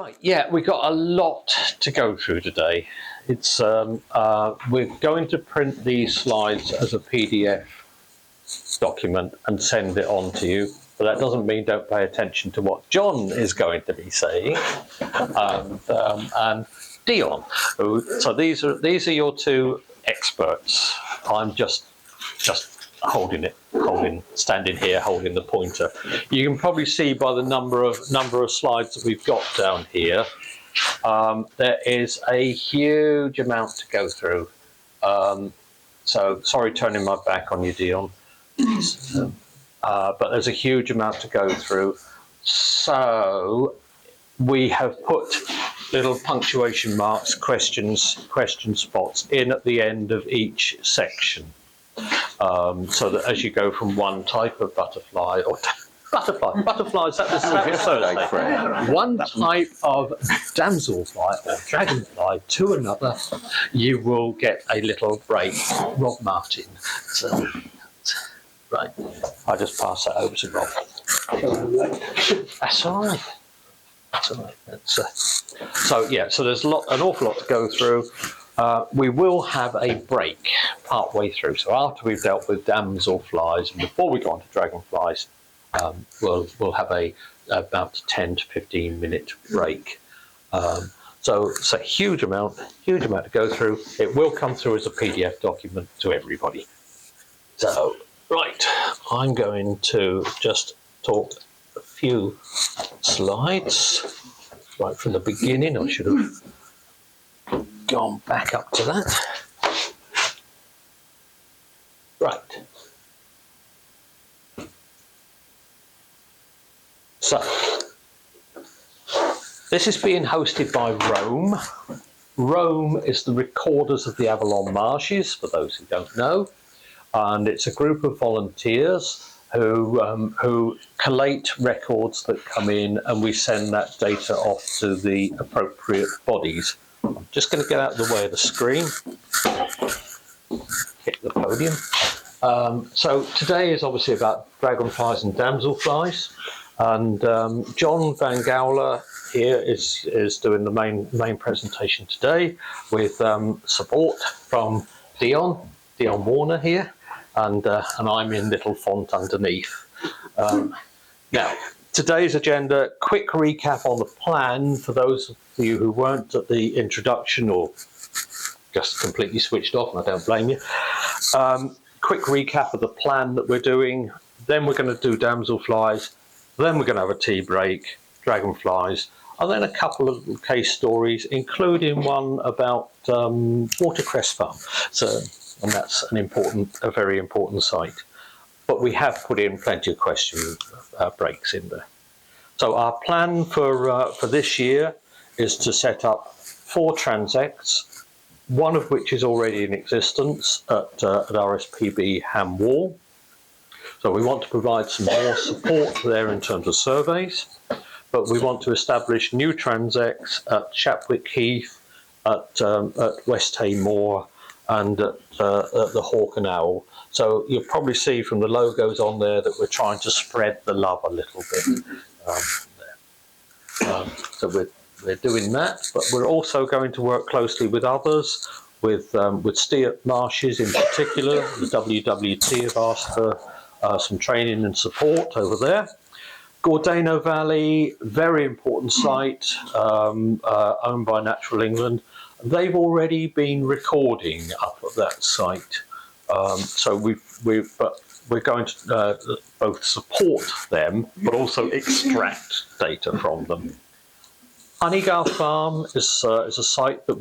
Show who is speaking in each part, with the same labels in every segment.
Speaker 1: Right, yeah, we've got a lot to go through today. It's we're going to print these slides as a PDF document and send it on to you. But that doesn't mean don't pay attention to what John is going to be saying, and Deon. So these are your two experts. I'm just standing here holding the pointer. You can probably see by the number of slides that we've got down here. There is a huge amount to go through. So sorry turning my back on you, Deon. But there's a huge amount to go through. So we have put little punctuation marks, question spots in at the end of each section. So that as you go from one type of butterfly, butterflies, that was Thursday, Fred. One type of damselfly or dragonfly to another, you will get a little break. Rob Martin. So, right, I'll just pass that over to Rob. That's all right. That's all right. So yeah, so there's an awful lot to go through. We will have a break part way through. So after we've dealt with damselflies and before we go on to dragonflies, we'll have about 10 to 15 minute break. So it's a huge amount to go through. It will come through as a PDF document to everybody. So right, I'm going to just talk a few slides right from the beginning. I should have gone back up to that. Right. So, this is being hosted by RoAM. RoAM is the Recorders of the Avalon Marshes, for those who don't know. And it's a group of volunteers who collate records that come in, and we send that data off to the appropriate bodies. I'm just going to get out of the way of the screen, hit the podium. So today is obviously about dragonflies and damselflies, and John Van Gowler here is doing the main presentation today with support from Deon Warner here, and I'm in little font underneath. Now, today's agenda, quick recap on the plan for those of you who weren't at the introduction or just completely switched off, and I don't blame you. Quick recap of the plan that we're doing, then we're going to do damselflies, then we're going to have a tea break, dragonflies, and then a couple of case stories, including one about Watercress Farm. So, and that's a very important site. But we have put in plenty of question breaks in there. So our plan for this year is to set up 4 transects, one of which is already in existence at RSPB Ham Wall. So we want to provide some more support there in terms of surveys, but we want to establish new transects at Chapwick Heath, at West Hay Moor, and at the Hawk and Owl. So you'll probably see from the logos on there that we're trying to spread the love a little bit. So we're doing that, but we're also going to work closely with others, with Steart Marshes in particular. The WWT have asked for some training and support over there. Gordano Valley, very important site, owned by Natural England. They've already been recording up at that site, so we're going to both support them, but also extract data from them. Honeygarth Farm is a site that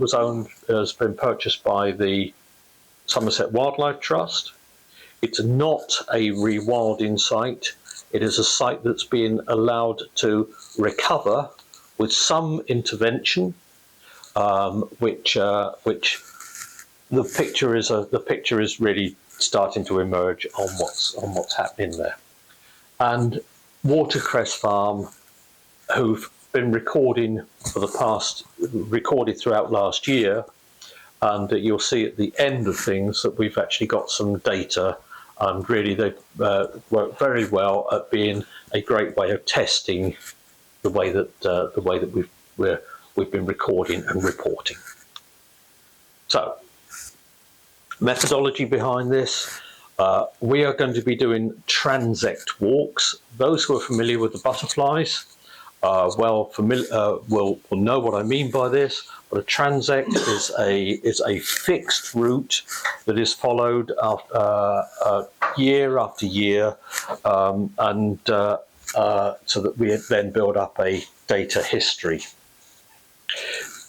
Speaker 1: has been purchased by the Somerset Wildlife Trust. It's not a rewilding site. It is a site that's been allowed to recover with some intervention, which the picture is really starting to emerge on what's happening there. And Watercress Farm, who've been recorded throughout last year, and you'll see at the end of things that we've actually got some data, and really they've worked very well at being a great way of testing the way that we've been recording and reporting. So, methodology behind this. We are going to be doing transect walks. Those who are familiar with the butterflies will know what I mean by this. But a transect is a fixed route that is followed year after year, so that we then build up a data history.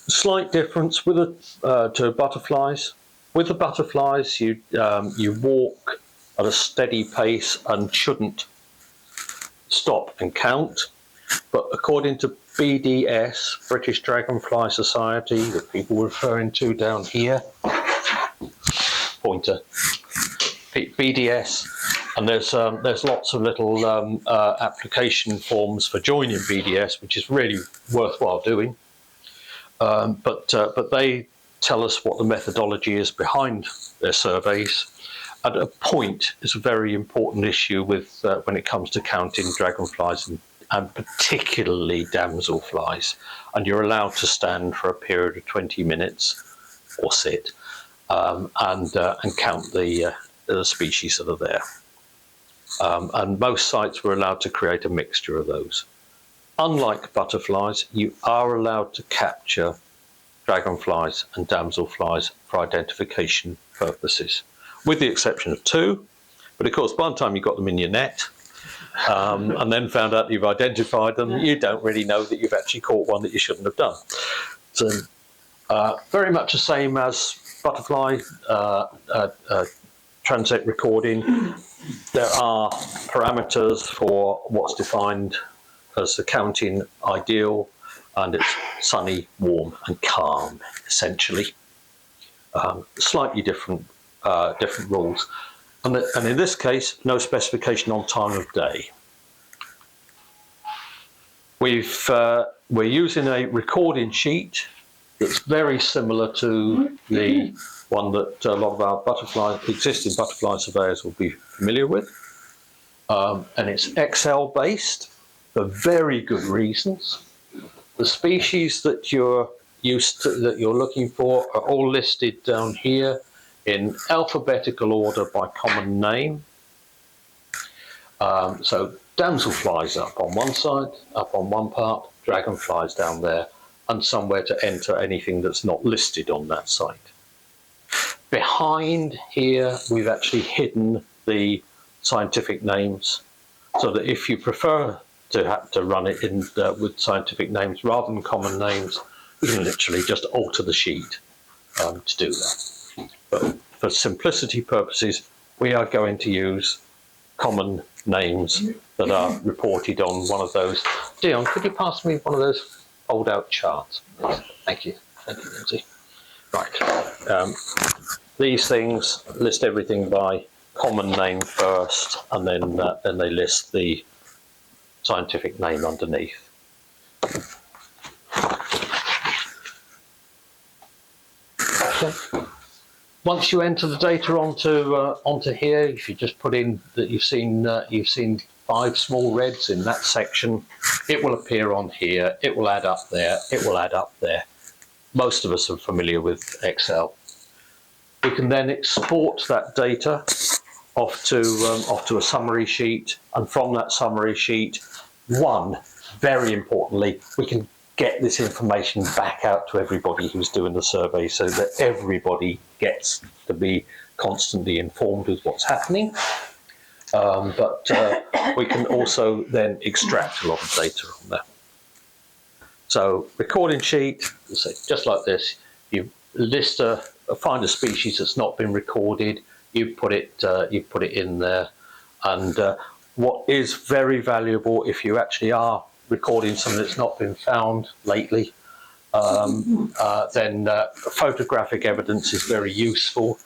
Speaker 1: Slight difference with to butterflies. With the butterflies, you walk at a steady pace and shouldn't stop and count. But according to BDS, British Dragonfly Society, that people were referring to down here, pointer, BDS, and there's lots of little application forms for joining BDS, which is really worthwhile doing. But they tell us what the methodology is behind their surveys. At a point, it's a very important issue with when it comes to counting dragonflies and particularly damselflies. And you're allowed to stand for a period of 20 minutes or sit and count the species that are there. And most sites were allowed to create a mixture of those. Unlike butterflies, you are allowed to capture dragonflies and damselflies for identification purposes, with the exception of two. But of course, by the time you got them in your net and then found out you've identified them, you don't really know that you've actually caught one that you shouldn't have done. So very much the same as butterfly transect recording. There are parameters for what's defined as the counting ideal, and it's sunny, warm and calm, essentially. Slightly different rules. And in this case, no specification on time of day. We're using a recording sheet that's very similar to the one that a lot of our existing butterfly surveyors will be familiar with. And it's Excel based for very good reasons. The species that you're looking for are all listed down here in alphabetical order by common name. So damselflies up on one side, up on one part, dragonflies down there, and somewhere to enter anything that's not listed on that site. Behind here, we've actually hidden the scientific names, so that if you prefer to have to run it in with scientific names rather than common names, you can literally just alter the sheet to do that. But for simplicity purposes, we are going to use common names that are reported on one of those. Deon, could you pass me one of those fold out charts? Thank you. Thank you, Lindsay. Right. These things list everything by common name first, and then they list the scientific name underneath. Okay. Once you enter the data onto here, if you just put in that you've seen 5 small reds in that section, it will appear on here. It will add up there. It will add up there. Most of us are familiar with Excel. We can then export that data off to a summary sheet, and from that summary sheet, very importantly, we can get this information back out to everybody who's doing the survey, so that everybody gets to be constantly informed with what's happening. But we can also then extract a lot of data from there. So recording sheet, just like this, you list find a species that's not been recorded, you put it in there, and what is very valuable if you actually are recording something that's not been found lately, then photographic evidence is very useful.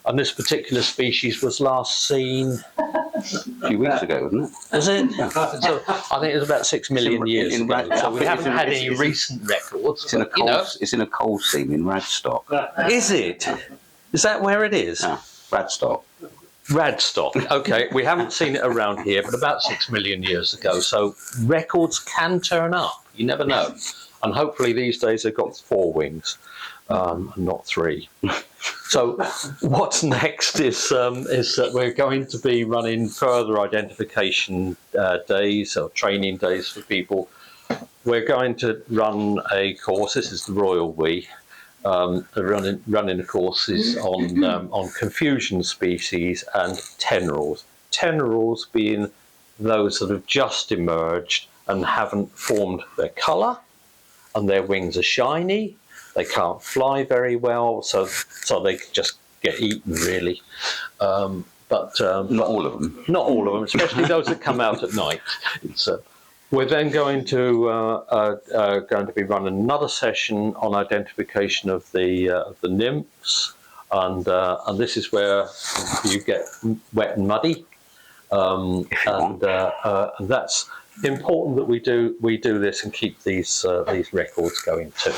Speaker 1: And this particular species was last seen
Speaker 2: a few weeks ago, wasn't it?
Speaker 1: Is it? So I think it was about 6 million years ago. So we haven't had any recent records.
Speaker 2: It's in a coal seam in Radstock.
Speaker 1: Is it? Is that where it is?
Speaker 2: Yeah, Radstock.
Speaker 1: Radstock. Okay, we haven't seen it around here, but about 6 million years ago. So records can turn up. You never know. And hopefully these days they've got 4 wings, and not 3. So what's next is that we're going to be running further identification days or training days for people. We're going to run a course. This is the Royal We. Running courses on confusion species and tenorals. Tenorals being those that have just emerged and haven't formed their colour, and their wings are shiny. They can't fly very well, so they just get eaten really. But
Speaker 2: Not all of them.
Speaker 1: Not all of them, especially those that come out at night. We're then going to be running another session on identification of the nymphs, and this is where you get wet and muddy, and that's important that we do this and keep these records going too.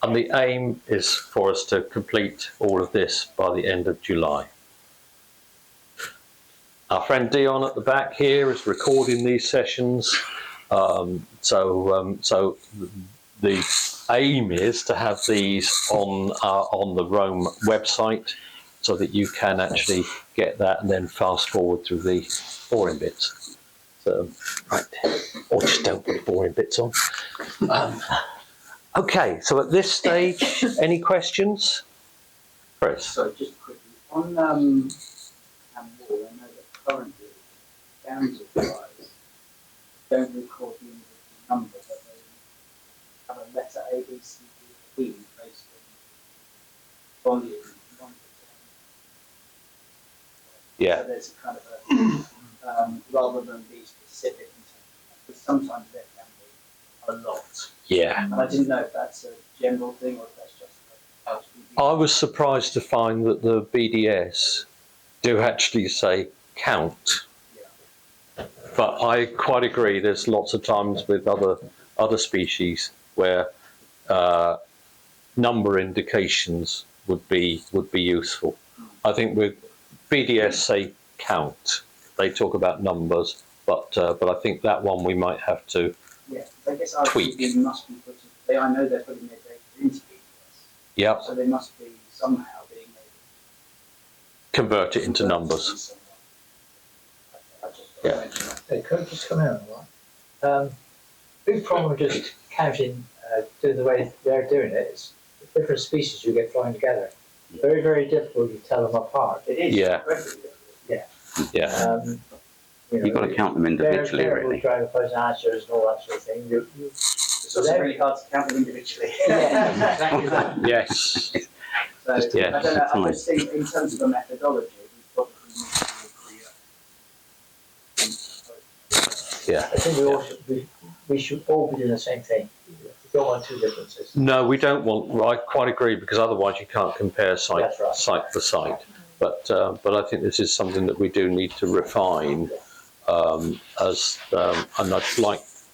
Speaker 1: And the aim is for us to complete all of this by the end of July. Our friend Deon at the back here is recording these sessions. So the aim is to have these on the RoAM website so that you can actually get that and then fast forward through the boring bits. So, right, or just don't put boring bits on. Okay, so at this stage, any questions? Chris?
Speaker 3: So just quickly, on Wall, I know that currently Damselflies don't record the individual number, but they have a letter A, B, C, D, E based on volume.
Speaker 1: Yeah.
Speaker 3: So there's a kind of a, rather than be specific, because sometimes there can be a lot.
Speaker 1: Yeah.
Speaker 3: And I didn't know if that's a general thing or if that's just a housekeeping.
Speaker 1: I was surprised to find that the BDS do actually say count.
Speaker 3: Yeah.
Speaker 1: But I quite agree. There's lots of times with other species where number indications would be useful. I think with BDS say count. They talk about numbers, but I think that one we might have to.
Speaker 3: Yeah, I guess
Speaker 1: tweak.
Speaker 3: RGB must be putting. I know they're putting their data into BDS.
Speaker 1: Yep.
Speaker 3: So they must be somehow being able to
Speaker 1: Convert it into numbers. Yeah.
Speaker 4: They could just come in, right? Big problem with just counting, doing the way they're doing it is the different species you get flying together. Very, very difficult to tell them apart.
Speaker 3: It is.
Speaker 1: Yeah.
Speaker 4: Yeah.
Speaker 1: Yeah.
Speaker 2: You've got to count them individually, really.
Speaker 4: Dragonflies and archers and all that sort of thing.
Speaker 3: It's also really hard to count them individually.
Speaker 4: Yeah, exactly that.
Speaker 1: Yes.
Speaker 3: So
Speaker 1: Yeah.
Speaker 3: I don't know. I just think in terms of the methodology, we probably need to
Speaker 1: Yeah.
Speaker 4: I think we should all be doing the same thing. We don't want two differences.
Speaker 1: No, we don't want. I quite agree, because otherwise you can't compare site
Speaker 4: That's right.
Speaker 1: site for site. But I think this is something that we do need to refine. And I'd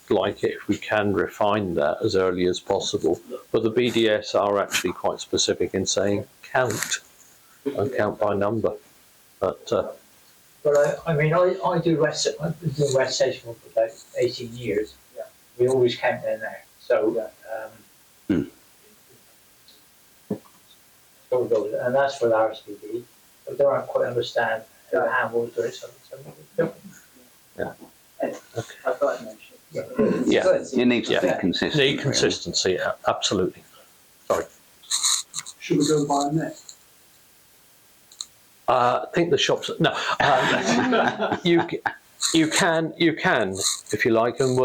Speaker 1: like it if we can refine that as early as possible. But the BDS are actually quite specific in saying count and count by number. But
Speaker 4: I mean, I do West. I've been doing West Station for about 18 years.
Speaker 3: Yeah.
Speaker 4: We always count in there. So, so we go, and that's for the RSPB. But they don't quite understand how we'll do it. So
Speaker 1: yeah.
Speaker 3: Anyway, I thought I'd mention it.
Speaker 1: Yeah.
Speaker 2: It needs to be
Speaker 1: Yeah.
Speaker 2: consistent.
Speaker 1: Need consistency, absolutely. Sorry.
Speaker 3: Should we go buy a net?
Speaker 1: I think the shops. No, you can if you like, and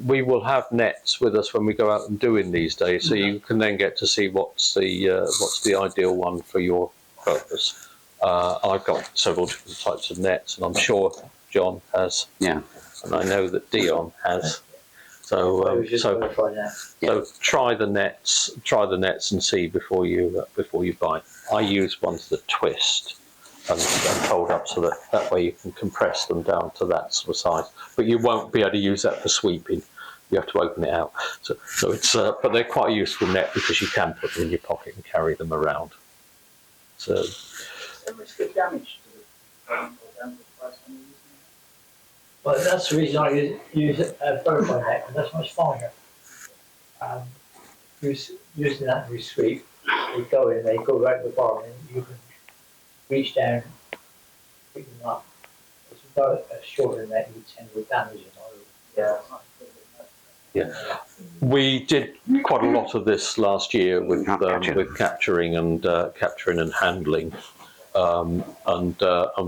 Speaker 1: we will have nets with us when we go out and do in these days, so you can then get to see what's the ideal one for your purpose. I've got several different types of nets, and I'm sure John has.
Speaker 2: Yeah.
Speaker 1: And I know that Deon has. So try the nets and see before you buy. I use ones that twist and fold up, so that way you can compress them down to that sort of size. But you won't be able to use that for sweeping. You have to open it out. So it's but they're quite a useful net because you can put them in your pocket and carry them around. So.
Speaker 3: There risk of damage to the price when you use
Speaker 4: well, that's the reason I use a butterfly net, and that's much finer. using that sweep, they go in, they go right to the bottom, and you can reach down, pick them up. It's about a shorter than that, you tend to damage them.
Speaker 3: Yeah.
Speaker 1: We did quite a lot of this last year with capturing and handling, and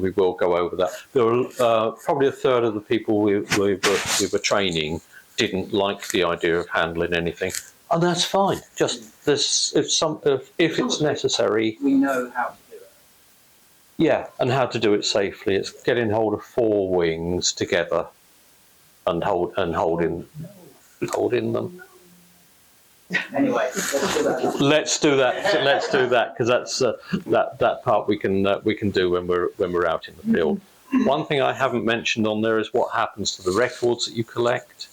Speaker 1: we will go over that. There were probably a third of the people we were training didn't like the idea of handling anything, and that's fine. Just this, if it's necessary,
Speaker 3: We know how to do it.
Speaker 1: yeah, and how to do it safely. It's getting hold of 4 wings together and holding them.
Speaker 3: Anyway, let's do that.
Speaker 1: Let's do that because that's that part we can do when we're out in the field. One thing I haven't mentioned on there is what happens to the records that you collect.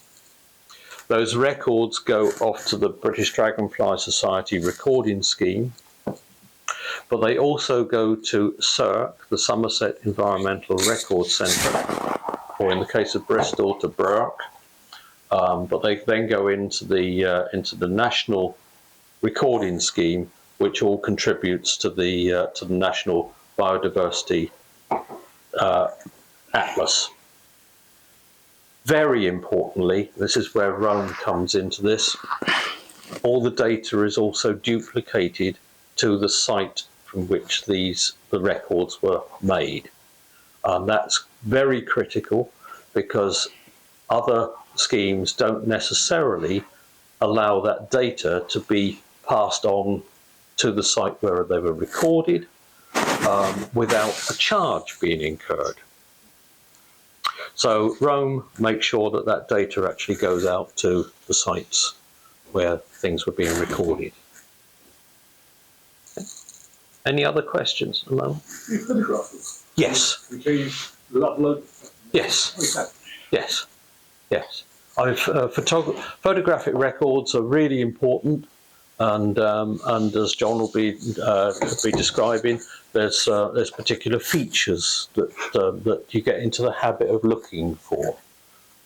Speaker 1: Those records go off to the British Dragonfly Society recording scheme, but they also go to SERC, the Somerset Environmental Records Centre, or in the case of Bristol, to BRC. But they then go into the national recording scheme, which all contributes to the National Biodiversity Atlas. Very importantly, this is where RoAM comes into this. All the data is also duplicated to the site from which the records were made. That's very critical because other schemes don't necessarily allow that data to be passed on to the site where they were recorded without a charge being incurred. So RoAM makes sure that data actually goes out to the sites where things were being recorded. Any other questions, Alone? Yes. Yes. Yes. Yes. Photographic records are really important, and as John will be describing, there's particular features that you get into the habit of looking for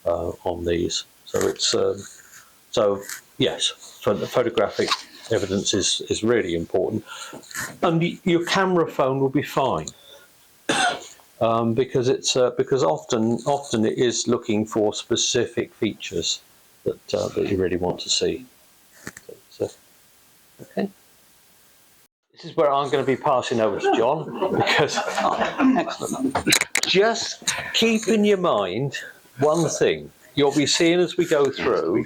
Speaker 1: on these. So it's yes, photographic evidence is really important, and your camera phone will be fine. Because often it is looking for specific features that you really want to see. So, okay. This is where I'm going to be passing over to John because excellent. Just keep in your mind one thing. You'll be seeing as we go through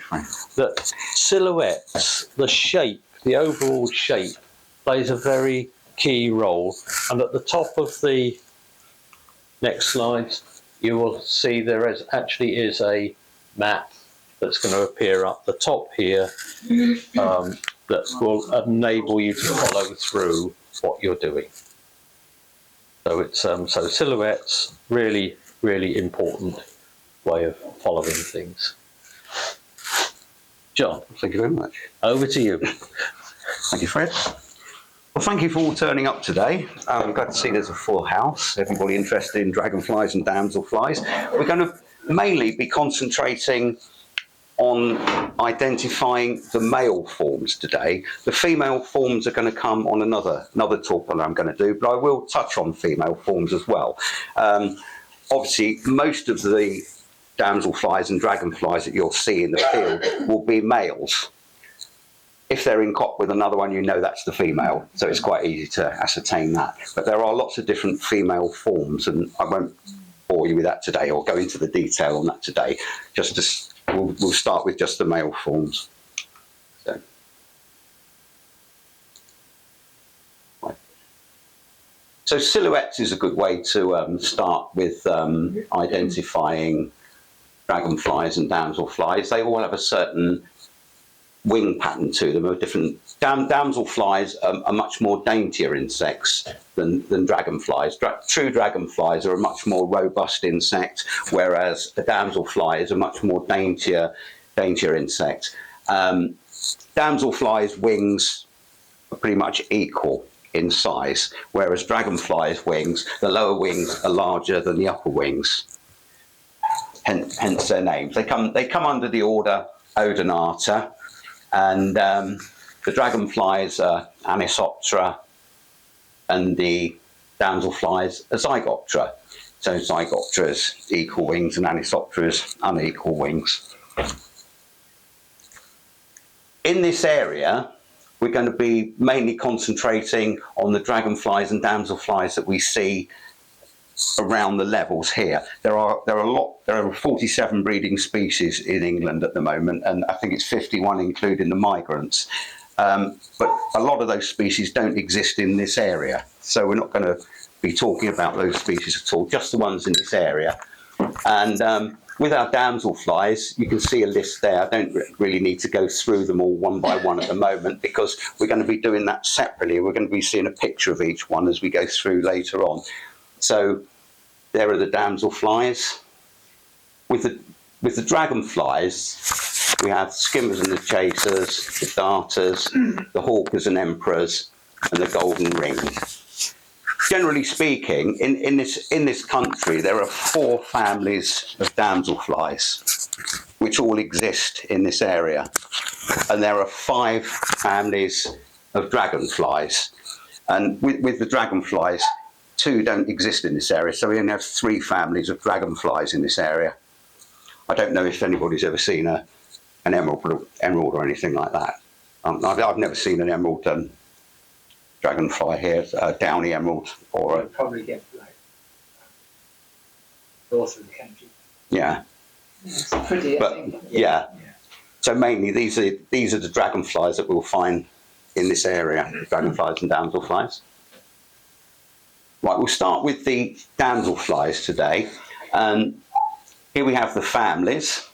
Speaker 1: that silhouettes, the shape, the overall shape, plays a very key role. And at the top of the next slide, you will see there actually is a map that's going to appear up the top here that will enable you to follow through what you're doing. So it's so silhouettes, really, really important way of following things. John,
Speaker 2: Thank you very much.
Speaker 1: over to you.
Speaker 2: Thank you, Fred. Well, thank you for all turning up today. I'm glad to see there's a full house. Everybody interested in dragonflies and damselflies. We're going to mainly be concentrating on identifying the male forms today. The female forms are going to come on another talk that I'm going to do, but I will touch on female forms as well. Obviously, most of the damselflies and dragonflies that you'll see in the field will be males. If they're in cop with another one, you know that's the female, so it's quite easy to ascertain that. But there are lots of different female forms, and I won't bore you with that today or go into the detail on that today. We'll start with just the male forms. So silhouettes is a good way to start with identifying dragonflies and damselflies. They all have a certain wing pattern to them. Damselflies are much more daintier insects than dragonflies. True dragonflies are a much more robust insect, whereas a damselfly is a much more daintier insect. Damselflies' wings are pretty much equal in size, whereas dragonflies' wings, the lower wings are larger than the upper wings. Hence their names. They come under the order Odonata. And the dragonflies are Anisoptera, and the damselflies are Zygoptera. So Zygoptera's equal wings and Anisoptera's unequal wings. In this area, we're going to be mainly concentrating on the dragonflies and damselflies that we see around the levels here. There are 47 breeding species in England at the moment, and I think it's 51 including the migrants. But a lot of those species don't exist in this area, so we're not going to be talking about those species at all, just the ones in this area. And with our damselflies, you can see a list there. I don't really need to go through them all one by one at the moment, because we're going to be doing that separately. We're going to be seeing a picture of each one as we go through later on. So there are the damselflies. With the dragonflies, we have skimmers and the chasers, the darters, the hawkers and emperors, and the golden ringed. Generally speaking, in this country, there are 4 families of damselflies, which all exist in this area. And there are 5 families of dragonflies. And with the dragonflies, 2 don't exist in this area, so we only have 3 families of dragonflies in this area. I don't know if anybody's ever seen an emerald or anything like that. I've never seen an emerald dragonfly here, downy emerald, or
Speaker 4: You'll probably get like north of the country.
Speaker 2: yeah.
Speaker 4: It's pretty,
Speaker 2: But,
Speaker 4: I think.
Speaker 2: yeah. So mainly these are the dragonflies that we'll find in this area, dragonflies and damselflies. Right, we'll start with the damselflies today. And here we have the families.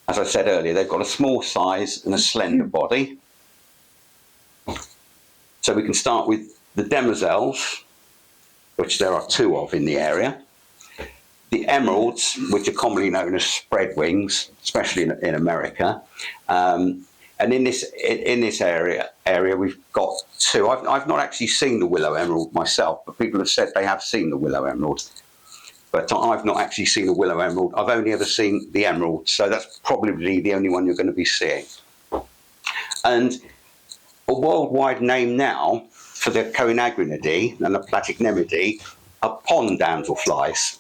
Speaker 2: As I said earlier, they've got a small size and a slender body. So we can start with the demoiselles, which there are 2 of in the area. The emeralds, which are commonly known as spread wings, especially in America. And in this area we've got 2. I've not actually seen the willow emerald myself, but people have said they have seen the willow emerald. But I've not actually seen a willow emerald. I've only ever seen the emerald, so that's probably the only one you're going to be seeing. And a worldwide name now for the Coenagrinidae and the Platycnemidae are pond damselflies.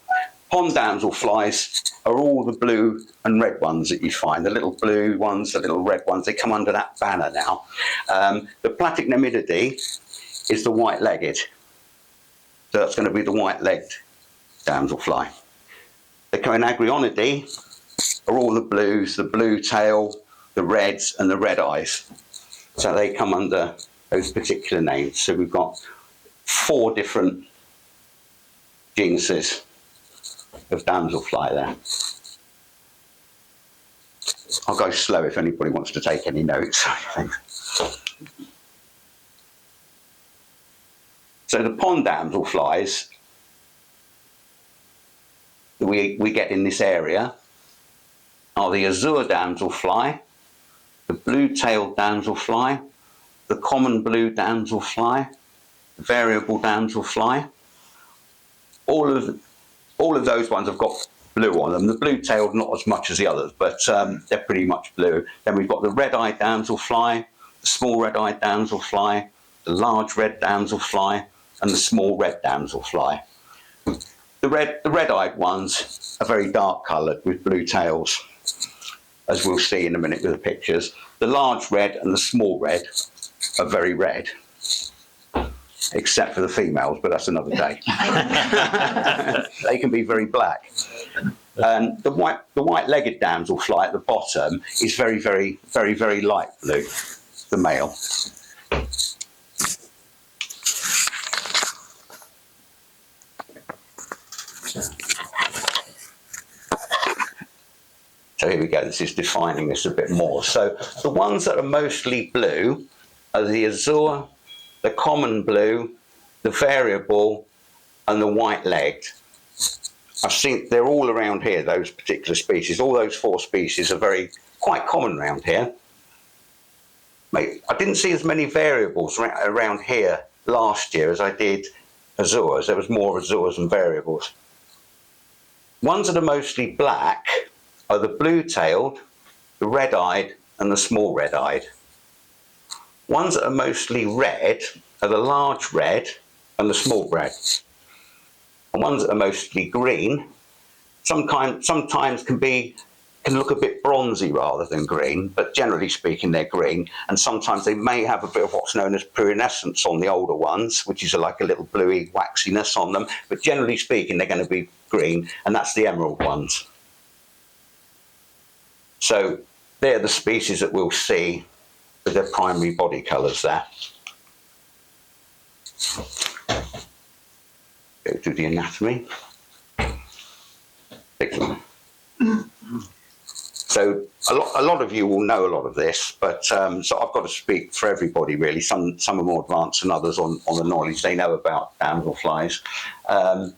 Speaker 2: Pond damselflies are all the blue and red ones that you find, the little blue ones, the little red ones. They come under that banner now. The Platycnemidae is the white-legged. So that's going to be the white-legged damselfly. The Coenagrinidae are all the blues, the blue tail, the reds and the red eyes. So they come under those particular names. So we've got 4 different genuses of damselfly there. I'll go slow if anybody wants to take any notes. So the pond damselflies that we get in this area are the azure damselfly, the blue-tailed damselfly, the common blue damselfly, the variable damselfly. All of those ones have got blue on them. The blue-tailed not as much as the others, but they're pretty much blue. Then we've got the red-eyed damselfly, the small red-eyed damselfly, the large red damselfly, and the small red damselfly. The red-eyed ones are very dark coloured with blue tails, as we'll see in a minute with the pictures. The large red and the small red are very red, except for the females, but that's another day. They can be very black. And the white-legged damselfly at the bottom is very, very, very, very light blue, the male. So here we go, this is defining this a bit more. So the ones that are mostly blue are the azure, the common blue, the variable, and the white-legged. I've seen, they're all around here, those particular species. All those 4 species are quite common around here. I didn't see as many variables around here last year as I did azures. There was more azures than variables. Ones that are mostly black are the blue-tailed, the red-eyed, and the small red-eyed. Ones that are mostly red are the large red and the small red. And ones that are mostly green sometimes can look a bit bronzy rather than green, but generally speaking they're green, and sometimes they may have a bit of what's known as prunescence on the older ones, which is like a little bluey waxiness on them, but generally speaking they're going to be green, and that's the emerald ones. So they're the species that we'll see with their primary body colours there. Go to the anatomy. So a lot of you will know a lot of this, but so I've got to speak for everybody really. Some are more advanced than others on the knowledge they know about damselflies. I've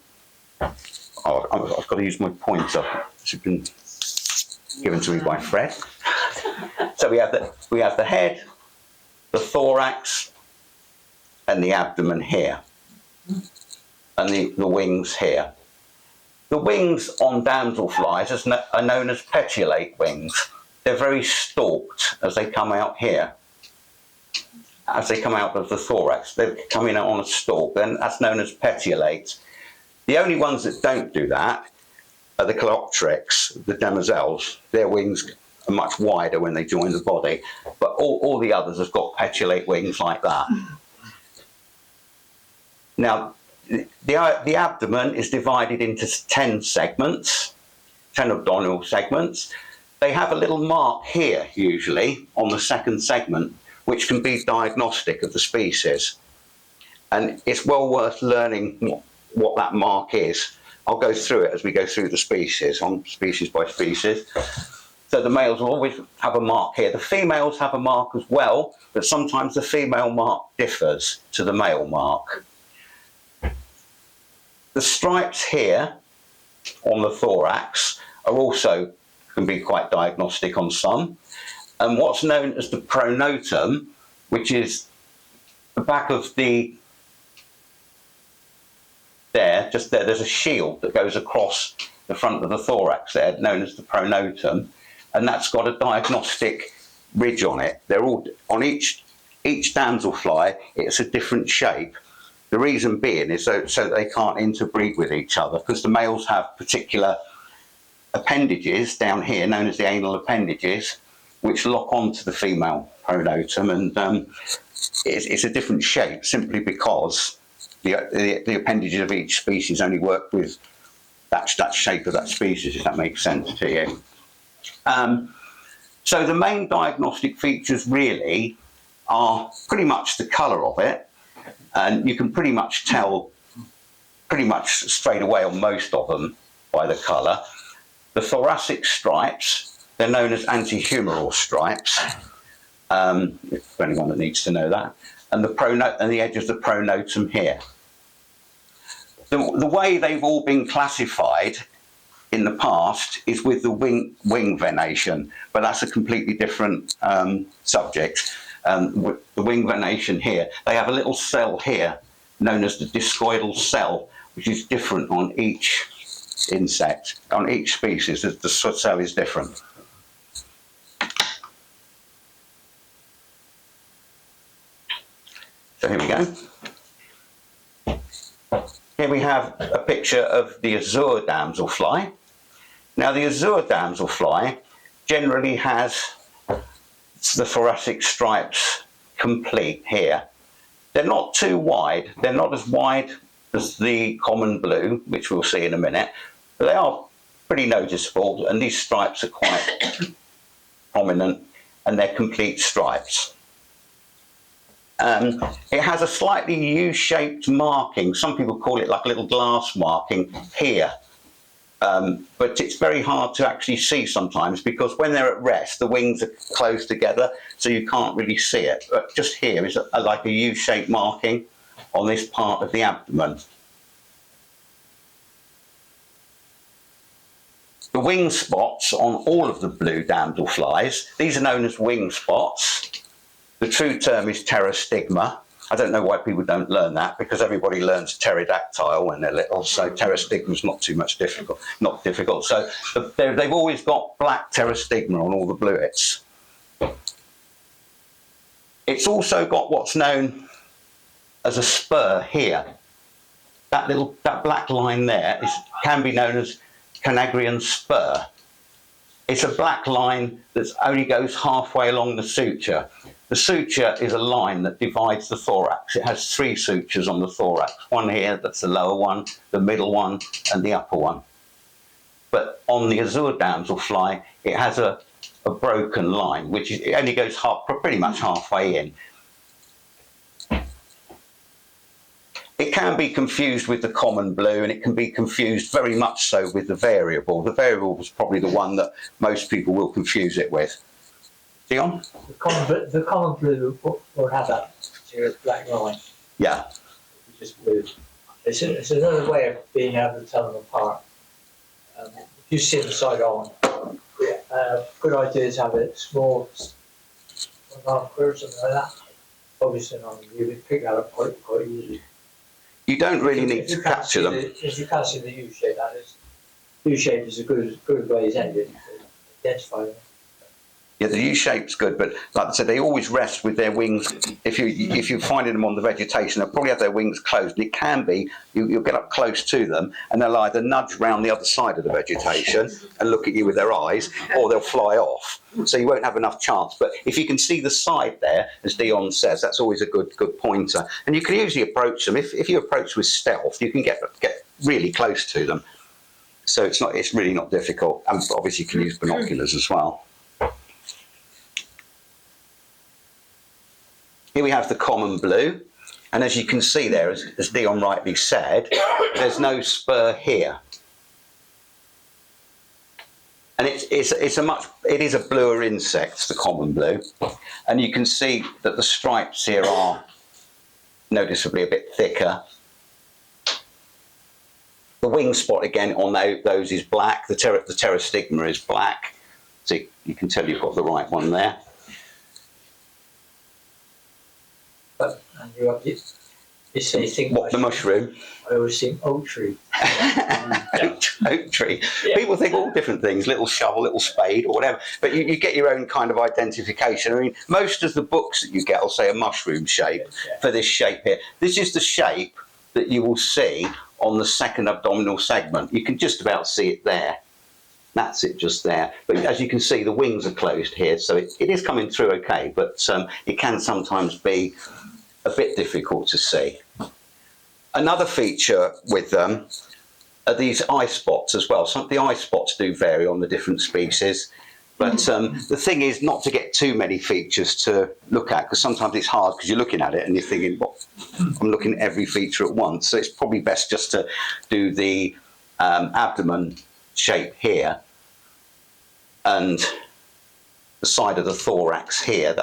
Speaker 2: got to use my pointer. It's been given to me by Fred. So we have the head, the thorax, and the abdomen here, and the wings here. The wings on damselflies are known as petulate wings. They're very stalked as they come out here. As they come out of the thorax, they're coming out on a stalk, and that's known as petulate. The only ones that don't do that are the Calopteryx, the demoiselles. Their wings are much wider when they join the body, but all the others have got petulate wings like that. Now, the abdomen is divided into 10 segments, 10 abdominal segments. They have a little mark here, usually, on the second segment, which can be diagnostic of the species. And it's well worth learning what that mark is. I'll go through it as we go through the species, on species by species. So the males will always have a mark here. The females have a mark as well, but sometimes the female mark differs to the male mark. The stripes here on the thorax are also can be quite diagnostic on some. And what's known as the pronotum, which is the back of the just there, there's a shield that goes across the front of the thorax there, known as the pronotum, and that's got a diagnostic ridge on it. They're all on each damselfly, it's a different shape. The reason being is so that they can't interbreed with each other, because the males have particular appendages down here, known as the anal appendages, which lock onto the female pronotum, and it's a different shape simply because the appendages of each species only work with that shape of that species, if that makes sense to you. So the main diagnostic features really are pretty much the colour of it, and you can pretty much tell pretty much straight away on most of them by the colour. The thoracic stripes, they're known as antihumeral stripes, for anyone that needs to know that, and the edge of the pronotum here. The way they've all been classified in the past is with the wing venation, but that's a completely different subject. With the wing venation here, they have a little cell here known as the discoidal cell, which is different on each insect, on each species. The cell is different. So here we go. Here we have a picture of the azure damselfly. Now the azure damselfly generally has the thoracic stripes complete here. They're not too wide. They're not as wide as the common blue, which we'll see in a minute, but they are pretty noticeable, and these stripes are quite prominent, and they're complete stripes. It has a slightly U-shaped marking. Some people call it like a little glass marking here. But it's very hard to actually see sometimes, because when they're at rest, the wings are close together, so you can't really see it. But just here is like a U-shaped marking on this part of the abdomen. The wing spots on all of the blue damselflies, these are known as wing spots. The true term is pterostigma, I don't know why people don't learn that, because everybody learns pterodactyl when they're little, so pterostigma's not too much not difficult. So they've always got black pterostigma on all the bluets. It's also got what's known as a spur here. That black line there can be known as Canagrian spur. It's a black line that only goes halfway along the suture. The suture is a line that divides the thorax. It has 3 sutures on the thorax. One here, that's the lower one, the middle one, and the upper one. But on the azure damselfly, it has a broken line, which it only goes pretty much halfway in. It can be confused with the common blue, and it can be confused very much so with the variable. The variable is probably the one that most people will confuse it with. Deon?
Speaker 4: The common blue will have that serious black line.
Speaker 2: Yeah.
Speaker 4: Which is blue. It's another way of being able to tell them apart. If you see them side on, good idea is to have a small 1.5 or something like that. Focusing on you would pick that up quite easily.
Speaker 2: You don't really need to capture them.
Speaker 4: If you can't see the U shape, that is. U shape is a good way as any to identify them.
Speaker 2: Yeah, the U shape's good, but like I said, they always rest with their wings. If you're finding them on the vegetation, they'll probably have their wings closed, and it can be you'll get up close to them, and they'll either nudge round the other side of the vegetation and look at you with their eyes, or they'll fly off. So you won't have enough chance. But if you can see the side there, as Deon says, that's always a good pointer. And you can usually approach them. If you approach with stealth, you can get really close to them. So it's really not difficult. And obviously, you can use binoculars as well. Here we have the common blue, and as you can see there, as Deon rightly said, there's no spur here. And it is a bluer insect, the common blue, and you can see that the stripes here are noticeably a bit thicker. The wing spot again on those is black. The pterostigma is black, so you can tell you've got the right one there.
Speaker 4: And you think
Speaker 2: what, the mushroom?
Speaker 4: I always think oak tree.
Speaker 2: Oak tree. Yeah. People think all different things, little shovel, little spade, or whatever. But you get your own kind of identification. I mean, most of the books that you get will say a mushroom shape for this shape here. This is the shape that you will see on the second abdominal segment. You can just about see it there. That's it just there. But as you can see, the wings are closed here, so it is coming through okay, but it can sometimes be a bit difficult to see. Another feature with them are these eye spots as well. Some of the eye spots do vary on the different species, but the thing is not to get too many features to look at, because sometimes it's hard because you're looking at it and you're thinking, well, I'm looking at every feature at once. So it's probably best just to do the abdomen shape here and the side of the thorax here.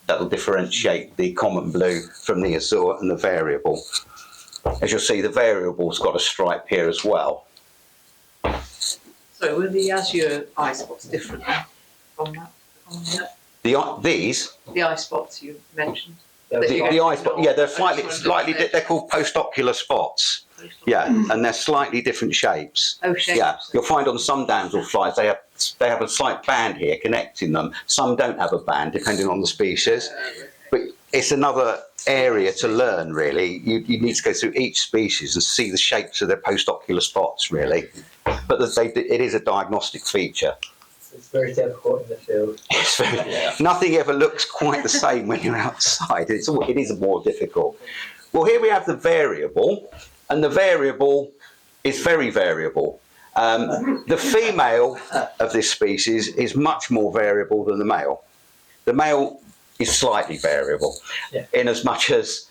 Speaker 2: That'll differentiate the common blue from the azure and the variable. As you'll see, the variable's got a stripe here as well.
Speaker 5: So were the azure eye spots different from that?
Speaker 2: These?
Speaker 5: The eye spots you mentioned?
Speaker 2: The eye spot, yeah, they're slightly, they're called postocular spots. Yeah, and they're slightly different shapes.
Speaker 5: Oh, shapes.
Speaker 2: Yeah, you'll find on some damselflies they have a slight band here connecting them. Some don't have a band, depending on the species. But it's another area to learn, really. You need to go through each species and see the shapes of their postocular spots, really. But it is a diagnostic feature.
Speaker 4: It's very difficult in the field.
Speaker 2: Nothing ever looks quite the same when you're outside. It is more difficult. Well, here we have the variable, and the variable is very variable. The female of this species is much more variable than the male. The male is slightly variable, in as much as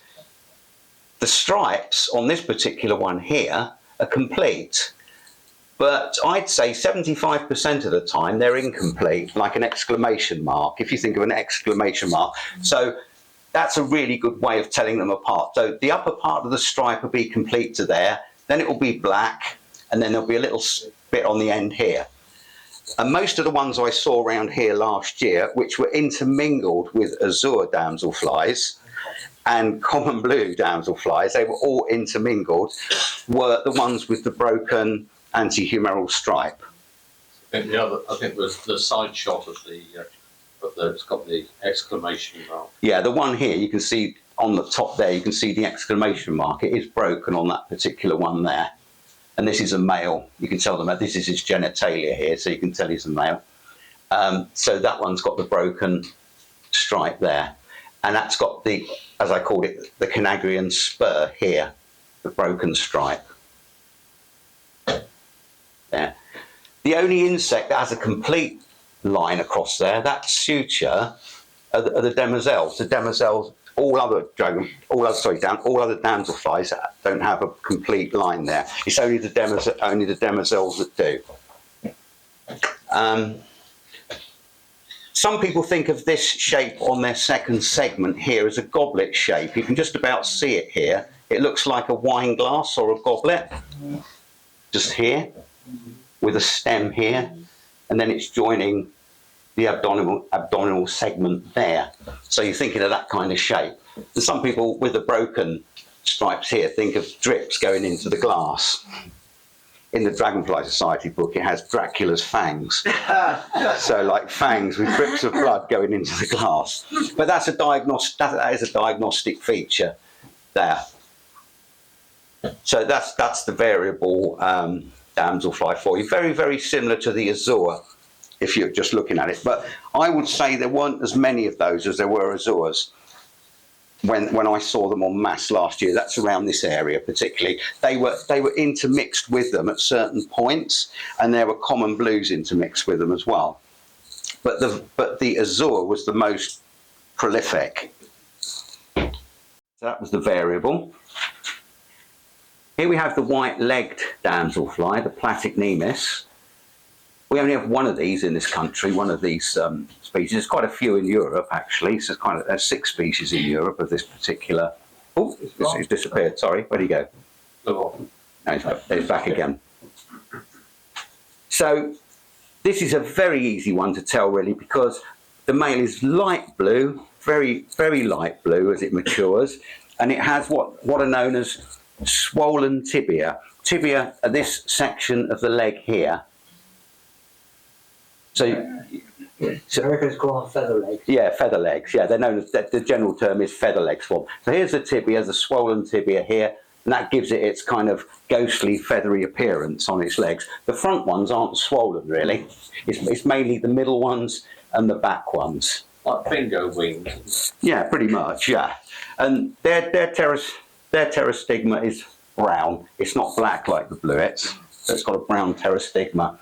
Speaker 2: the stripes on this particular one here are complete. But I'd say 75% of the time they're incomplete, like an exclamation mark, if you think of an exclamation mark. So that's a really good way of telling them apart. So the upper part of the stripe will be complete to there, then it will be black, and then there'll be a little bit on the end here. And most of the ones I saw around here last year, which were intermingled with azure damselflies, and common blue damselflies, they were all intermingled, were the ones with the broken anti-humeral stripe.
Speaker 1: And I think the side shot of it's got the exclamation mark.
Speaker 2: Yeah, the one here, you can see on the top there, you can see the exclamation mark. It is broken on that particular one there. And this is a male. You can tell them that this is his genitalia here, so you can tell he's a male. So that one's got the broken stripe there. And that's got the, as I called it, the Canagrian spur here, the broken stripe. There. The only insect that has a complete line across there, that suture, are the demoiselles. The demoiselles, all other damselflies don't have a complete line there. It's only the demoiselles that do. Some people think of this shape on their second segment here as a goblet shape. You can just about see it here. It looks like a wine glass or a goblet, just here, with a stem here, and then it's joining the abdominal segment there. So you're thinking of that kind of shape. And some people with the broken stripes here think of drips going into the glass. In the Dragonfly Society book, it has Dracula's fangs. So like fangs with drips of blood going into the glass. But that's a that is a diagnostic feature there. So that's the variable damselfly for you. Very, very similar to the azure, if you're just looking at it. But I would say there weren't as many of those as there were azures when I saw them en masse last year. That's around this area particularly. They were intermixed with them at certain points, and there were common blues intermixed with them as well. But the azure was the most prolific. So that was the variable. Here we have the white-legged damselfly, the Platycnemis. We only have one of these in this country, one of these species. There's quite a few in Europe, actually. So there's 6 species in Europe of this particular. Oh, he's disappeared. Sorry, where'd he go? No, he's back again. So this is a very easy one to tell, really, because the male is light blue, very, very light blue as it matures, and it has what are known as swollen tibia. Tibia are this section of the leg here. So
Speaker 4: Americans call them feather legs.
Speaker 2: Yeah, feather legs. Yeah, they're known as, the general term is feather leg swamp. So here's the tibia, the swollen tibia here, and that gives it its kind of ghostly feathery appearance on its legs. The front ones aren't swollen really. It's mainly the middle ones and the back ones.
Speaker 1: Like bingo wings.
Speaker 2: Yeah, pretty much. Yeah, and their pterostigma is brown. It's not black like the bluets. So it's got a brown pterostigma.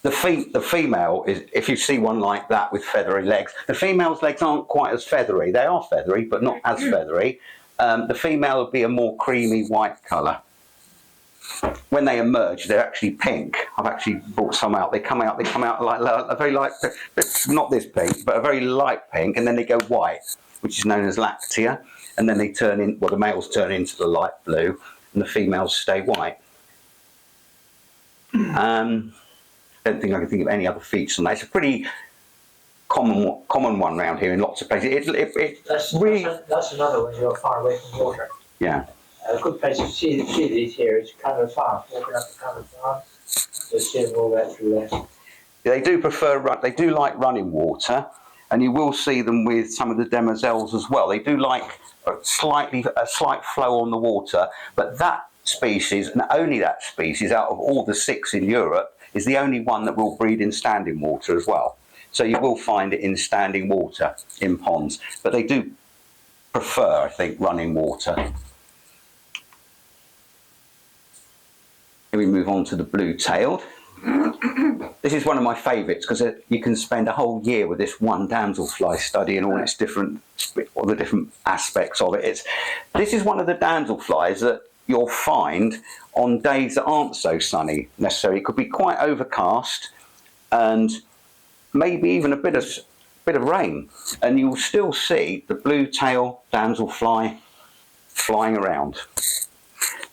Speaker 2: The female is, if you see one like that with feathery legs, the female's legs aren't quite as feathery. They are feathery, but not as feathery. The female would be a more creamy white colour. When they emerge, they're actually pink. I've actually brought some out. They come out like a very light, not this pink, but a very light pink, and then they go white, which is known as lactea. And then they turn in, well, the males turn into the light blue, and the females stay white. I don't think I can think of any other features on that. It's a pretty common one around here in lots of places.
Speaker 4: That's another one. You're far away from water.
Speaker 2: Yeah.
Speaker 4: A good place to see these here is Canada Farm. Walking up to Canada Farm, you'll see them all right through there.
Speaker 2: They do they do like running water, and you will see them with some of the demoiselles as well. They do like a slight flow on the water, but that species, and only that species, out of all the 6 in Europe, is the only one that will breed in standing water as well. So you will find it in standing water in ponds, but they do prefer, I think, running water. Here we move on to the blue-tailed. This is one of my favourites because you can spend a whole year with this one damselfly studying all its different aspects of it. This is one of the damselflies that you'll find on days that aren't so sunny necessarily. It could be quite overcast and maybe even a bit of rain, and you'll still see the blue-tailed damselfly flying around.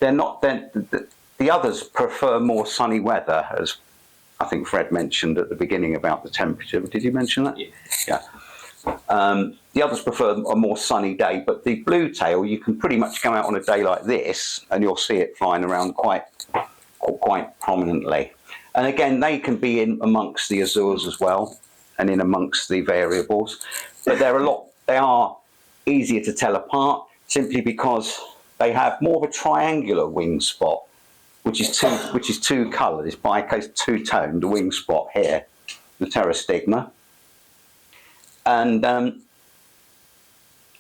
Speaker 2: The others prefer more sunny weather, as I think Fred mentioned at the beginning about the temperature. Did you mention that?
Speaker 1: Yeah.
Speaker 2: Yeah. The others prefer a more sunny day, but the blue tail, you can pretty much go out on a day like this and you'll see it flying around quite prominently. And again, they can be in amongst the azures as well and in amongst the variables, but they are easier to tell apart simply because they have more of a triangular wing spot, which is two coloured. It's two-toned, the wing spot here, the pterostigma. And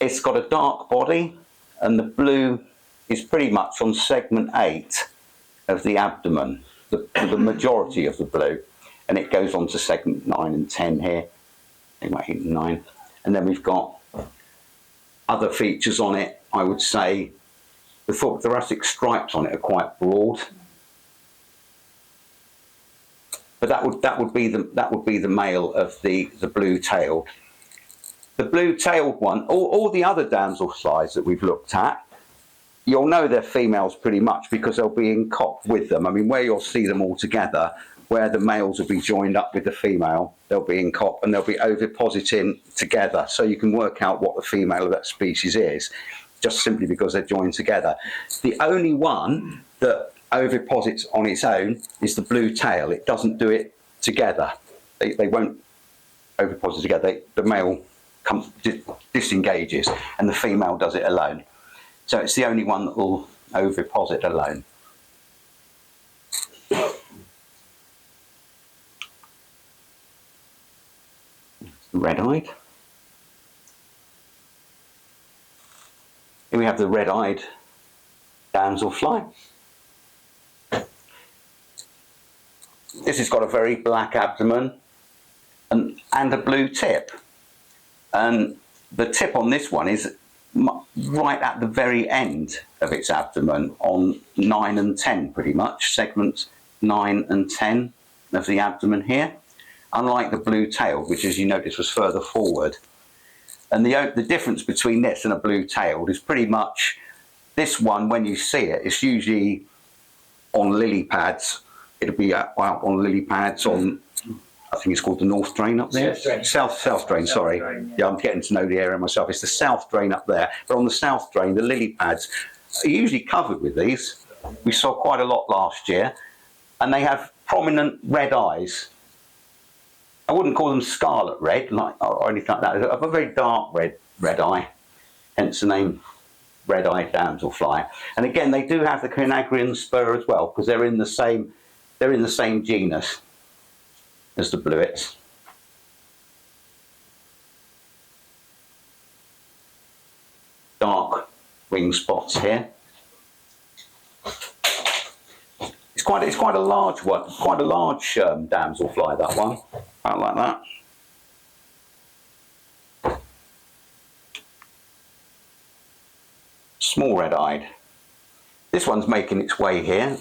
Speaker 2: it's got a dark body, and the blue is pretty much on segment 8 of the abdomen, the majority of the blue, and it goes on to segment 9 and 10 here, 8 and 9. And then we've got other features on it. I would say the thoracic stripes on it are quite broad, but that would be the male of the blue tail. The blue-tailed one, all the other damselflies that we've looked at, you'll know they're females pretty much because they'll be in cop with them. I mean, where you'll see them all together, where the males will be joined up with the female, they'll be in cop and they'll be ovipositing together. So you can work out what the female of that species is, just simply because they're joined together. The only one that oviposits on its own is the blue tail. It doesn't do it together. They won't oviposit together. The male disengages and the female does it alone. So it's the only one that will oviposit alone. Red-eyed. Here we have the red-eyed damselfly. This has got a very black abdomen and a blue tip. And the tip on this one is right at the very end of its abdomen on 9 and 10 pretty much, segments 9 and 10 of the abdomen here, unlike the blue tail, which as you notice was further forward. And the difference between this and a blue tailed is pretty much this one, when you see it, it's usually on lily pads. It'll be out on lily pads on, I think it's called the North Drain up there. South Drain, sorry. Yeah, I'm getting to know the area myself. It's the South Drain up there. But on the South Drain, the lily pads are usually covered with these. We saw quite a lot last year. And they have prominent red eyes. I wouldn't call them scarlet red or anything like that. They have a very dark red eye, hence the name red-eyed damselfly. And again, they do have the Conagrian spur as well, because they're in the same genus as the bluets. Dark wing spots here. It's quite a large one, quite a large damselfly, that one. About like that. Small red-eyed. This one's making its way here.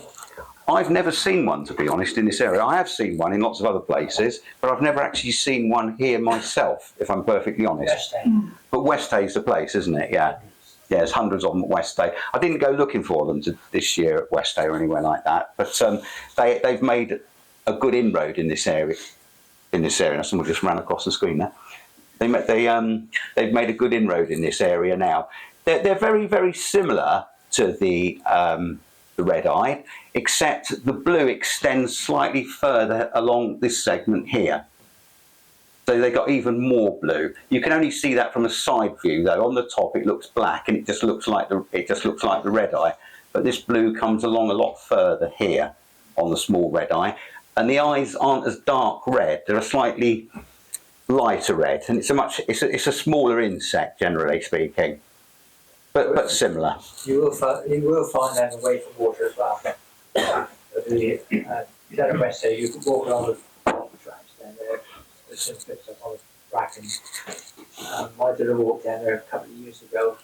Speaker 2: I've never seen one, to be honest, in this area. I have seen one in lots of other places, but I've never actually seen one here myself, if I'm perfectly honest. But Westay's the place, isn't it? Yeah. Yeah, there's hundreds of them at Westay. I didn't go looking for them this year at Westay or anywhere like that, but they've made a good inroad in this area. Someone just ran across the screen there. They've made a good inroad in this area now. They're very, very similar to the red-eye, except the blue extends slightly further along this segment here. So they got even more blue. You can only see that from a side view, though. On the top, it looks black, and it just looks like the red-eye. But this blue comes along a lot further here on the small red-eye, and the eyes aren't as dark red. They're a slightly lighter red, and it's a smaller insect, generally speaking. But similar.
Speaker 4: You will find them away from water as well. Down at Westay, you can walk along the tracks down there. There's some bits up on the bracken. I did a walk down there a couple of years ago,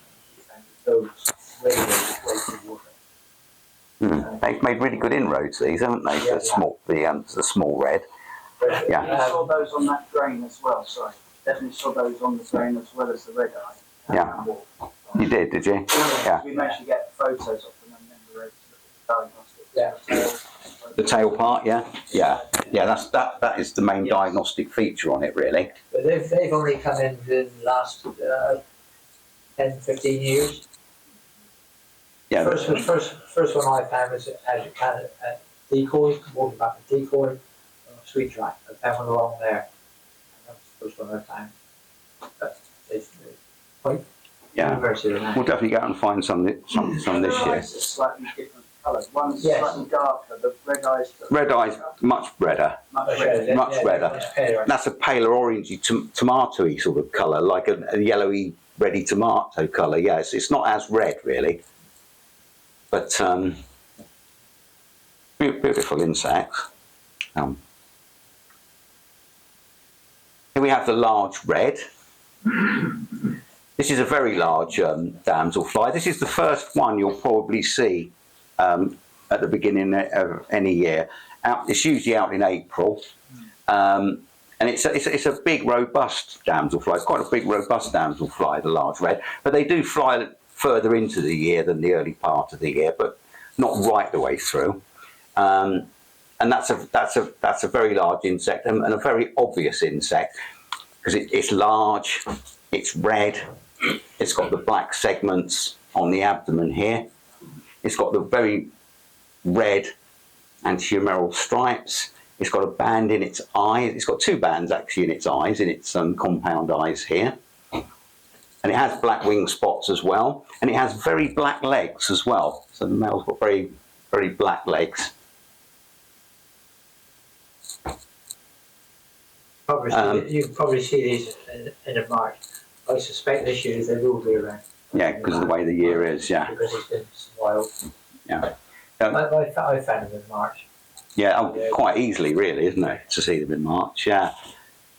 Speaker 4: and it goes way through water.
Speaker 2: They've made really good inroads, these, haven't they?
Speaker 4: Yeah,
Speaker 2: the small red. Yeah.
Speaker 3: I saw those on that drain as well. Sorry, definitely saw those on the drain as well as the red eye.
Speaker 2: Yeah. You did you? Yeah.
Speaker 3: We managed to get photos of them and then we were able to look at the diagnostics.
Speaker 2: The tail part, yeah. That is the main diagnostic feature on it, really.
Speaker 4: But they've only come in the last 10, 15 years.
Speaker 2: Yeah.
Speaker 4: First one I found was a kind of decoy, walking back a decoy on a sweet track. I found one along there. And that was the first one I found. But it's quite
Speaker 2: Yeah.
Speaker 4: university now.
Speaker 2: We'll definitely go out and find some this year.
Speaker 3: Eyes are slightly different colours. One's
Speaker 4: Yes.
Speaker 3: slightly darker, the red eyes.
Speaker 2: Red eyes, much redder.
Speaker 3: Much redder.
Speaker 2: Much redder.
Speaker 4: Much paler.
Speaker 2: That's a paler orangey, tomatoey sort of colour, like a yellowy, ready tomato colour. Yes, it's not as red really, but beautiful insects. Here we have the large red. This is a very large damselfly. This is the first one you'll probably see at the beginning of any year. It's usually out in April. And it's a big, robust damselfly. It's quite a big, robust damselfly, the large red. But they do fly further into the year than the early part of the year, but not right the way through. And that's a very large insect and a very obvious insect because it's large, it's red, it's got the black segments on the abdomen here. It's got the very red antehumeral stripes. It's got a band in its eye. It's got two bands actually in its eyes, in its compound eyes here. And it has black wing spots as well. And it has very black legs as well. So the male's got very, very black legs.
Speaker 4: You can probably see these in a March. I suspect this year they will be around.
Speaker 2: Yeah, because of the way the year is, yeah.
Speaker 4: Because it's been wild.
Speaker 2: Yeah.
Speaker 4: I found them in March.
Speaker 2: Yeah, quite easily really, isn't it, to see them in March, yeah.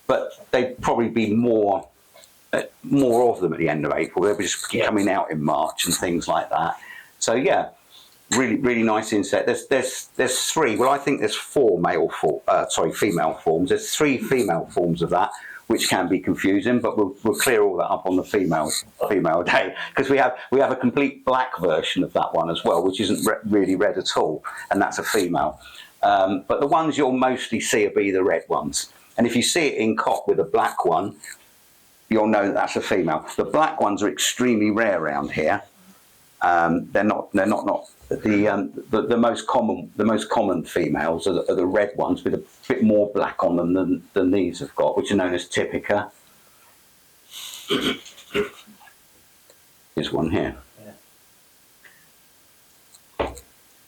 Speaker 2: But they'd probably be more of them at the end of April. They'll be just coming out in March and things like that. So yeah, really, really nice insect. There's three. Well, I think there's four female forms. There's three female forms of that, which can be confusing. But we'll clear all that up on the female day because we have a complete black version of that one as well, which isn't really red at all, and that's a female. But the ones you'll mostly see will be the red ones. And if you see it in cock with a black one, you'll know that that's a female. The black ones are extremely rare around here. They're not the most common females are the red ones with a bit more black on them than these have got, which are known as typica. Here's one here.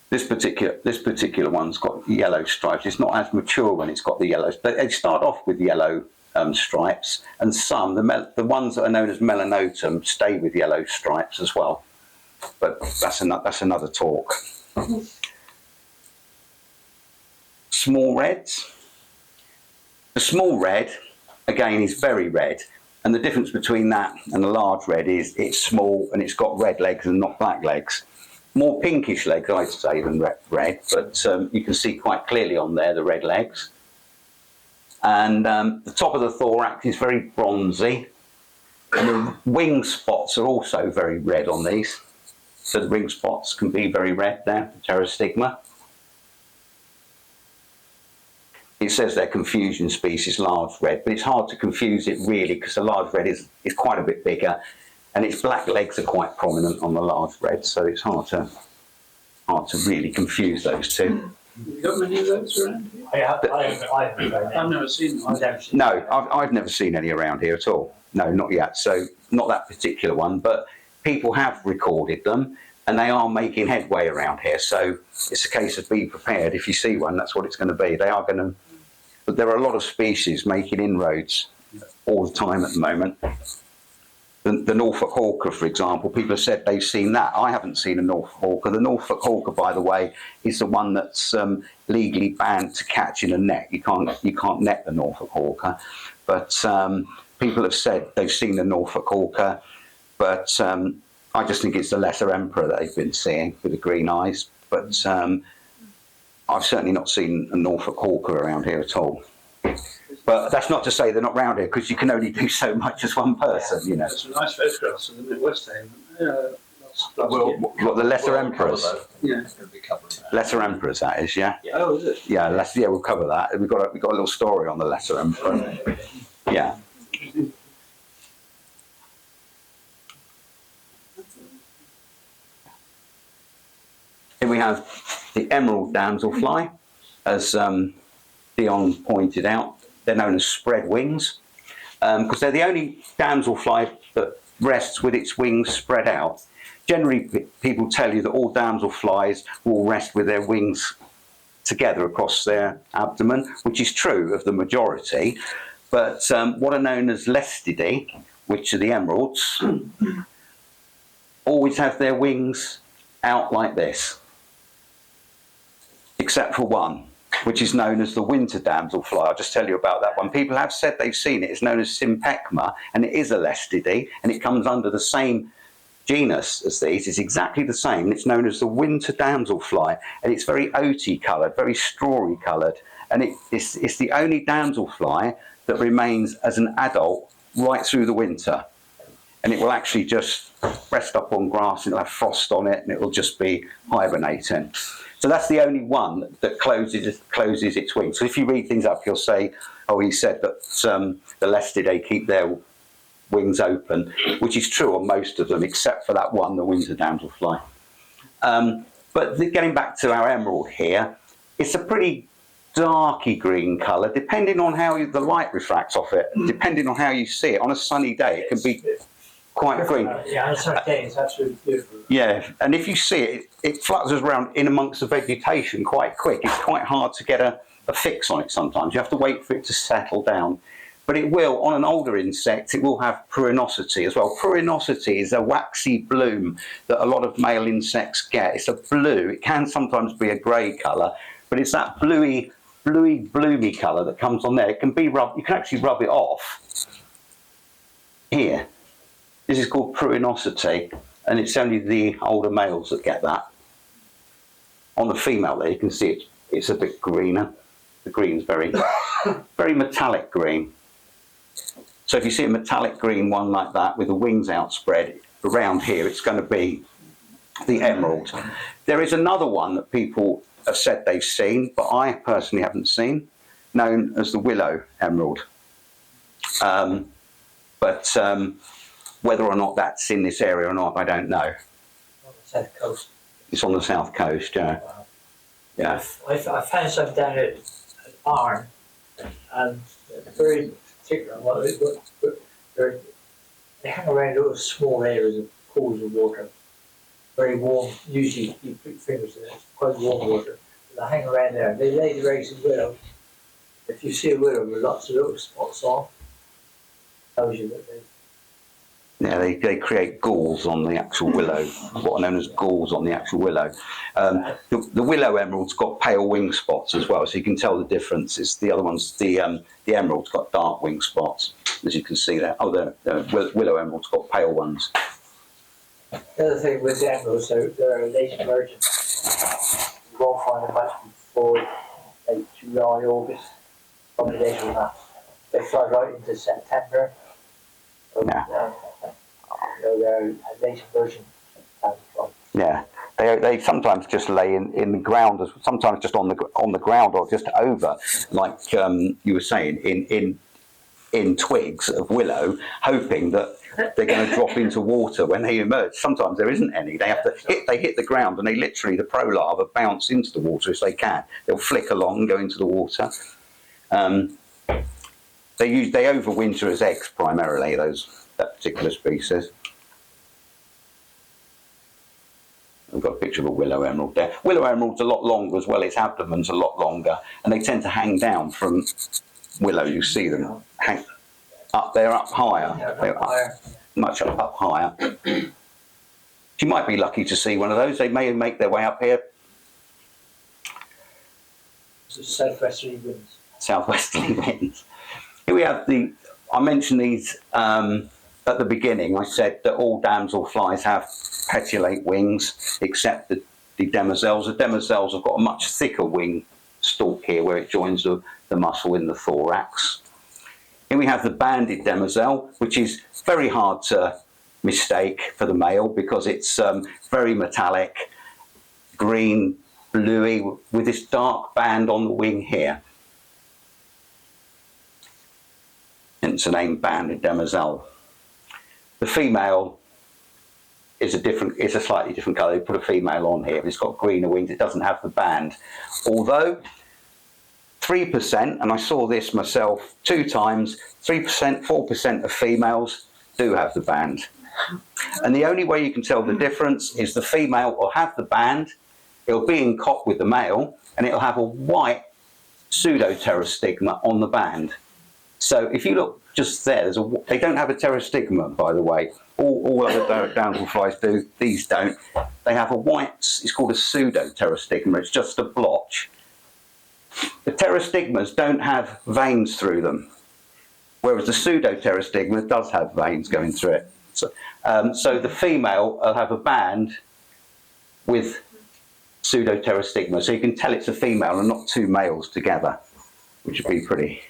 Speaker 2: This particular one's got yellow stripes. It's not as mature when it's got the yellows. They start off with yellow stripes, and the ones that are known as melanotum stay with yellow stripes as well. But that's another talk. Small reds. The small red, again, is very red. And the difference between that and the large red is it's small and it's got red legs and not black legs. More pinkish legs, I'd say, than red, but you can see quite clearly on there the red legs. And the top of the thorax is very bronzy. And the wing spots are also very red on these. So the wing spots can be very red there, pterostigma. It says they're confusion species, large red, but it's hard to confuse it really because the large red is quite a bit bigger and its black legs are quite prominent on the large red, so it's hard to really confuse those two.
Speaker 3: Have you got many of those around here?
Speaker 4: I haven't
Speaker 3: I've never seen them.
Speaker 2: No, I've never seen any around here at all. No, not yet. So not that particular one, but people have recorded them and they are making headway around here. So it's a case of being prepared. If you see one, that's what it's going to be. They are going to, but there are a lot of species making inroads all the time at the moment. The Norfolk hawker, for example, people have said they've seen that. I haven't seen a Norfolk hawker. The Norfolk hawker, by the way, is the one that's legally banned to catch in a net. You can't net the Norfolk hawker. But people have said they've seen the Norfolk hawker, but I just think it's the lesser emperor that they've been seeing with the green eyes. But I've certainly not seen a Norfolk hawker around here at all. But that's not to say they're not round here, because you can only do so much as one person, you know.
Speaker 3: There's some nice photographs of them in West Ham.
Speaker 2: What the lesser emperors?
Speaker 3: Yeah.
Speaker 2: Lesser emperors, that is, yeah.
Speaker 3: Oh, is it?
Speaker 2: Yeah, we'll cover that. We've got a little story on the lesser emperor. Yeah. Here we have the emerald damselfly, as Deon pointed out. They're known as spread wings because they're the only damselfly that rests with its wings spread out. Generally, people tell you that all damselflies will rest with their wings together across their abdomen, which is true of the majority. But what are known as lestidae, which are the emeralds, always have their wings out like this, except for one, which is known as the winter damselfly. I'll just tell you about that one. People have said they've seen it. It's known as Sympecma, and it is a lestidae, and it comes under the same genus as these. It's exactly the same. It's known as the winter damselfly, and it's very oaty coloured, very strawy coloured, and it's the only damselfly that remains as an adult right through the winter. And it will actually just rest up on grass, and it'll have frost on it, and it'll just be hibernating. So that's the only one that closes its wings. So if you read things up, you'll say, oh, he said that the lestidae keep their wings open, which is true on most of them, except for that one, the winter damselfly. But getting back to our emerald here, it's a pretty darky green colour, depending on how the light refracts off it, depending on how you see it. On a sunny day, it can be quite green.
Speaker 4: Yeah, on a sunny day, it's absolutely beautiful.
Speaker 2: Yeah, and if you see it, it flutters around in amongst the vegetation quite quick. It's quite hard to get a fix on it sometimes. You have to wait for it to settle down. But it will, on an older insect, it will have pruinosity as well. Pruinosity is a waxy bloom that a lot of male insects get. It's a blue. It can sometimes be a grey colour, but it's that bluey, bloomy colour that comes on there. It can be rubbed. You can actually rub it off here. This is called pruinosity, and it's only the older males that get that. On the female there, you can see it's a bit greener. The green's very metallic green. So if you see a metallic green one like that with the wings outspread around here, it's going to be the emerald. There is another one that people have said they've seen, but I personally haven't seen, known as the willow emerald. But whether or not that's in this area or not, I don't know.
Speaker 4: On the south coast.
Speaker 2: It's on the south coast, yeah.
Speaker 4: Wow.
Speaker 2: Yeah.
Speaker 4: I found some down at Arn, and very particular. They hang around little small areas of pools of water, very warm. Usually, you put your fingers in it, it's quite warm water. But they hang around there. They lay the eggs of willow. If you see a willow with lots of little spots on, tells you that they.
Speaker 2: Yeah, they create galls on the actual willow, what are known as galls on the actual willow. The willow emerald's got pale wing spots as well, so you can tell the difference. It's the other one's the emerald's got dark wing spots, as you can see there. Oh, the willow emerald's got pale ones.
Speaker 4: The other thing with the emeralds, they're a late emergent. You won't find them much before late July, August, probably later than that. They fly right into September. So,
Speaker 2: Yeah.
Speaker 4: they're a late emergent.
Speaker 2: Yeah, they sometimes just lay in the ground, sometimes just on the ground or just over, like you were saying, in twigs of willow, hoping that they're going to drop into water when they emerge. Sometimes there isn't any. They have to hit the ground, and they literally, the prolarva, bounce into the water as they can. They'll flick along and go into the water. They overwinter as eggs primarily, that particular species. We've got a picture of a willow emerald there. Willow emerald's a lot longer as well. Its abdomen's a lot longer, and they tend to hang down from willow. You see them hang up. They're up higher. They're up, much up higher. You might be lucky to see one of those. They may make their way up here.
Speaker 4: Southwesterly winds.
Speaker 2: Southwesterly winds. Here we have I mentioned these at the beginning. I said that all damselflies have petulate wings, except the demoiselles. The demoiselles have got a much thicker wing stalk here, where it joins the muscle in the thorax. Here we have the banded demoiselle, which is very hard to mistake for the male because it's very metallic, green, bluey, with this dark band on the wing here. Hence the name banded demoiselle. The female is a slightly different colour. They put a female on here, but it's got greener wings. It doesn't have the band. Although 3%, and I saw this myself 2 times, 3%, 4% of females do have the band. And the only way you can tell the difference is the female will have the band, it'll be in cop with the male, and it'll have a white pseudo-pterostigma on the band. So if you look just there, they don't have a pterostigma, by the way. All other damselflies do, these don't. They have a white, it's called a pseudo-pterostigma, it's just a blotch. The pterostigmas don't have veins through them, whereas the pseudo-pterostigma does have veins going through it. So the female will have a band with pseudo-pterostigma, so you can tell it's a female and not 2 males together, which would be pretty...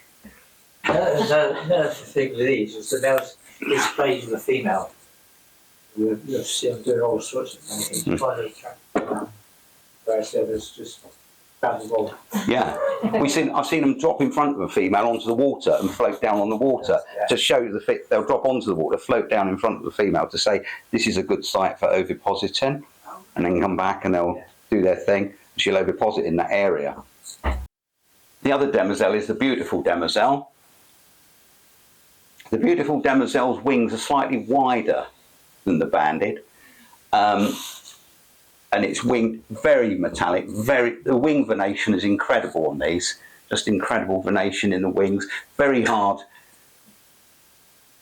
Speaker 4: Another thing with these is the males displays with the female. You'll see them doing all sorts of things, trying to attract them, whereas the others just grab the ball.
Speaker 2: Yeah, I've seen them drop in front of a female onto the water and float down on the water to show they'll drop onto the water, float down in front of the female to say this is a good site for ovipositing, and then come back and they'll do their thing. And she'll oviposit in that area. The other demoiselle is the beautiful demoiselle. The beautiful demoiselle's wings are slightly wider than the banded, and it's winged very metallic. The wing venation is incredible on these, just incredible venation in the wings. Very hard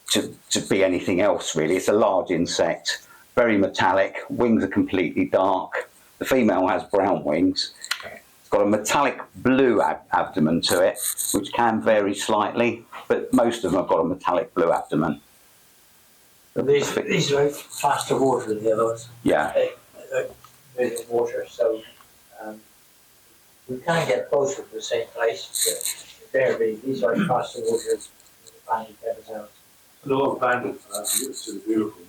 Speaker 2: to be anything else really. It's a large insect, very metallic. Wings are completely dark. The female has brown wings. It's got a metallic blue abdomen to it, which can vary slightly, but most of them have got a metallic blue abdomen.
Speaker 4: But these are faster water than the other ones.
Speaker 2: Yeah.
Speaker 4: They move in water, so we can get both of the same place. But invariably, these are faster water than the banded demoiselles.
Speaker 6: A lot of banded it's the beautiful.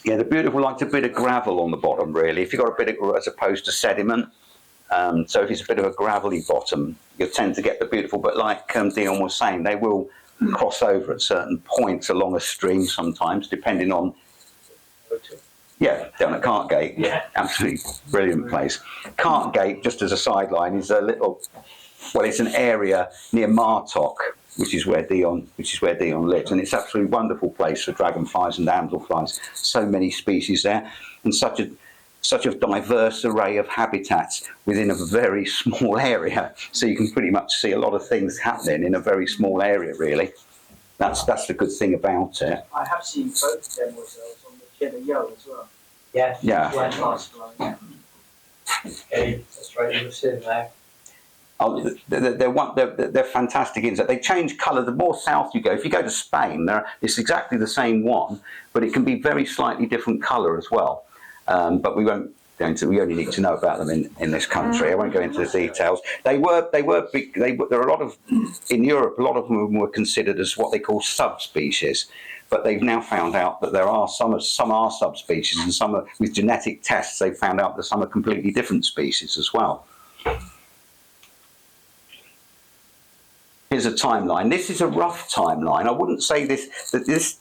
Speaker 2: Yeah, the beautiful likes a bit of gravel on the bottom, really. If you've got a bit of, as opposed to sediment. So if it's a bit of a gravelly bottom, you'll tend to get the beautiful. But like Deon was saying, they will cross over at certain points along a stream sometimes, depending on. Yeah, down at Cartgate.
Speaker 4: Yeah,
Speaker 2: absolutely brilliant place. Cartgate, just as a sideline, is a little. Well, it's an area near Martock, which is where Deon lives, and it's absolutely wonderful place for dragonflies and damselflies. So many species there, and such a diverse array of habitats within a very small area. So you can pretty much see a lot of things happening in a very small area, really. That's the good thing about it.
Speaker 3: I have seen both demoiselles on the Cheddar Yo as well.
Speaker 4: yeah,
Speaker 2: Yeah.
Speaker 3: Yeah.
Speaker 4: Okay, that's right. You'll see them there.
Speaker 2: Oh, they're fantastic insects. They change colour the more south you go. If you go to Spain, it's exactly the same one, but it can be very slightly different colour as well. But we won't go into. We only need to know about them in this country. I won't go into the details. There are a lot of in Europe. A lot of them were considered as what they call subspecies, but they've now found out that there are some are subspecies, and some are, with genetic tests they've found out that some are completely different species as well. Here's a timeline. This is a rough timeline. I wouldn't say this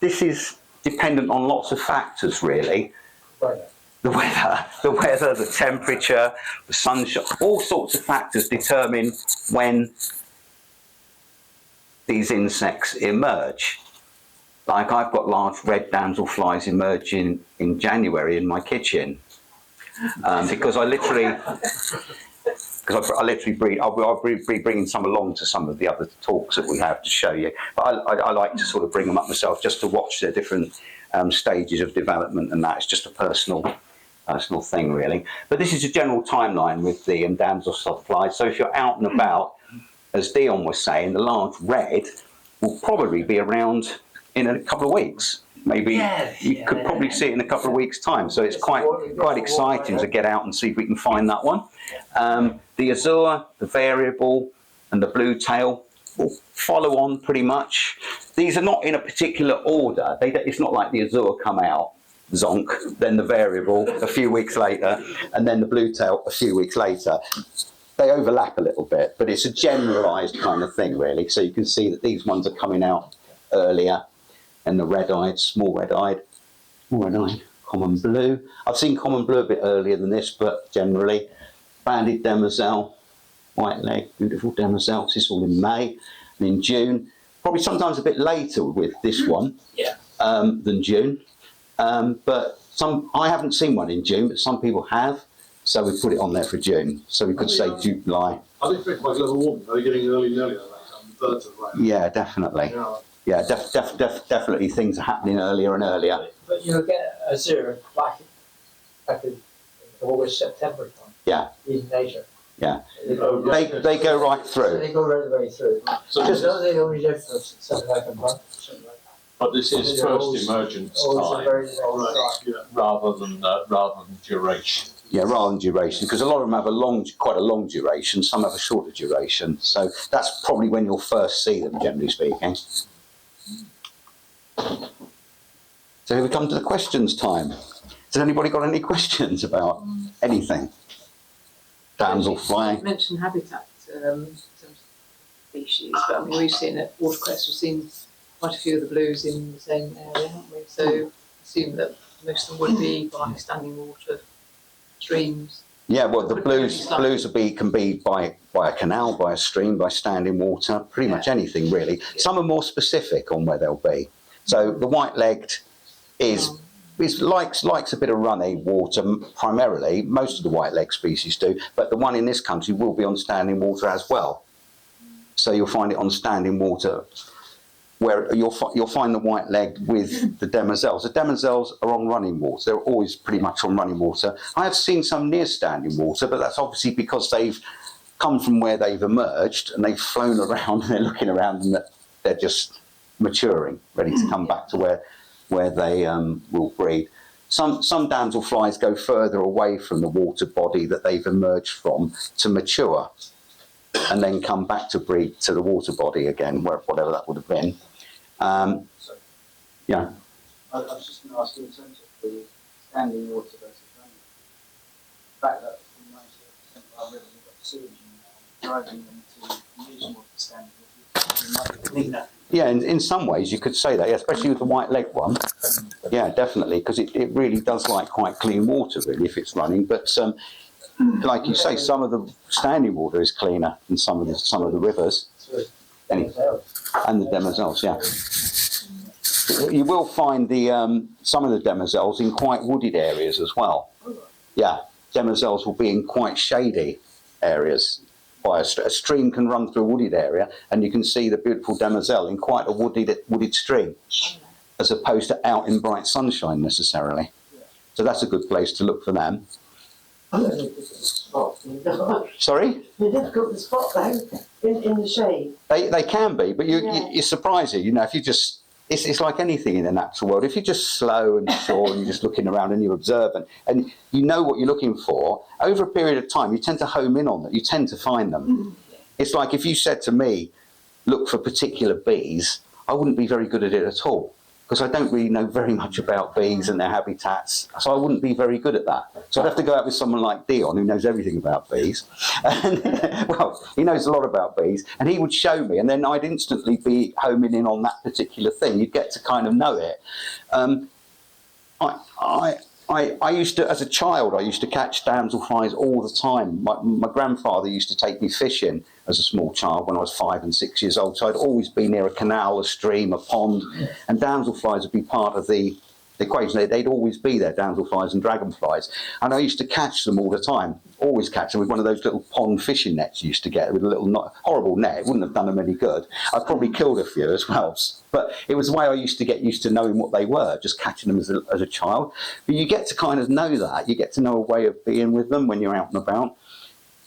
Speaker 2: is dependent on lots of factors, really. The weather, the temperature, the sunshine, all sorts of factors determine when these insects emerge. Like I've got large red damselflies emerging in January in my kitchen because I literally breed. I'll be bringing some along to some of the other talks that we have to show you. But I like to sort of bring them up myself just to watch their different stages of development, and that. It's just a personal thing, really. But this is a general timeline with the damselflies. So if you're out and about, as Deon was saying, the large red will probably be around in a couple of weeks. Maybe you could probably see it in a couple of weeks' time. So it's quite exciting to get out and see if we can find that one. The azure, the variable, and the blue tail will follow on pretty much. These are not in a particular order. It's not like the azure come out zonk, then the variable a few weeks later, and then the bluetail a few weeks later. They overlap a little bit, but it's a generalised kind of thing, really. So you can see that these ones are coming out earlier, and the red-eyed, small red-eyed, common blue. I've seen common blue a bit earlier than this, but generally, banded demoiselle, white leg, beautiful demoiselle. This is all in May, and in June, probably sometimes a bit later with this one than June. But I haven't seen one in June, but some people have. So we put it on there for June. So we could say July.
Speaker 6: I think it's quite global warming. Are they getting early and earlier at that time? Birds are right.
Speaker 2: Yeah, definitely. Yeah, definitely things are happening earlier and earlier.
Speaker 4: But you'll get a zero back in August, September time.
Speaker 2: Yeah.
Speaker 4: In nature.
Speaker 2: Yeah.
Speaker 4: They go
Speaker 2: right through.
Speaker 4: They go right the way through.
Speaker 6: So
Speaker 4: Just though they only live for something like a month, something like that.
Speaker 6: but this is first emergence
Speaker 4: Always a
Speaker 6: time
Speaker 4: very long
Speaker 6: right,
Speaker 4: time.
Speaker 6: yeah.
Speaker 1: rather than duration.
Speaker 2: Yeah, rather than duration, because a lot of them have quite a long duration. Some have a shorter duration. So that's probably when you'll first see them, generally speaking. So here we come to the questions time. Has anybody got any questions about anything? Damselfly.
Speaker 5: You mentioned habitat in terms of species, but I mean, we've seen at Watercrest, we've seen quite a few of the blues in the same area, haven't we? So I assume that most of them would be by standing water streams.
Speaker 2: Yeah, well, the blues can be by a canal, by a stream, by standing water, pretty much anything really. Some are more specific on where they'll be. So the white-legged likes a bit of runny water primarily. Most of the white-legged species do, but the one in this country will be on standing water as well. So you'll find it on standing water, where you'll find the white-legged with the demoiselles. The demoiselles are on running water. They're always pretty much on running water. I have seen some near standing water, but that's obviously because they've come from where they've emerged and they've flown around and they're looking around and they're just maturing, ready to come back to where they will breed. Some damselflies go further away from the water body that they've emerged from to mature and then come back to breed to the water body again, whatever that would have been. Yeah.
Speaker 3: I was just going to ask you in terms of the standing water versus running. The fact that in 90% of our rivers we've got sewage in now, driving them to use more for standing water, it might be cleaner.
Speaker 2: Yeah, in some ways you could say that, yeah, especially with the white-legged one. Yeah, definitely, because it really does like quite clean water, really, if it's running. But like you say, some of the standing water is cleaner than some of the rivers. And the demoiselles, yeah. You will find some of the demoiselles in quite wooded areas as well. Yeah, demoiselles will be in quite shady areas. A stream can run through a wooded area, and you can see the beautiful demoiselle in quite a wooded stream, as opposed to out in bright sunshine necessarily. So that's a good place to look for them. Sorry?
Speaker 7: They're difficult to spot though, in the shade.
Speaker 2: They can be, but you're surprising. You know, if you just, it's like anything in the natural world. If you're just slow and sure and you're just looking around and you're observant and you know what you're looking for, over a period of time, you tend to home in on them. You tend to find them. It's like if you said to me, look for particular bees, I wouldn't be very good at it at all, because I don't really know very much about bees and their habitats, so I wouldn't be very good at that. So I'd have to go out with someone like Deon, who knows everything about bees. And, well, he knows a lot about bees, and he would show me, and then I'd instantly be homing in on that particular thing. You'd get to kind of know it. I used to, as a child, I used to catch damselflies all the time. My grandfather used to take me fishing as a small child when I was 5 and 6 years old. So I'd always be near a canal, a stream, a pond, and damselflies would be part of the equation. They'd always be there, damselflies and dragonflies. And I used to catch them all the time, always catch them with one of those little pond fishing nets you used to get, with a little horrible net. It wouldn't have done them any good. I'd probably killed a few as well. But it was the way I used to get used to knowing what they were, just catching them as a child. But you get to kind of know that. You get to know a way of being with them when you're out and about.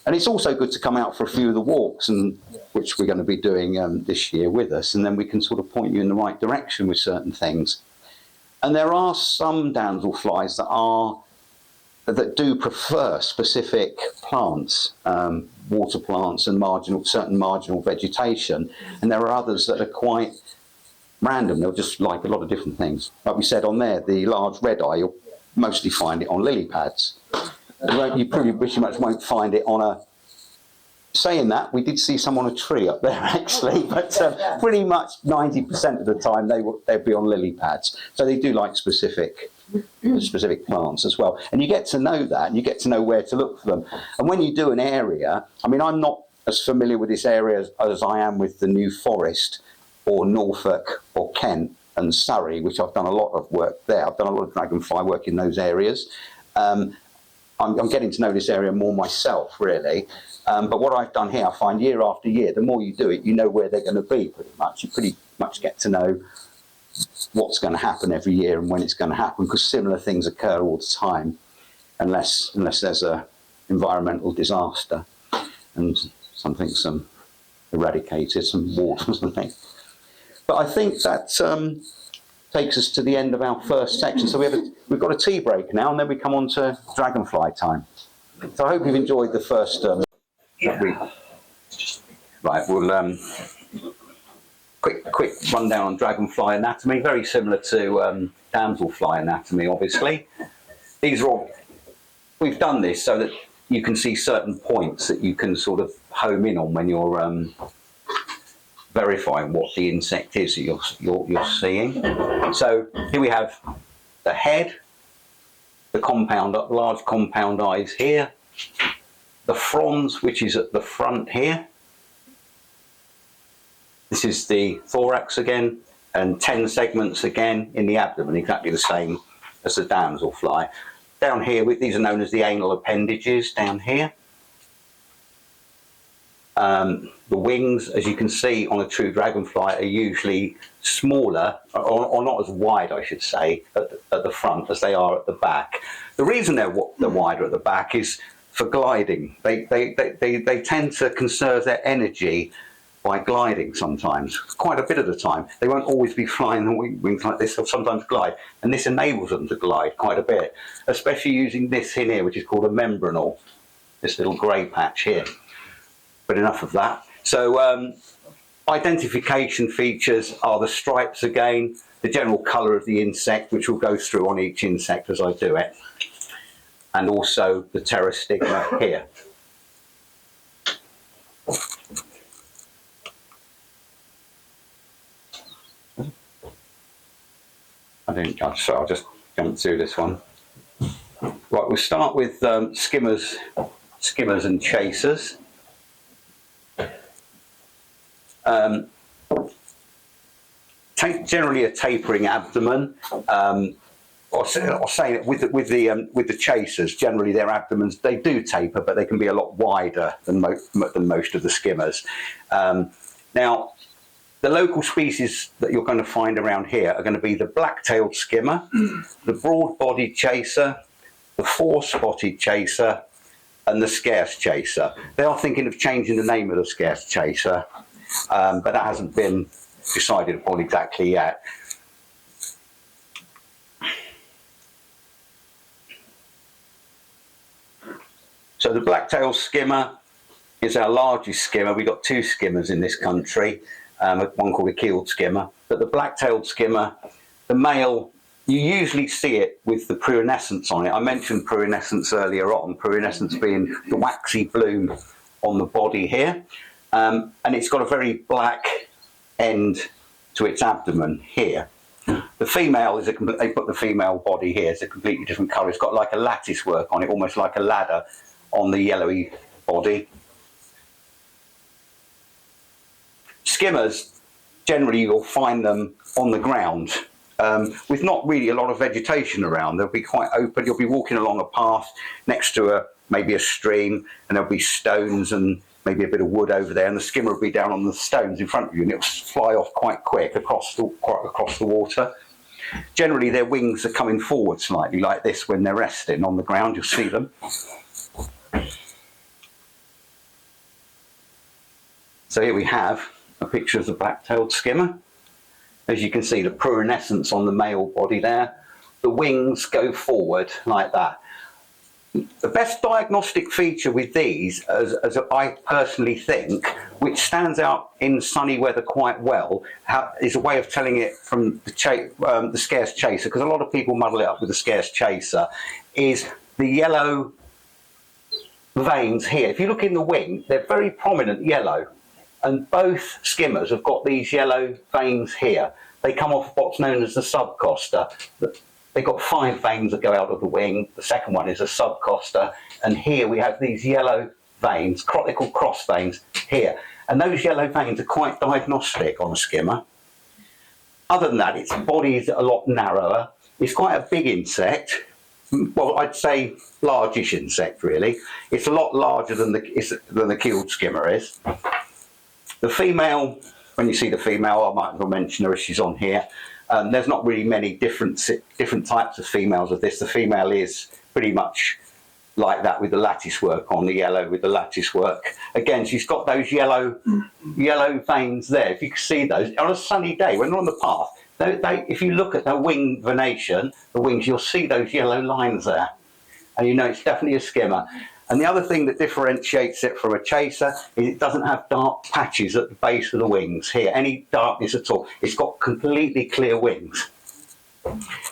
Speaker 2: And it's also good to come out for a few of the walks, and which we're going to be doing this year with us, and then we can sort of point you in the right direction with certain things. And there are some damselflies that do prefer specific plants, water plants and certain marginal vegetation, and there are others that are quite random. They'll just like a lot of different things. Like we said on there, the large red eye, you'll mostly find it on lily pads. You pretty much won't find it on a... Saying that, we did see some on a tree up there actually, but pretty much 90% of the time they'd be on lily pads. So they do like specific plants as well. And you get to know that, and you get to know where to look for them. And when you do an area, I mean, I'm not as familiar with this area as I am with the New Forest or Norfolk or Kent and Surrey, which I've done a lot of work there. I've done a lot of dragonfly work in those areas. I'm getting to know this area more myself, really. But what I've done here, I find year after year, the more you do it, you know where they're going to be pretty much. You pretty much get to know what's going to happen every year and when it's going to happen, because similar things occur all the time, unless there's a environmental disaster and something's eradicated, some water or something. But I think that takes us to the end of our first section. So we've got a tea break now, and then we come on to dragonfly time. So I hope you've enjoyed the first... Right, we'll quick rundown on dragonfly anatomy. Very similar to damselfly anatomy, obviously. These are all... We've done this so that you can see certain points that you can sort of home in on when you're verifying what the insect is that you're seeing. So here we have the head, the large compound eyes here, the frons, which is at the front here. This is the thorax again, and 10 segments again in the abdomen, exactly the same as the damselfly. Down here, these are known as the anal appendages down here. The wings, as you can see on a true dragonfly, are usually smaller, or not as wide, I should say, at the front as they are at the back. The reason they're wider at the back is for gliding. They tend to conserve their energy by gliding sometimes, quite a bit of the time. They won't always be flying the wings like this, they'll sometimes glide, and this enables them to glide quite a bit, especially using this in here, which is called a membranal, this little grey patch here. But enough of that. So identification features are the stripes again, the general colour of the insect, which will go through on each insect as I do it, and also the pterostigma here. Sorry, I'll just jump through this one. Right, we'll start with skimmers and chasers. Generally a tapering abdomen, or saying it with the chasers. Generally, their abdomens, they do taper, but they can be a lot wider than most of the skimmers. Now, the local species that you're going to find around here are going to be the black-tailed skimmer, the broad-bodied chaser, the four-spotted chaser, and the scarce chaser. They are thinking of changing the name of the scarce chaser, but that hasn't been decided upon exactly yet. So the black-tailed skimmer is our largest skimmer. We've got two skimmers in this country. One called a keeled skimmer, but the black-tailed skimmer, the male, you usually see it with the pruinescence on it. I mentioned pruinescence earlier on, pruinescence being the waxy bloom on the body here, and it's got a very black end to its abdomen here. The female is they put the female body here, it's a completely different colour. It's got like a lattice work on it, almost like a ladder on the yellowy body. Skimmers, generally you'll find them on the ground with not really a lot of vegetation around. They'll be quite open. You'll be walking along a path next to maybe a stream, and there'll be stones and maybe a bit of wood over there, and the skimmer will be down on the stones in front of you, and it'll fly off quite quick across the water. Generally, their wings are coming forward slightly like this when they're resting on the ground. You'll see them. So here we have a picture of the black-tailed skimmer. As you can see, the pruinescence on the male body there. The wings go forward like that. The best diagnostic feature with these, as I personally think, which stands out in sunny weather quite well, is a way of telling it from the scarce chaser, because a lot of people muddle it up with the scarce chaser, is the yellow veins here. If you look in the wing, they're very prominent yellow, and both skimmers have got these yellow veins here. They come off what's known as the subcosta. They've got 5 veins that go out of the wing. The second one is a subcosta, and here we have these yellow veins, they're called cross veins here, and those yellow veins are quite diagnostic on a skimmer. Other than that, its body is a lot narrower. It's quite a big insect. Well, I'd say largish insect, really. It's a lot larger than the keeled skimmer is. The female, when you see the female, I might as well mention her as she's on here. There's not really many different types of females of this. The female is pretty much like that with the lattice work on, the yellow with the lattice work. Again, she's got those yellow veins there. If you can see those on a sunny day when they're on the path, if you look at the wing venation, the wings, you'll see those yellow lines there, and you know it's definitely a skimmer. And the other thing that differentiates it from a chaser is it doesn't have dark patches at the base of the wings here, any darkness at all. It's got completely clear wings.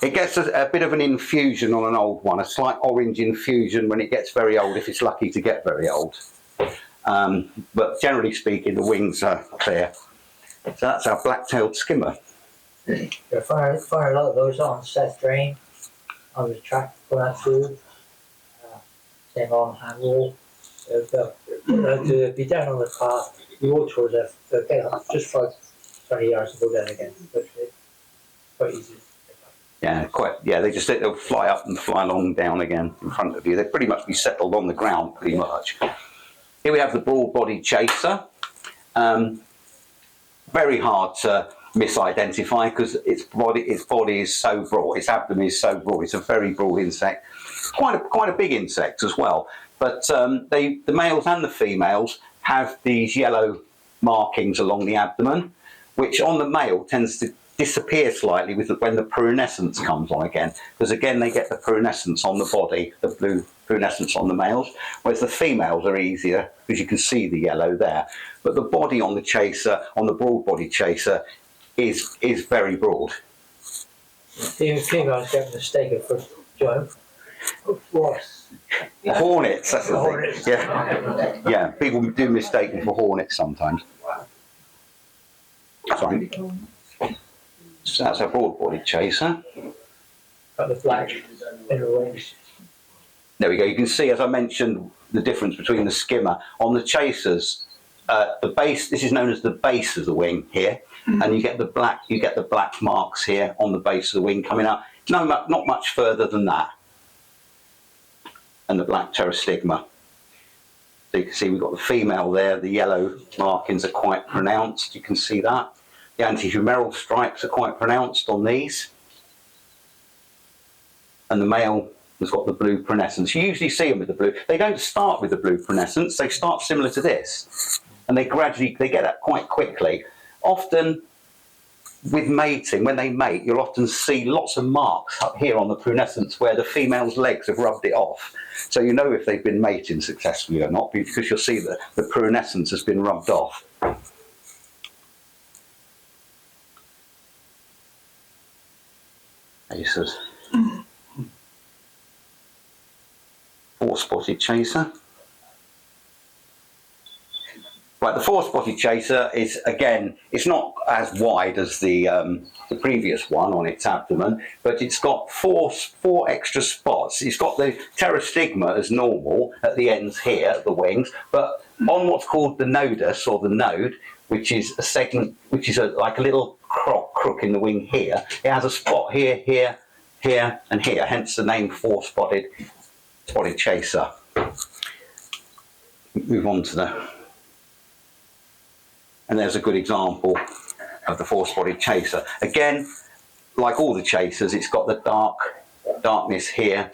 Speaker 2: It gets a bit of an infusion on an old one, a slight orange infusion when it gets very old, if it's lucky to get very old. But generally speaking, the wings are clear. So that's our black-tailed skimmer.
Speaker 4: You'll find a lot of those on Seth Drain, on the track for that through. Same on hand wall. They'll be down on the path, you walk towards it, they'll get up just for 20 yards and go down again. But it's quite easy.
Speaker 2: Yeah, they'll fly up and fly along down again in front of you. They pretty much be settled on the ground, pretty much. Here we have the broad-bodied chaser. Very hard to misidentify because its body is so broad, its abdomen is so broad. It's a very broad insect, quite a big insect as well. But the males and the females have these yellow markings along the abdomen, which on the male tends to disappear slightly when the prunescence comes on again, because again they get the prunescence on the body, the blue prunescence on the males, whereas the females are easier because you can see the yellow there. But the body on the chaser, on the broad-bodied chaser, is very broad.
Speaker 4: The females get mistaken for Joe.
Speaker 2: Hornets, that's the
Speaker 4: Hornets.
Speaker 2: thing. Yeah, people do mistake them for hornets sometimes. Sorry. So that's a broad-bodied chaser.
Speaker 4: Got the black inner wings.
Speaker 2: There we go. You can see, as I mentioned, the difference between the skimmer. On the chasers, the base. This is known as the base of the wing here, and you get the black. You get the black marks here on the base of the wing coming up. No, not much further than that. And the black pterostigma. So you can see we've got the female there. The yellow markings are quite pronounced. You can see that. The antihumeral stripes are quite pronounced on these. And the male has got the blue prunescence. You usually see them with the blue. They don't start with the blue prunescence. They start similar to this. And they get that quite quickly. Often with mating, when they mate, you'll often see lots of marks up here on the prunescence where the female's legs have rubbed it off. So you know if they've been mating successfully or not, because you'll see that the prunescence has been rubbed off. Chasers. Four-spotted chaser. Right, the four-spotted chaser is, again, it's not as wide as the previous one on its abdomen, but it's got four extra spots. It's got the pterostigma as normal at the ends here, at the wings, but on what's called the nodus, or the node, which is a segment, which is like a little crook in the wing here, it has a spot here, here, here, and here, hence the name four-spotted chaser. Move on to the... And there's a good example of the four-spotted chaser. Again, like all the chasers, it's got the darkness here.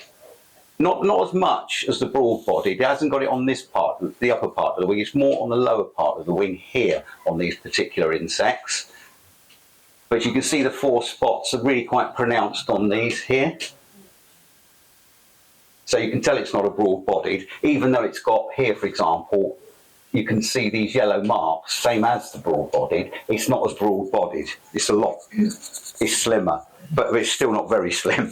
Speaker 2: Not as much as the broad-bodied. It hasn't got it on this part, the upper part of the wing. It's more on the lower part of the wing here on these particular insects. But you can see the four spots are really quite pronounced on these here. So you can tell it's not a broad-bodied, even though it's got here, for example, you can see these yellow marks, same as the broad-bodied. It's not as broad-bodied. It's slimmer, but it's still not very slim.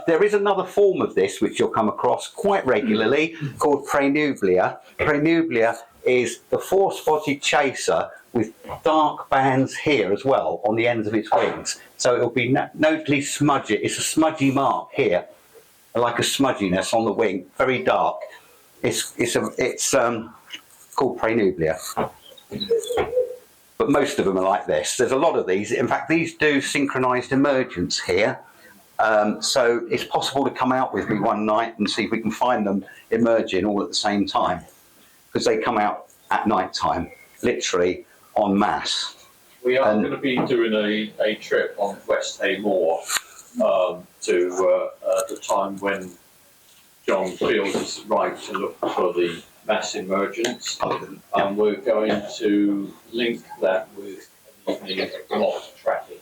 Speaker 2: There is another form of this which you'll come across quite regularly called prenublia. Prenublia is the four-spotted chaser with dark bands here as well on the ends of its wings. So it'll be notably smudgy. It's a smudgy mark here, like a smudginess on the wing, very dark. It's called prenublia. But most of them are like this. There's a lot of these. In fact, these do synchronized emergence here. So it's possible to come out with me one night and see if we can find them emerging all at the same time, because they come out at night time, literally en masse.
Speaker 8: We are going to be doing a trip on West Hay Moor to the time when John feels it's right to look for the mass emergence, and we're going to link that with an evening of moth tracking.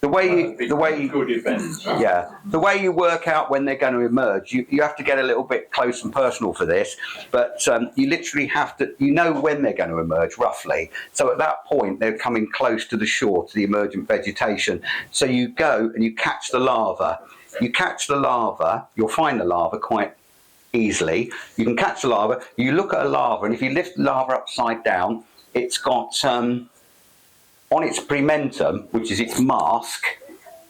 Speaker 2: The way
Speaker 8: good events.
Speaker 2: Yeah, the way you work out when they're going to emerge, you have to get a little bit close and personal for this, but you literally have to, you know when they're going to emerge roughly. So at that point, they're coming close to the shore, to the emergent vegetation. So you go and you catch the larva. You catch the larva, you'll find the larva quite easily. You can catch the larva, you look at a larva, and if you lift the larva upside down, it's got on its prementum, which is its mask,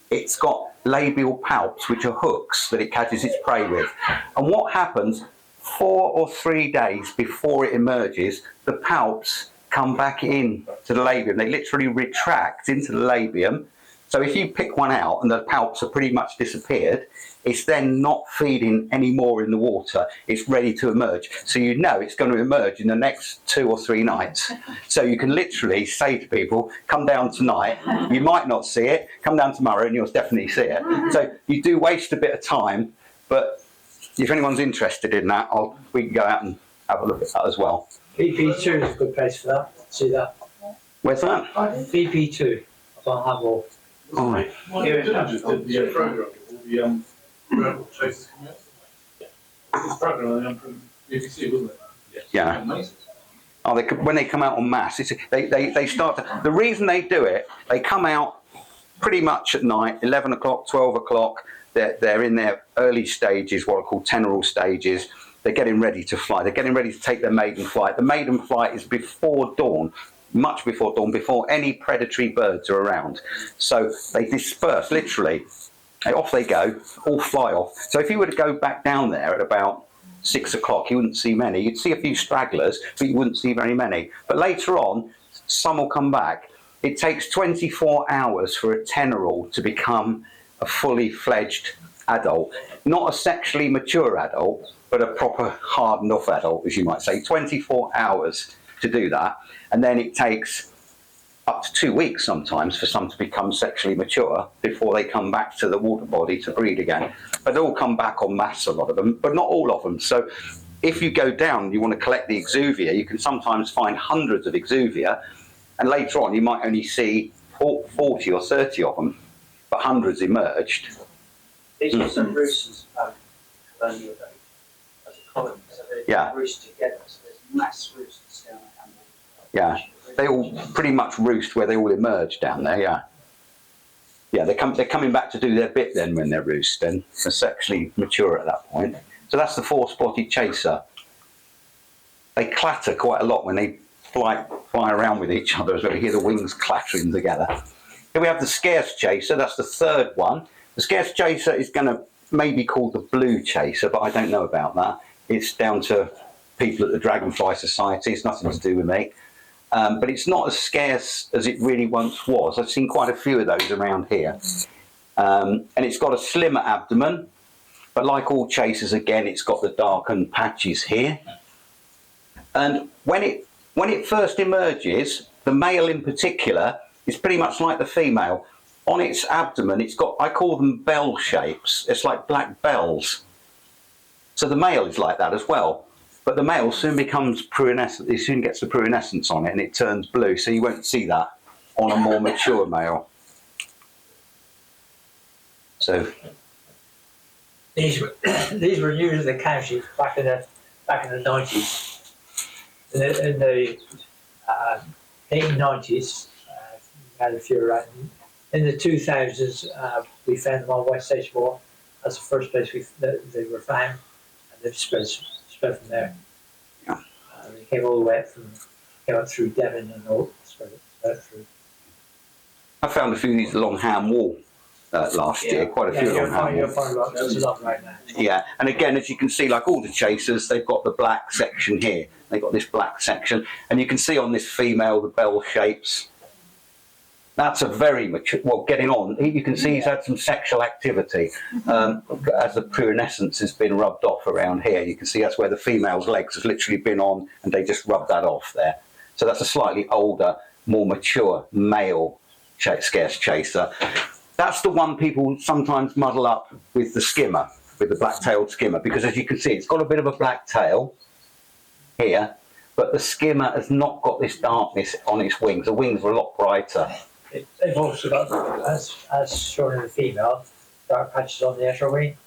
Speaker 2: it's got labial palps, which are hooks that it catches its prey with. And what happens 4 or 3 days before it emerges, the palps come back in to the labium. They literally retract into the labium. So if you pick one out and the palps are pretty much disappeared, it's then not feeding any more in the water. It's ready to emerge. So you know it's going to emerge in the next 2 or 3 nights. So you can literally say to people, come down tonight. You might not see it. Come down tomorrow and you'll definitely see it. So you do waste a bit of time, but if anyone's interested in that, we can go out and have a look at that as well.
Speaker 4: VP2 is a good place for that. See that?
Speaker 2: Where's that?
Speaker 4: VP2. I don't have all.
Speaker 2: All right.
Speaker 6: Just did the program, all the rebel chasers coming out. This program on the BBC, wasn't it?
Speaker 2: Yeah.
Speaker 6: Amazing.
Speaker 2: Oh, when they come out en masse, they start to, the reason they do it, they come out pretty much at night, 11 o'clock, 12 o'clock. They're in their early stages, what are called teneral stages. They're getting ready to fly. They're getting ready to take their maiden flight. The maiden flight is before dawn, much before dawn, before any predatory birds are around. So they disperse, literally. Off they go, all fly off. So if you were to go back down there at about 6 o'clock, you wouldn't see many. You'd see a few stragglers, but you wouldn't see very many. But later on, some will come back. It takes 24 hours for a teneral to become a fully fledged adult. Not a sexually mature adult, but a proper hardened off adult, as you might say. 24 hours to do that. And then it takes up to 2 weeks sometimes for some to become sexually mature before they come back to the water body to breed again. But they all come back en masse, a lot of them, but not all of them. So if you go down and you want to collect the exuvia, you can sometimes find hundreds of exuvia, and later on you might only see 40 or 30 of them, but hundreds emerged.
Speaker 4: These are some roosters colonial day as a colony, so they roost together. So there's mass roosters down at Hamilton.
Speaker 2: Yeah, they all pretty much roost where they all emerge down there. Yeah, yeah, they're coming back to do their bit then when they're roosting. They're sexually mature at that point. So that's the four-spotted chaser. They clatter quite a lot when they fly around with each other as well. You hear the wings clattering together. Here we have the scarce chaser. That's the third one. The scarce chaser is going to maybe called the blue chaser, but I don't know about that. It's down to people at the Dragonfly Society. It's nothing to do with me. But it's not as scarce as it really once was. I've seen quite a few of those around here. And it's got a slimmer abdomen, but like all chasers, again, it's got the darkened patches here. And when it first emerges, the male in particular is pretty much like the female. On its abdomen, it's got, I call them bell shapes. It's like black bells. So the male is like that as well. But the male soon becomes pruinescent. It soon gets the pruinescence on it and it turns blue. So you won't see that on a more mature male. So
Speaker 4: these were these were new to the county back in the 90s. In the 1890s, we had a few around. In the 2000s, we found them on West Stage Moor. That's the first place they were found, and they've spread from there.
Speaker 2: Yeah.
Speaker 4: They came all the way came up through Devon and all spread through.
Speaker 2: I found a few of these along Ham Wall last year, quite a few along Ham
Speaker 4: You'll
Speaker 2: Wall.
Speaker 4: find lots a lot right now.
Speaker 2: Yeah, and again, as you can see, like all the chasers, they've got the black section here. They've got this black section, and you can see on this female the bell shapes. That's a very mature, well, getting on. You can see he's had some sexual activity as the prunescence has been rubbed off around here. You can see that's where the female's legs has literally been on, and they just rubbed that off there. So that's a slightly older, more mature male scarce chaser. That's the one people sometimes muddle up with the skimmer, with the black-tailed skimmer, because as you can see, it's got a bit of a black tail here, but the skimmer has not got this darkness on its wings. The wings are a lot brighter.
Speaker 4: They've also got, as shown in the female, dark patches on the outer wing.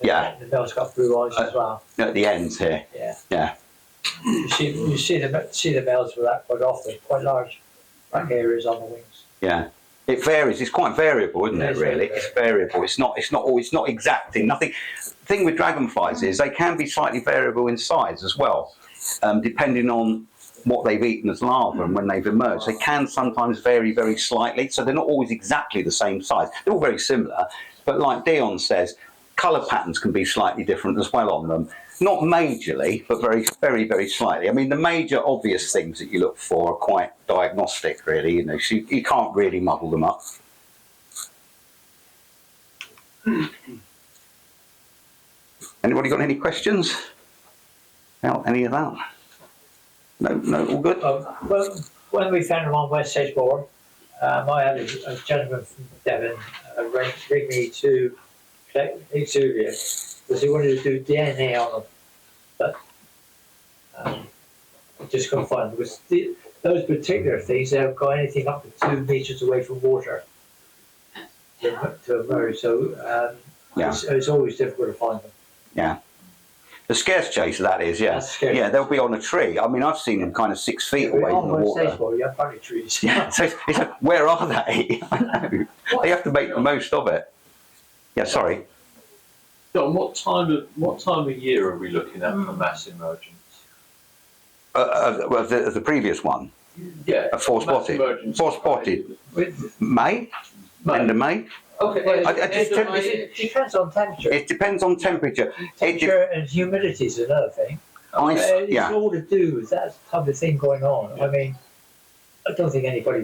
Speaker 2: Yeah.
Speaker 4: The male's got blue eyes as well.
Speaker 2: At the ends here.
Speaker 4: Yeah.
Speaker 2: Yeah.
Speaker 4: You see the males with that quite often, quite large black areas on the wings.
Speaker 2: Yeah. It varies. It's quite variable, isn't it? Really, it's variable. It's not exacting. Nothing. The thing with dragonflies is they can be slightly variable in size as well, depending on what they've eaten as larvae and when they've emerged. They can sometimes vary very slightly, so they're not always exactly the same size. They're all very similar, but like Deon says, colour patterns can be slightly different as well on them. Not majorly, but very, very, very slightly. I mean, the major obvious things that you look for are quite diagnostic, really. You know, so you can't really muddle them up. Anybody got any questions about any of that? No, all good?
Speaker 4: Well, when we found them on West Stage Moor, I had a gentleman from Devon bring me to Exuvia because he wanted to do DNA on them, but I just couldn't find them because those particular things, they haven't got anything up to 2 meters away from water to emerge, so it's always difficult to find them.
Speaker 2: Yeah. The scarce chaser, that is, yeah. Yeah, they'll be on a tree. I mean, I've seen them kind of 6 feet away from the water.
Speaker 4: You have plenty of trees.
Speaker 2: Yeah, so it's like, where are they? I know. They have to make the most of it. Yeah, sorry.
Speaker 8: John, what time of year are we looking at for mass emergence?
Speaker 2: Well, the previous one.
Speaker 8: Yeah.
Speaker 2: Four spotted. Four spotted. May? End of May?
Speaker 8: Okay.
Speaker 4: It depends on temperature.
Speaker 2: It depends on temperature.
Speaker 4: Temperature and humidity is another thing. It's all to do with that type of thing going on. I mean, I don't think anybody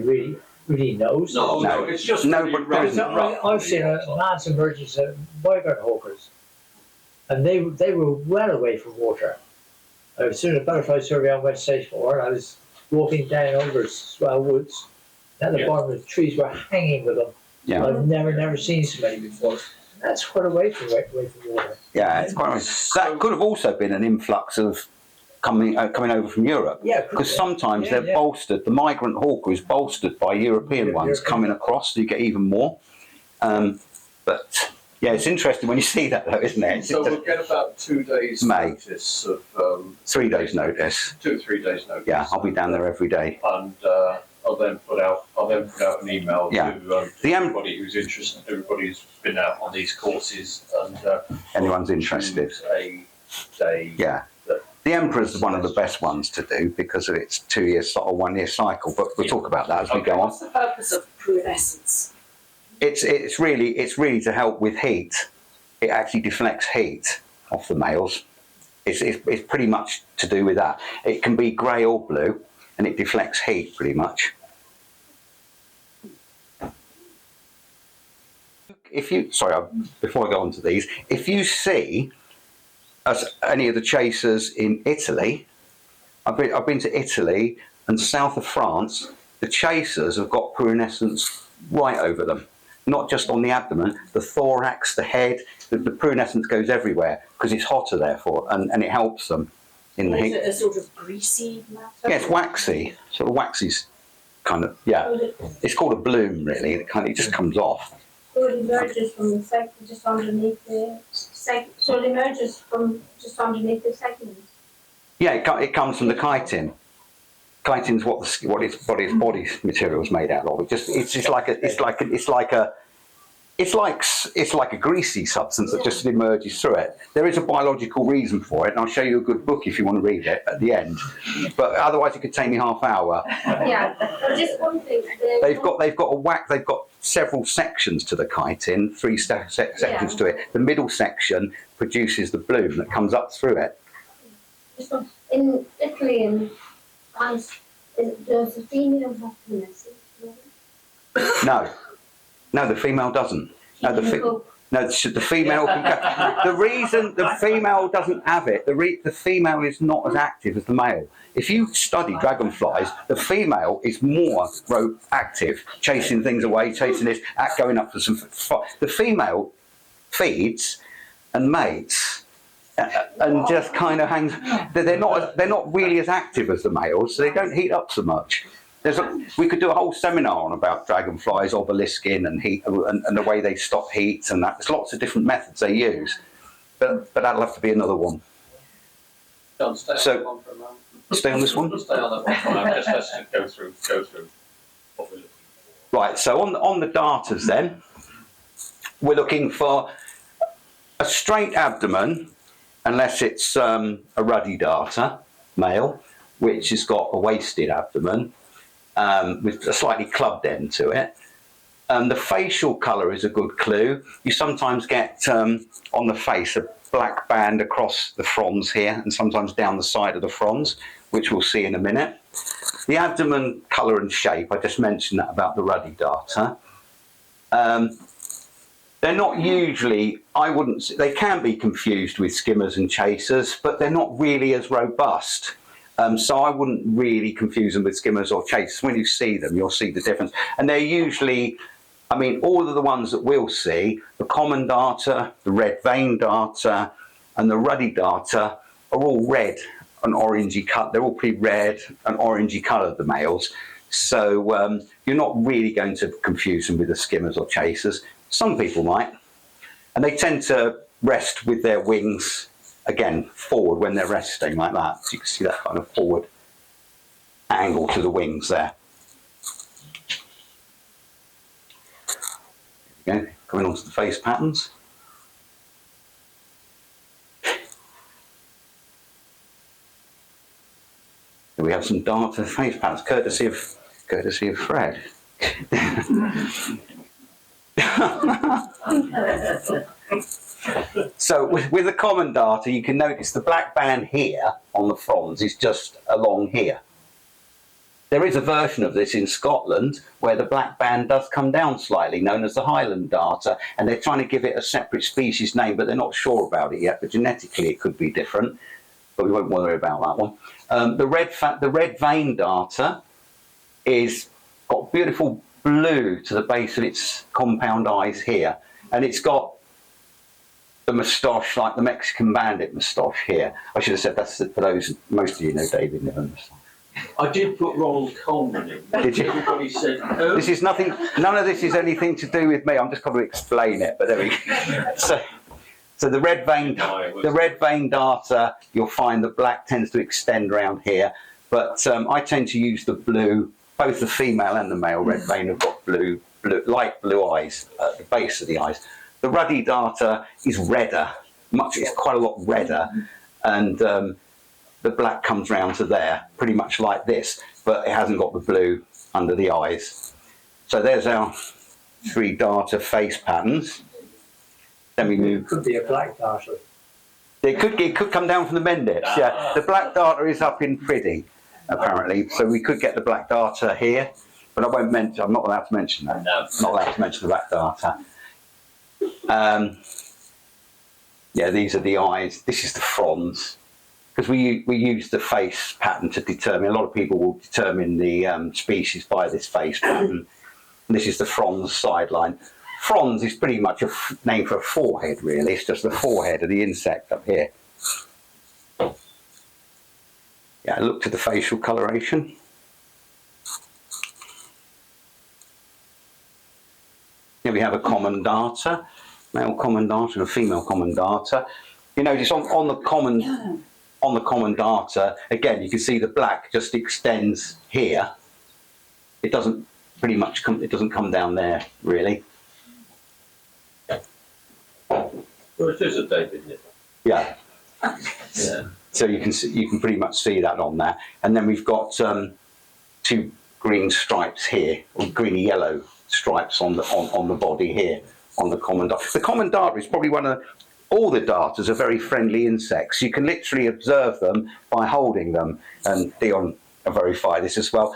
Speaker 4: really knows.
Speaker 8: No, it's just
Speaker 4: I've seen a mass emergence of migrant hawkers, and they were well away from water. I was doing a butterfly survey on West Stage Moor, and I was walking down over swell woods, and at the bottom of the trees were hanging with them.
Speaker 2: Yeah.
Speaker 4: I've never seen so many before. That's quite away from water.
Speaker 2: Yeah, it's quite nice. That could have also been an influx of coming over from Europe.
Speaker 4: Yeah,
Speaker 2: because sometimes they're bolstered. The migrant hawker is bolstered by European ones coming across, so you get even more. But yeah, it's interesting when you see that, though, isn't it?
Speaker 8: So we'll get about 2 days notice of
Speaker 2: 3 days notice.
Speaker 8: 2 or 3 days notice.
Speaker 2: Yeah, I'll be down there every day.
Speaker 8: And I'll then put out an email to everybody who's interested, everybody who's been out on these courses, and
Speaker 2: anyone's interested.
Speaker 8: A day.
Speaker 2: Yeah. The Emperor's one of the best ones to do because of its 2 year or 1 year cycle, but we'll talk about that as we go on.
Speaker 7: What's the purpose of prunescence?
Speaker 2: It's really to help with heat. It actually deflects heat off the males. It's pretty much to do with that. It can be grey or blue, and it deflects heat pretty much. Before I go on to these, if you see any of the chasers in Italy, I've been to Italy and south of France. The chasers have got prunescence right over them, not just on the abdomen, the thorax, the head. The prunescence goes everywhere because it's hotter, therefore, and it helps them in the heat.
Speaker 7: Is it a sort of greasy matter?
Speaker 2: Yeah, it's waxy, sort of waxy, kind of. Yeah, it's called a bloom, really. It just comes off.
Speaker 9: So it emerges from the sector just underneath the so it emerges from just underneath the segment.
Speaker 2: Yeah, it comes from the chitin. Chitin's what its body material is made out of. It's like a greasy substance that just emerges through it. There is a biological reason for it, and I'll show you a good book if you want to read it at the end. But otherwise, it could take me half hour.
Speaker 9: Yeah, but just one thing.
Speaker 2: They've got several sections to the chitin, three sections to it. The middle section produces the bloom that comes up through it.
Speaker 9: In Italy and France, does the female have penis?
Speaker 2: No, the female doesn't. No, the female can go. The reason the female doesn't have it, the female is not as active as the male. If you study dragonflies, the female is more active, chasing things away, chasing this, going up for some. The female feeds and mates, and just kind of hangs. They're not really as active as the males, so they don't heat up so much. We could do a whole seminar on about dragonflies, obelisking, and heat, and the way they stop heat, and that. There's lots of different methods they use, but that'll have to be another one.
Speaker 8: John, stay on one for a moment.
Speaker 2: Stay on this one.
Speaker 8: Stay on that one for a moment. Just let's go through what we're looking for.
Speaker 2: Right. So on the darters, then we're looking for a straight abdomen, unless it's a ruddy darter, male, which has got a wasted abdomen. With a slightly clubbed end to it. The facial colour is a good clue. You sometimes get on the face a black band across the fronds here, and sometimes down the side of the fronds, which we'll see in a minute. The abdomen colour and shape, I just mentioned that about the ruddy darter. They're not usually, they can be confused with skimmers and chasers, but they're not really as robust. So I wouldn't really confuse them with skimmers or chasers. When you see them, you'll see the difference. And they're usually, all of the ones that we'll see, the common darter, the red vein darter, and the ruddy darter are all red and orangey cut. They're all pretty red and orangey coloured, the males. So you're not really going to confuse them with the skimmers or chasers. Some people might. And they tend to rest with their wings again, forward when they're resting like that. So you can see that kind of forward angle to the wings there. There we go, going on to the face patterns. Here we have some darter face patterns, courtesy of Fred. So with the common darter, you can notice the black band here on the fronds is just along here. There is a version of this in Scotland where the black band does come down slightly, known as the Highland darter, and they're trying to give it a separate species name, but they're not sure about it yet. But genetically, it could be different. But we won't worry about that one. The red vein darter is got beautiful blue to the base of its compound eyes here, and it's got the moustache like the Mexican bandit moustache here. I should have said that's for those, most of you know David Niven moustache.
Speaker 8: I did put Ronald Coleman in.
Speaker 2: Did you?
Speaker 8: Everybody said no.
Speaker 2: This is nothing, none of this is anything to do with me. I'm just going to explain it, but there we go. So the red vein darter, you'll find the black tends to extend around here, but I tend to use the blue. Both the female and the male red vein have got light blue eyes at the base of the eyes. The ruddy darter is redder, it's quite a lot redder, and the black comes round to there, pretty much like this, but it hasn't got the blue under the eyes. So there's our three darter face patterns. Then we move.
Speaker 4: It could be a black darter.
Speaker 2: It could come down from the Mendip. Yeah, the black darter is up in Priddy, apparently, so we could get the black darter here, but I'm not allowed to mention that. No. I'm not allowed to mention the black darter. Yeah, these are the eyes. This is the fronds, because we use the face pattern to determine. A lot of people will determine the species by this face pattern. And this is the fronds sideline. Fronds is pretty much a name for a forehead, really. It's just the forehead of the insect up here. Yeah, look to the facial coloration. Here we have a common darter, male common darter and a female common darter. You notice on the common darter, again, you can see the black just extends here. It doesn't pretty much come, it doesn't come down there really.
Speaker 8: Well, it is a David nipper.
Speaker 2: Yeah.
Speaker 8: Yeah.
Speaker 2: So you can pretty much see that on there. And then we've got two green stripes here, or greeny yellow stripes on the body here, on the common darter. The common darter is probably all the darters are very friendly insects. You can literally observe them by holding them. And Deon will verify this as well.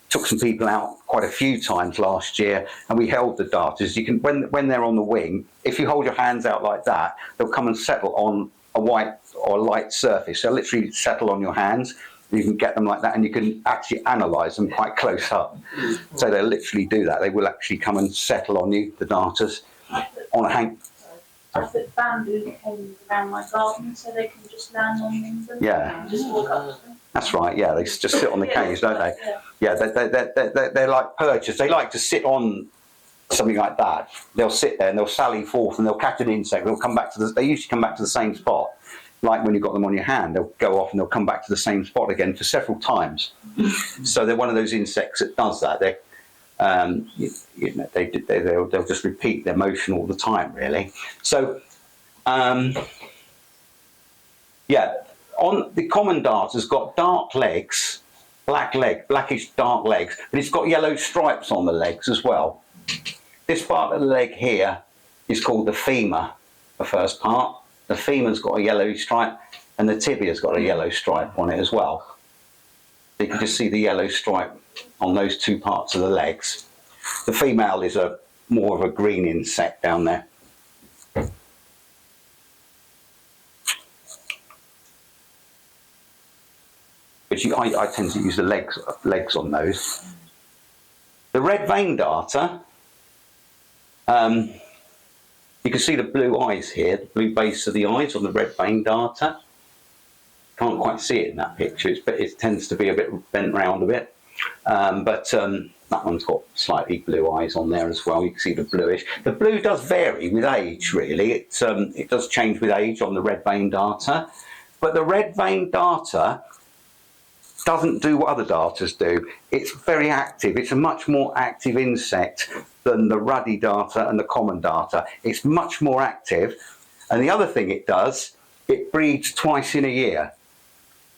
Speaker 2: Took some people out quite a few times last year, and we held the darters. You can, when they're on the wing, if you hold your hands out like that, they'll come and settle on a white or a light surface. They'll literally settle on your hands. You can get them like that, and you can actually analyse them quite close up. So they'll literally do that. They will actually come and settle on you, the darters, on a hang.
Speaker 7: I put bamboo canes around my garden so they can just land on them.
Speaker 2: Yeah.
Speaker 7: And just walk up to them.
Speaker 2: That's right, yeah, they just sit on the canes, don't they? Yeah, they're like perchers. They like to sit on something like that. They'll sit there and they'll sally forth and they'll catch an insect. They'll come back they usually come back to the same spot. Like when you've got them on your hand, they'll go off and they'll come back to the same spot again for several times. So they're one of those insects that does that. They'll just repeat their motion all the time, really. So, yeah. On the common darter's got dark legs, blackish dark legs, but it's got yellow stripes on the legs as well. This part of the leg here is called the femur, the first part. The femur's got a yellow stripe, and the tibia's got a yellow stripe on it as well. You can just see the yellow stripe on those two parts of the legs. The female is more of a green insect down there. Which I tend to use the legs on those. The red vein darter, you can see the blue eyes here, the blue base of the eyes on the red vein darter. Can't quite see it in that picture, but it tends to be a bit bent round a bit. That one's got slightly blue eyes on there as well. You can see the bluish. The blue does vary with age, really. It does change with age on the red vein darter. But the red vein darter doesn't do what other darters do. It's very active. It's a much more active insect than the ruddy darter and the common darter. It's much more active. And the other thing it does, it breeds twice in a year.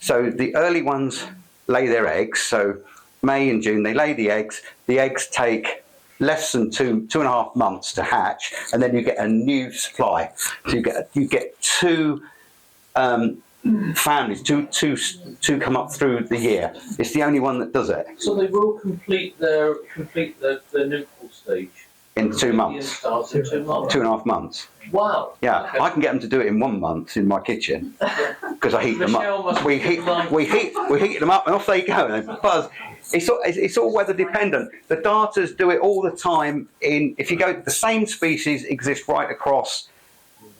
Speaker 2: So the early ones lay their eggs. So May and June, they lay the eggs. The eggs take less than 2.5 months to hatch, and then you get a new supply. So you get two families, two come up through the year. It's the only one that does it.
Speaker 8: So they will complete the nuptial stage
Speaker 2: In 2 months. 2.5 months.
Speaker 8: Wow.
Speaker 2: Yeah,
Speaker 8: Okay.
Speaker 2: I can get them to do it in 1 month in my kitchen because I heat them up. We heat them up and off they go and they buzz. It's all weather dependent. The darters do it all the time. If you go, the same species exist right across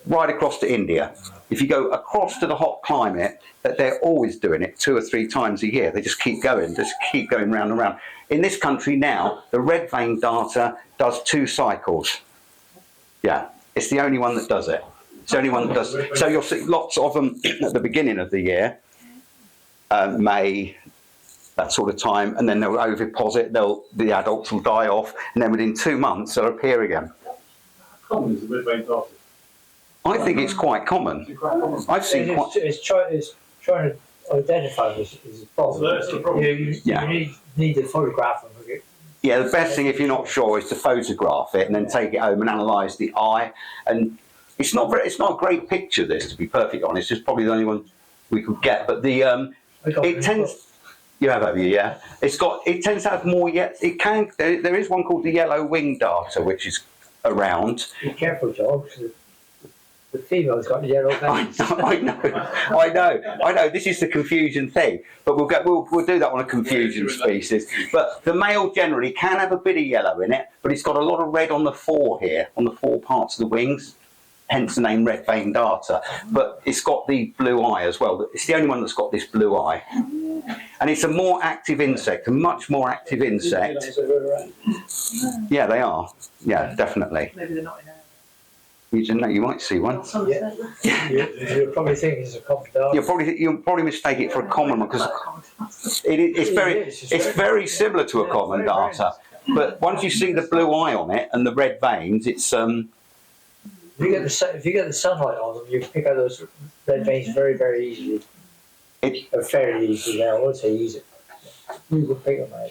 Speaker 2: to India. If you go across to the hot climate, that they're always doing it 2 or 3 times a year. They just keep going round and round. In this country now, the red vein darter does 2 cycles. Yeah, it's the only one that does it. It's the only one that does. So you'll see lots of them at the beginning of the year, May, that sort of time, and then they'll oviposit. The adults will die off, and then within 2 months they'll appear again.
Speaker 6: How common is the red vein darter?
Speaker 2: I think it's quite common. I've seen quite.
Speaker 4: It's trying to identify this as a problem.
Speaker 6: So that's the problem.
Speaker 4: You need to photograph them.
Speaker 2: Yeah, the best thing if you're not sure is to photograph it and then take it home and analyse the eye. And it's not a great picture. This, to be perfectly honest, it's probably the only one we could get. But it tends. You have you? Yeah. It tends to have more. Yet there is one called the yellow winged darter, which is around.
Speaker 4: Be careful, John. The female's got the yellow veins.
Speaker 2: I know. This is the confusion thing, but we'll do that on a confusion species. But the male generally can have a bit of yellow in it, but it's got a lot of red on the fore here, on the 4 parts of the wings. Hence the name red vein darter. But it's got the blue eye as well. It's the only one that's got this blue eye, and it's a more active insect, a much more active insect. Yeah, they are. Yeah, definitely.
Speaker 5: Maybe they're not in
Speaker 2: You didn't know, you might see one.
Speaker 4: You'll probably think it's a common dart.
Speaker 2: You'll probably mistake it for a common one because it's very similar to a common darter. But once you see the blue eye on it and the red veins, it's
Speaker 4: If you get the sunlight on them, you can pick out those red veins very, very easily. Fairly easily. I would say easy. You will pick them out.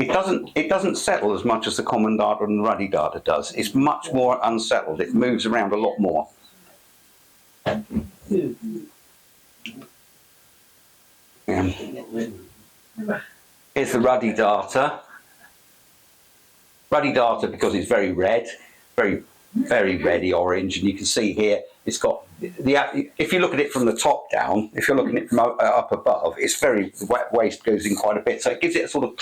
Speaker 2: it doesn't settle as much as the common darter and the ruddy darter does. It's much more unsettled. It moves around a lot more. Here's the ruddy darter. Ruddy darter because it's very red, very reddy orange, and you can see here it's got if you look at it from the top down, if you're looking at it from up above, it's the waist goes in quite a bit, so it gives it a sort of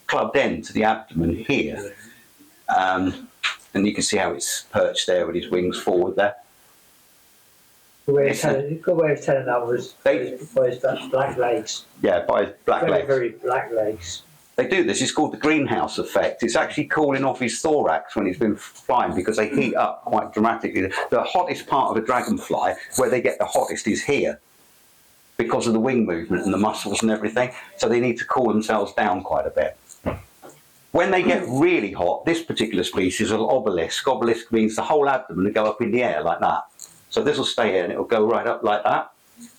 Speaker 2: clubbed end to the abdomen here, and you can see how it's perched there with his wings forward there.
Speaker 4: Good way of telling that was by his black legs.
Speaker 2: Yeah, by his black legs.
Speaker 4: Very black legs.
Speaker 2: They do this. It's called the greenhouse effect. It's actually cooling off his thorax when he's been flying because they heat up quite dramatically. The hottest part of a dragonfly, where they get the hottest, is here because of the wing movement and the muscles and everything. So they need to cool themselves down quite a bit. When they get really hot, this particular species is an obelisk. Obelisk means the whole abdomen will go up in the air like that. So this will stay here and it will go right up like that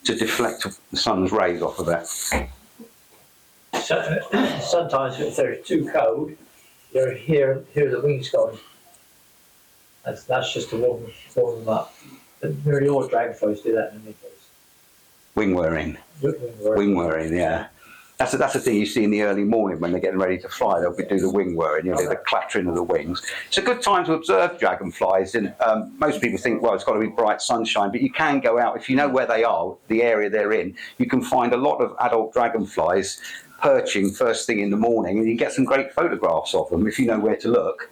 Speaker 2: to deflect the sun's rays off of it.
Speaker 4: So, sometimes if they're too cold, you hear the wings going. That's just to warm them up. But nearly all dragonflies do that in any case.
Speaker 2: Wing whirring. Wing whirring, yeah. That's the thing you see in the early morning when they're getting ready to fly. They'll do the wing whirring, the clattering of the wings. It's a good time to observe dragonflies. And most people think, well, it's got to be bright sunshine, but you can go out if you know where they are, the area they're in. You can find a lot of adult dragonflies perching first thing in the morning, and you get some great photographs of them if you know where to look.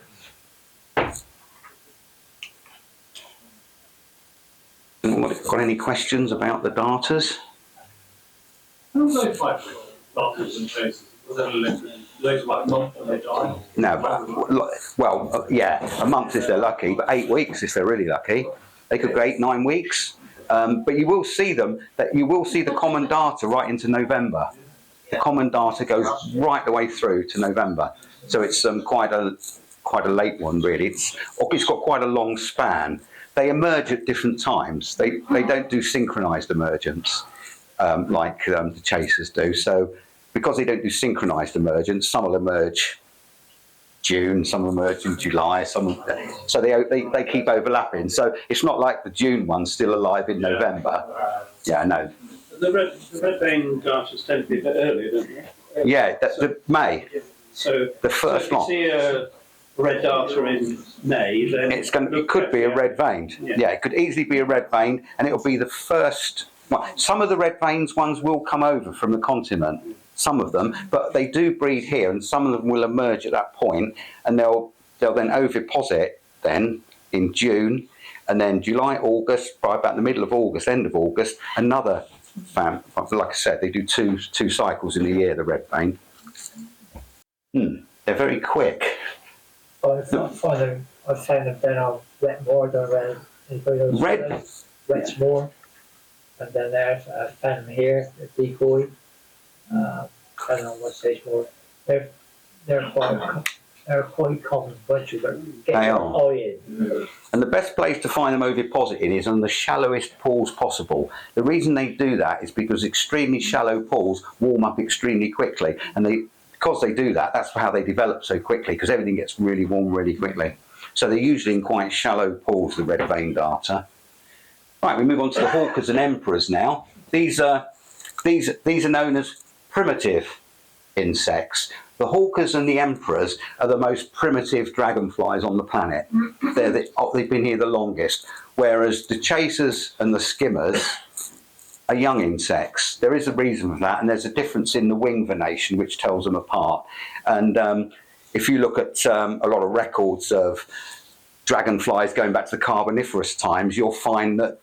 Speaker 2: Got any questions about the darters?
Speaker 6: How do they fight with darters and chasers? Was that like a month and they die?
Speaker 2: No, well, yeah, a month if they're lucky, but 8 weeks if they're really lucky. They could go 8-9 weeks. But you will see them. You will see the common darter right into November. The common darter goes right the way through to November, so it's quite a late one really. It's got quite a long span. They emerge at different times. They don't do synchronised emergence like the chasers do. So because they don't do synchronised emergence, some will emerge June, some will emerge in July, so they keep overlapping. So it's not like the June one's still alive in November. Yeah, no.
Speaker 10: The red vein darters tend to be a bit earlier, don't they?
Speaker 2: Yeah, that's the May.
Speaker 10: So
Speaker 2: the first lot.
Speaker 10: If you see a red darter in May, then
Speaker 2: it could be a red vein. Yeah, it could easily be a red vein, and it'll be the first. Well, some of the red veins ones will come over from the continent, some of them, but they do breed here, and some of them will emerge at that point, and they'll then oviposit then in June, and then July, August, by about the middle of August, end of August, another. Like I said, they do two cycles in a year, the red vein. They're very quick.
Speaker 4: I found them then I'll wet more than red. Wets more. And then I found them here, the decoy. I don't know what stage more. They're quite common bunch of them.
Speaker 2: They are. And the best place to find them ovipositing is on the shallowest pools possible. The reason they do that is because extremely shallow pools warm up extremely quickly, and because they do that, that's how they develop so quickly, because everything gets really warm really quickly. So they're usually in quite shallow pools, the red vein darter. Right, we move on to the hawkers and emperors now. These are known as primitive insects. The hawkers and the emperors are the most primitive dragonflies on the planet. They've been here the longest, whereas the chasers and the skimmers are young insects. There is a reason for that, and there's a difference in the wing venation which tells them apart. And if you look at a lot of records of dragonflies going back to the Carboniferous times, you'll find that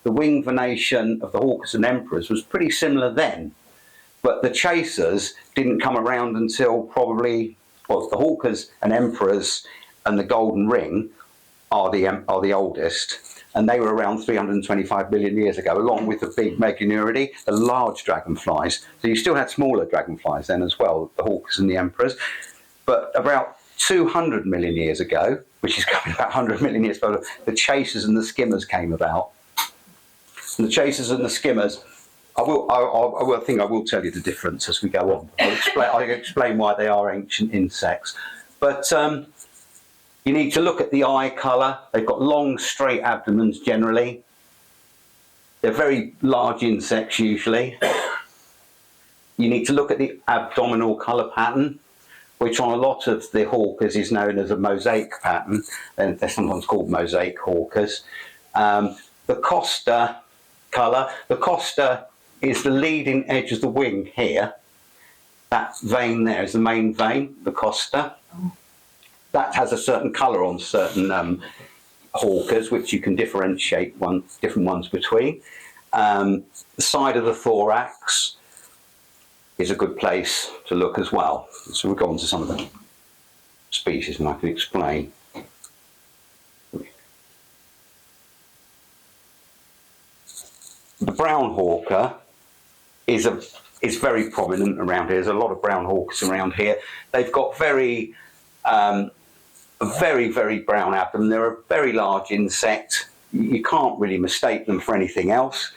Speaker 2: the wing venation of the hawkers and emperors was pretty similar then. But the chasers didn't come around until probably, well, the hawkers and emperors and the golden ring are the oldest, and they were around 325 million years ago, along with the big Meganuridae, the large dragonflies. So you still had smaller dragonflies then as well, the hawks and the emperors. But about 200 million years ago, which is coming about 100 million years ago, the chasers and the skimmers came about. And the chasers and the skimmers, I think I will tell you the difference as we go on. I'll explain why they are ancient insects. But you need to look at the eye colour. They've got long, straight abdomens generally. They're very large insects usually. You need to look at the abdominal colour pattern, which on a lot of the hawkers is known as a mosaic pattern. And they're sometimes called mosaic hawkers. The costa colour, the costa is the leading edge of the wing here. That vein there is the main vein, the costa. That has a certain colour on certain hawkers, which you can differentiate different ones between. The side of the thorax is a good place to look as well. So we'll go on to some of the species and I can explain. The brown hawker is very prominent around here. There's a lot of brown hawkers around here. They've got a very brown abdomen. They're a very large insect. You can't really mistake them for anything else.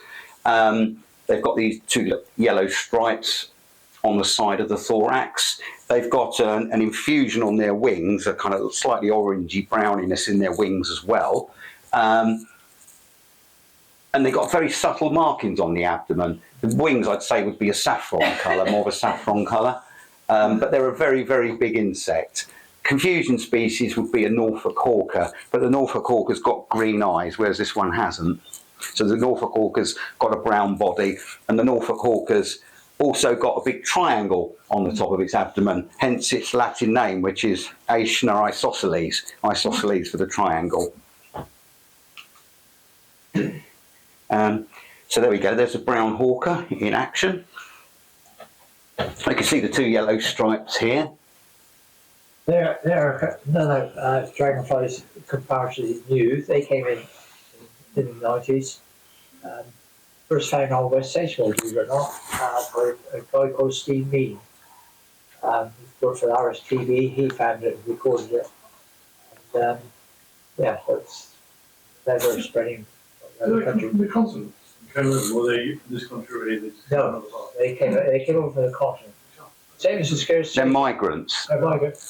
Speaker 2: They've got these two yellow stripes on the side of the thorax. They've got an infusion on their wings, a kind of slightly orangey browniness in their wings as well. And they've got very subtle markings on the abdomen. The wings, I'd say, would be a saffron colour, more of a saffron colour. But they're a very, very big insect. Confusion species would be a Norfolk hawker, but the Norfolk hawker's got green eyes, whereas this one hasn't. So the Norfolk hawker's got a brown body, and the Norfolk hawker's also got a big triangle on the top of its abdomen, hence its Latin name, which is Aeshna isosceles, isosceles for the triangle. So there we go, there's a brown hawker in action. You can see the two yellow stripes here.
Speaker 4: There are another dragonflies comparatively new. They came in the 90s. First found on West Central, believe it or not, by a guy called Steve Mead. He worked for the RSTV, he found it and recorded it. And yeah, it's never spreading around the country.
Speaker 6: The continent came over, were they in this country already? They just
Speaker 4: No, they came over from the continent. Same as the scarce chaser.
Speaker 2: They're migrants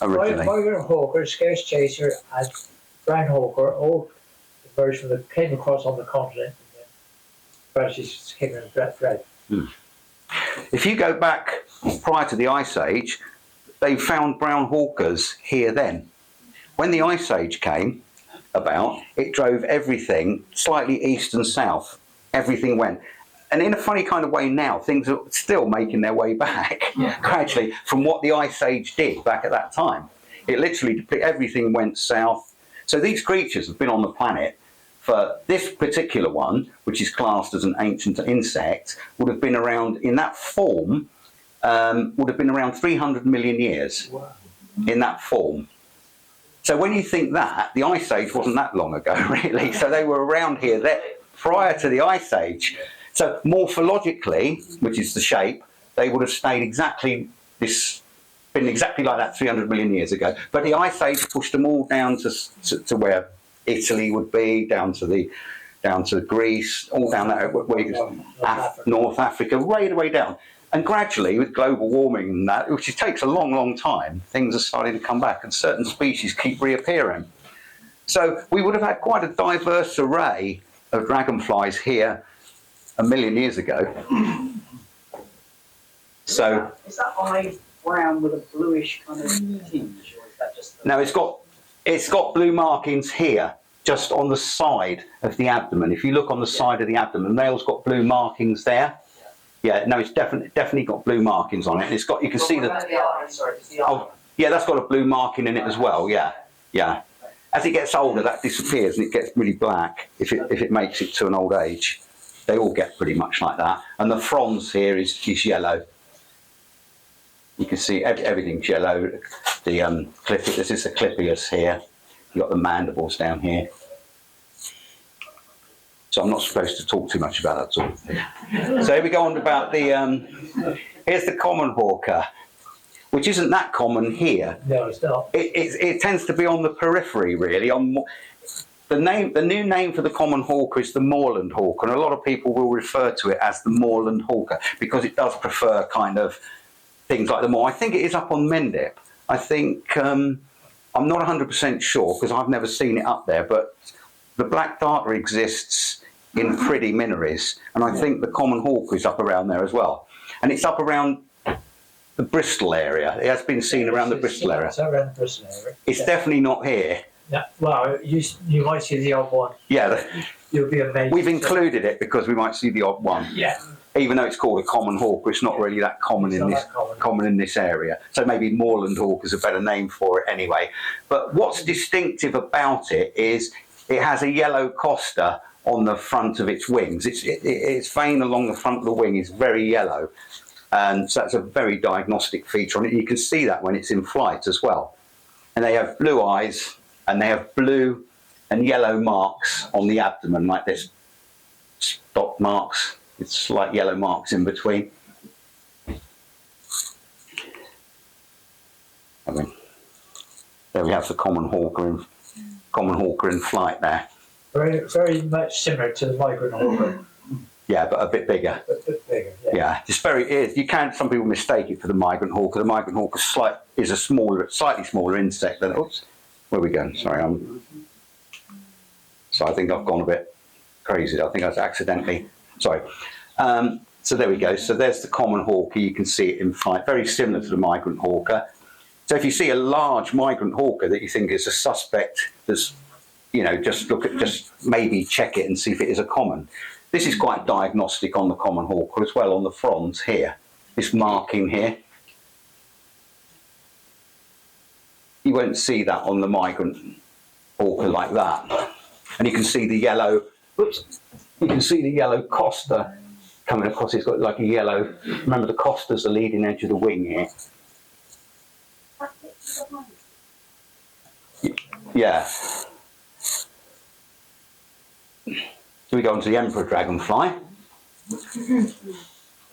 Speaker 2: originally.
Speaker 4: Migrant hawker, scarce chaser, and brown hawker all emerged from came across on the continent. Gradually came in Fred.
Speaker 2: If you go back prior to the Ice Age, they found brown hawkers here then. When the Ice Age came about, it drove everything slightly east and south. Everything went. And in a funny kind of way now, things are still making their way back, gradually, from what the Ice Age did back at that time. It literally, everything went south. So these creatures have been on the planet for this particular one, which is classed as an ancient insect, would have been around, in that form, would have been around 300 million years. Wow. In that form. So when you think that, the Ice Age wasn't that long ago, really. So they were around here prior to the Ice Age. So morphologically, which is the shape, they would have stayed been exactly like that 300 million years ago. But the Ice Age pushed them all down to where Italy would be, down to Greece, all down that way, North Africa, right the way down. And gradually, with global warming and that, which takes a long, long time, things are starting to come back and certain species keep reappearing. So we would have had quite a diverse array of dragonflies here 1 million years ago. So
Speaker 3: is that eye brown with a bluish kind of tinge, or is that just?
Speaker 2: No, it's got blue markings here, just on the side of the abdomen. If you look on the side of the abdomen, the male's got blue markings there. Yeah, no, it's definitely got blue markings on it. And it's got, you can see that. Oh, yeah, that's got a blue marking in it as well. Yeah, yeah. As it gets older, that disappears and it gets really black if it makes it to an old age. They all get pretty much like that. And the fronds here is yellow. You can see everything's yellow. The this is the clippius here. You've got the mandibles down here. So I'm not supposed to talk too much about that sort of thing. So here we go on about the, here's the common hawker, which isn't that common here.
Speaker 4: No, it's not.
Speaker 2: It tends to be on the periphery, really. The new name for the common hawker is the moorland hawker, and a lot of people will refer to it as the moorland hawker because it does prefer kind of things like the moor. I think it is up on Mendip. I think, I'm not 100% sure because I've never seen it up there, but the black darter exists in Priddy Minories, and I think the common hawker is up around there as well. And it's up around the Bristol area. It has been seen around the Bristol area.
Speaker 4: It's around the Bristol area.
Speaker 2: It's definitely not here.
Speaker 4: Yeah, well, you might see the odd one.
Speaker 2: Yeah,
Speaker 4: You'll be amazed.
Speaker 2: we've included it because we might see the odd one.
Speaker 4: Yeah.
Speaker 2: Even though it's called a common hawker, it's not really that common common in this area. So maybe moorland hawker is a better name for it anyway. But what's distinctive about it is it has a yellow costa on the front of its wings. Its vein along the front of the wing is very yellow, and so that's a very diagnostic feature on it. You can see that when it's in flight as well. And they have blue eyes, and they have blue and yellow marks on the abdomen, like this, dot marks with slight yellow marks in between. I mean, there we have the common hawker in flight there.
Speaker 4: Very, very much similar to the migrant hawker.
Speaker 2: Yeah, but a bit bigger.
Speaker 4: A bit bigger, yeah.
Speaker 2: Yeah, it's very. You can. Some people mistake it for the migrant hawker. The migrant hawker is a slightly smaller insect than. Oops, where are we going? Sorry, So I think I've gone a bit crazy. I think I was accidentally. Sorry. So there we go. So there's the common hawker. You can see it in flight. Very similar to the migrant hawker. So if you see a large migrant hawker that you think is a suspect, just maybe check it and see if it is a common. This is quite diagnostic on the common hawker as well, on the fronds here. This marking here. You won't see that on the migrant hawker like that. And you can see the yellow, you can see the yellow costa coming across. It's got like a yellow, remember the costa's the leading edge of the wing here. Yeah. So we go on to the emperor dragonfly.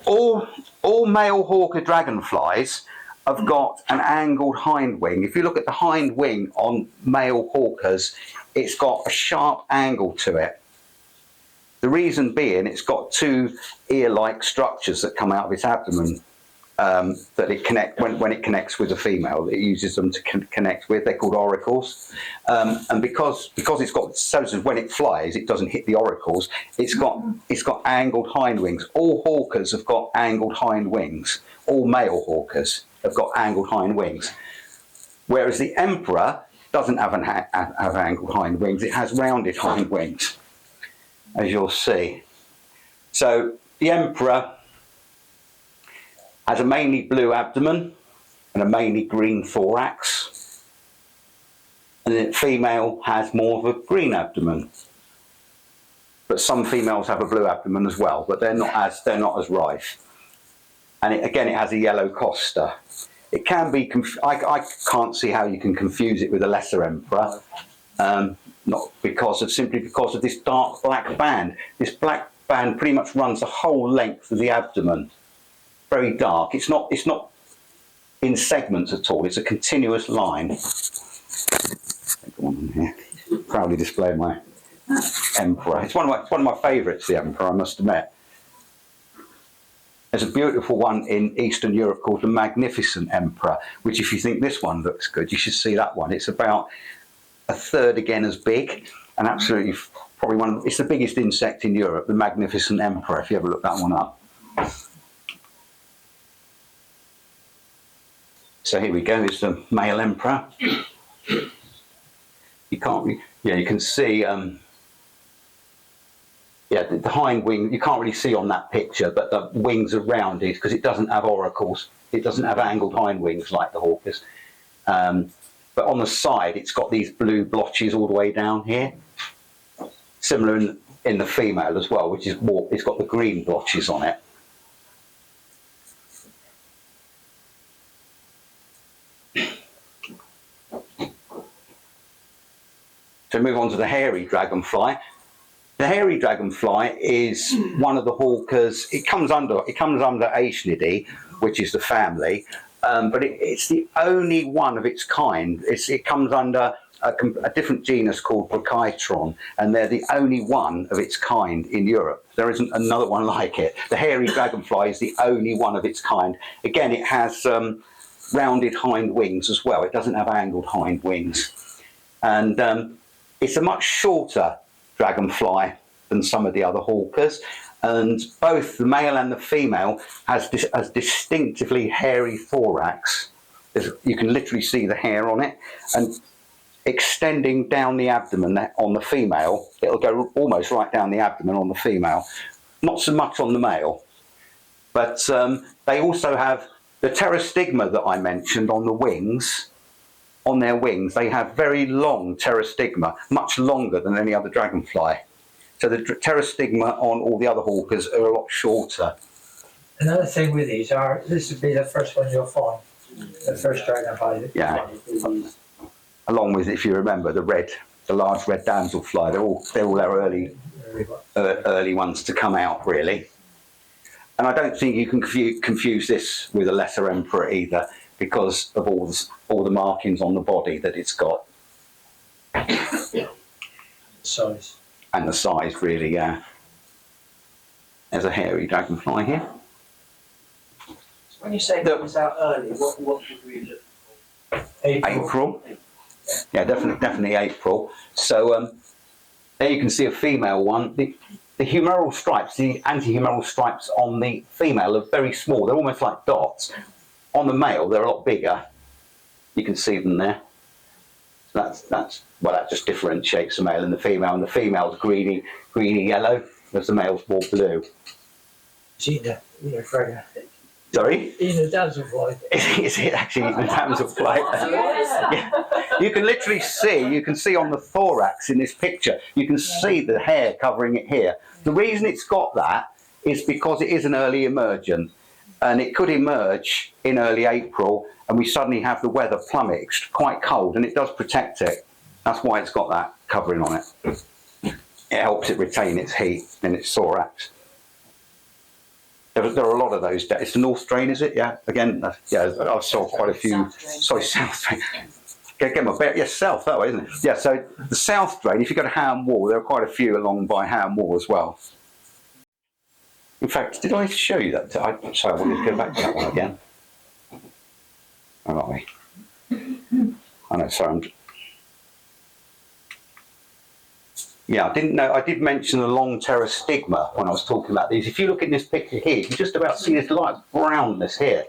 Speaker 2: All male hawker dragonflies have got an angled hind wing. If you look at the hind wing on male hawkers, it's got a sharp angle to it. The reason being, it's got two ear-like structures that come out of its abdomen that it when it connects with a female, it uses them to connect with. They're called auricles, and because it's got so when it flies, it doesn't hit the auricles. It's got angled hind wings. All hawkers have got angled hind wings. All male hawkers have got angled hind wings, whereas the emperor doesn't have have angled hind wings. It has rounded hind wings, as you'll see. So the emperor has a mainly blue abdomen and a mainly green thorax, and the female has more of a green abdomen. But some females have a blue abdomen as well, but they're not as rife. And it has a yellow costa. It can be. I can't see how you can confuse it with a lesser emperor, simply because of this dark black band. This black band pretty much runs the whole length of the abdomen. Very dark. It's not in segments at all. It's a continuous line. Go on here. Proudly display my emperor. It's one of my favourites, the emperor, I must admit. There's a beautiful one in Eastern Europe called the Magnificent Emperor, which if you think this one looks good, you should see that one. It's about a third again as big, and absolutely probably it's the biggest insect in Europe, the Magnificent Emperor, if you ever look that one up. So here we go, it's the male emperor. You can see, the hind wing, you can't really see on that picture, but the wings are rounded because it doesn't have auricles. It doesn't have angled hind wings like the hawkers. But on the side, it's got these blue blotches all the way down here. Similar in the female as well, which is more, it's got the green blotches on it. So move on to the hairy dragonfly. The hairy dragonfly is one of the hawkers. It comes under Aeschynidae, which is the family, but it's the only one of its kind. It comes under a different genus called Brachytron, and they're the only one of its kind in Europe. There isn't another one like it. The hairy dragonfly is the only one of its kind. Again, it has rounded hind wings as well. It doesn't have angled hind wings, and it's a much shorter dragonfly than some of the other hawkers, and both the male and the female has distinctively hairy thorax. You can literally see the hair on it, and extending down the abdomen on the female, it'll go almost right down the abdomen on the female, not so much on the male. But they also have the pterostigma that I mentioned on the wings. On their wings, they have very long pterostigma, much longer than any other dragonfly. So the pterostigma on all the other hawkers are a lot shorter.
Speaker 4: Another thing with these this would be the first one you'll find, the first dragonfly.
Speaker 2: Yeah. Along with, if you remember, the large red damselfly. They're all our early ones to come out, really. And I don't think you can confuse this with a lesser emperor either, because of all the markings on the body that it's got.
Speaker 4: Size.
Speaker 2: And the size, really, yeah. There's a hairy dragonfly here.
Speaker 3: When you say that was out early, what would we look for?
Speaker 2: April. Yeah, definitely April. So there you can see a female one. The humeral stripes, the anti-humeral stripes on the female are very small. They're almost like dots. On the male, they're a lot bigger. You can see them there. So that just differentiates the male and the female. And the female's greeny yellow, whereas the male's more blue. Sorry?
Speaker 4: Even a damselfly.
Speaker 2: Is it actually a damselfly? Yeah. You can literally see, on the thorax in this picture, you can see the hair covering it here. The reason it's got that is because it is an early emergent, and it could emerge in early April, and we suddenly have the weather plummet. It's quite cold, and it does protect it. That's why it's got that covering on it. It helps it retain its heat in its thorax. There are a lot of those. It's the North strain, is it? Yeah. Again, yeah. I've saw quite a few. Sorry, South strain. Get my bear. Yes, South that way, isn't it? Yeah. So the South strain. If you go to Ham Wall, there are quite a few along by Ham Wall as well. In fact, did I show you that? Sorry, I wanted to go back to that one again. Where are we? I know. Sorry. Yeah, I didn't know. I did mention the long pterostigma when I was talking about these. If you look at this picture here, you can just about see this light brownness here.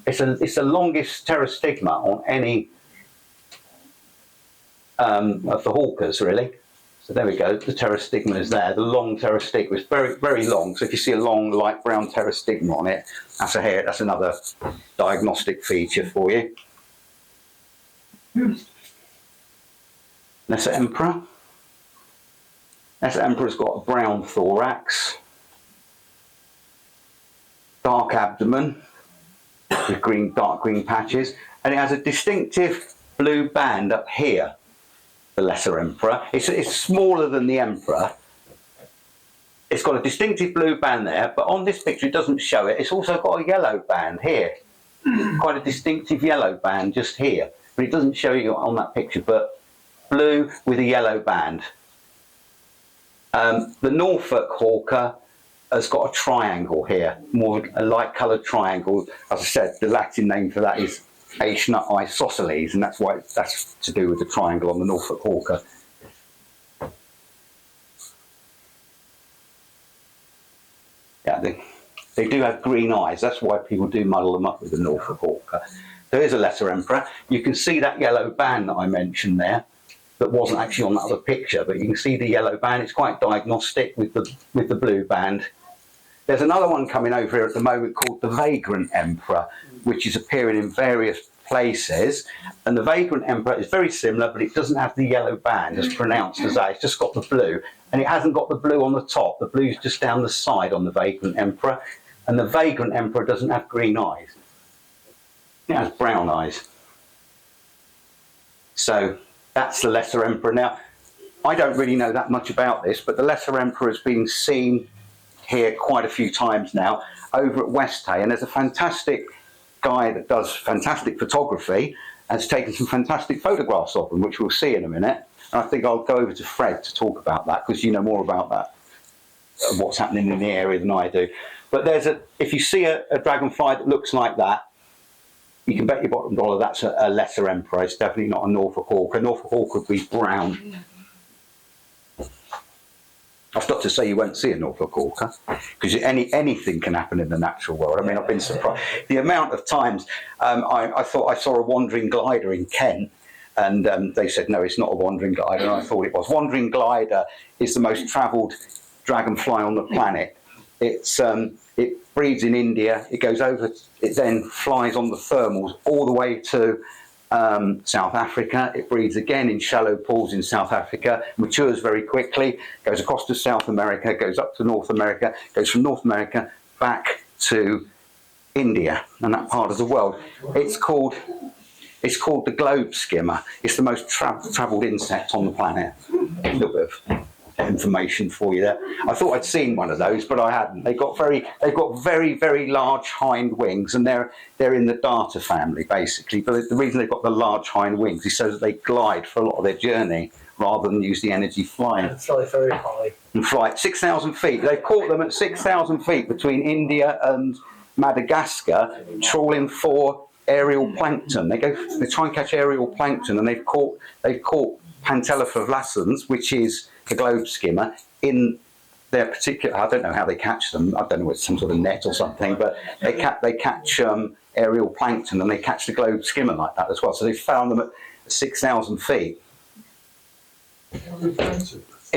Speaker 2: It's the longest pterostigma on any of the hawkers, really. So there we go. The pterostigma is there. The long pterostigma is very, very long. So if you see a long light brown pterostigma on it, that's a hair. That's another diagnostic feature for you. Lesser emperor. Lesser emperor's got a brown thorax, dark abdomen with dark green patches, and it has a distinctive blue band up here. The lesser emperor. It's smaller than the emperor. It's got a distinctive blue band there, but on this picture it doesn't show it. It's also got a yellow band here, quite a distinctive yellow band just here, but it doesn't show you on that picture. But blue with a yellow band. The Norfolk hawker has got a triangle here, more a light-coloured triangle. As I said, the Latin name for that is Aeschyna isosceles, and that's why that's to do with the triangle on the Norfolk hawker. Yeah, they do have green eyes. That's why people do muddle them up with the Norfolk hawker. There is a lesser emperor. You can see that yellow band that I mentioned there. That wasn't actually on that other picture, but you can see the yellow band. It's quite diagnostic with the blue band. There's another one coming over here at the moment called the Vagrant Emperor, which is appearing in various places. And the Vagrant Emperor is very similar, but it doesn't have the yellow band as pronounced as that. It's just got the blue, and it hasn't got the blue on the top. The blue's just down the side on the Vagrant Emperor, and the Vagrant Emperor doesn't have green eyes. It has brown eyes. So that's the lesser emperor. Now, I don't really know that much about this, but the Lesser Emperor has been seen here quite a few times now over at West Hay, and there's a fantastic guy that does fantastic photography, has taken some fantastic photographs of them, which we'll see in a minute. And I think I'll go over to Fred to talk about that, because you know more about that, what's happening in the area than I do. But if you see a dragonfly that looks like that, you can bet your bottom dollar that's a Lesser Emperor. It's definitely not a Norfolk Hawk. A Norfolk Hawk would be brown. I've got to say you won't see a Norfolk Hawker, because anything can happen in the natural world. I mean, I've been surprised. The amount of times I thought I saw a wandering glider in Kent, and they said, no, it's not a wandering glider, and I thought it was. Wandering glider is the most travelled dragonfly on the planet. It breeds in India, it goes over, it then flies on the thermals all the way to South Africa. It breeds again in shallow pools in South Africa, matures very quickly, goes across to South America, goes up to North America, goes from North America back to India and that part of the world. It's called the globe skimmer. It's the most travelled insect on the planet. A little bit of information for you there. I thought I'd seen one of those, but I hadn't. They've got very, very large hind wings, and they're in the darter family basically. But the reason they've got the large hind wings is so that they glide for a lot of their journey rather than use the energy flying.
Speaker 4: And fly very high. And
Speaker 2: fly at 6,000 feet. They've caught them at 6,000 feet between India and Madagascar, trawling for aerial plankton. They try and catch aerial plankton, and they've caught Pantella flavescens, which is the globe skimmer, in their particular, I don't know how they catch them, I don't know, it's some sort of net or something, but they catch aerial plankton, and they catch the globe skimmer like that as well. So they found them at 6,000 feet.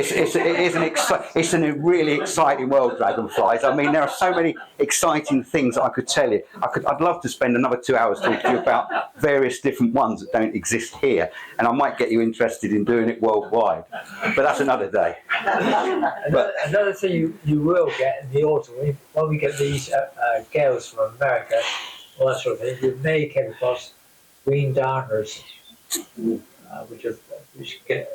Speaker 2: It's a really exciting world, dragonflies. I mean, there are so many exciting things I could tell you. I'd love to spend another 2 hours talking to you about various different ones that don't exist here, and I might get you interested in doing it worldwide. But that's another day.
Speaker 4: Another thing you will get in the autumn, when we get these gales from America, all that sort of thing, you may come across green darners, which get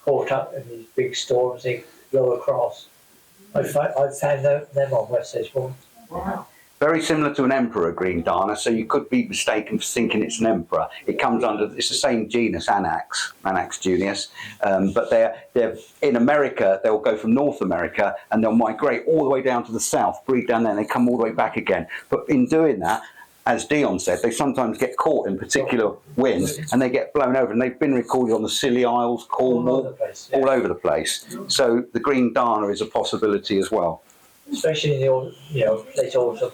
Speaker 4: caught up in these big storms, they go across. I've found them on West Edgeborne.
Speaker 2: Wow. Very similar to an emperor, green darner, so you could be mistaken for thinking it's an emperor. It comes under, it's the same genus, Anax junius, but they're in America. They'll go from North America and they'll migrate all the way down to the south, breed down there, and they come all the way back again. But in doing that, as Deon said, they sometimes get caught in particular winds and they get blown over, and they've been recorded on the Scilly Isles, Cornwall, all over the place. So the green darner is a possibility as well.
Speaker 4: Especially in the late autumn.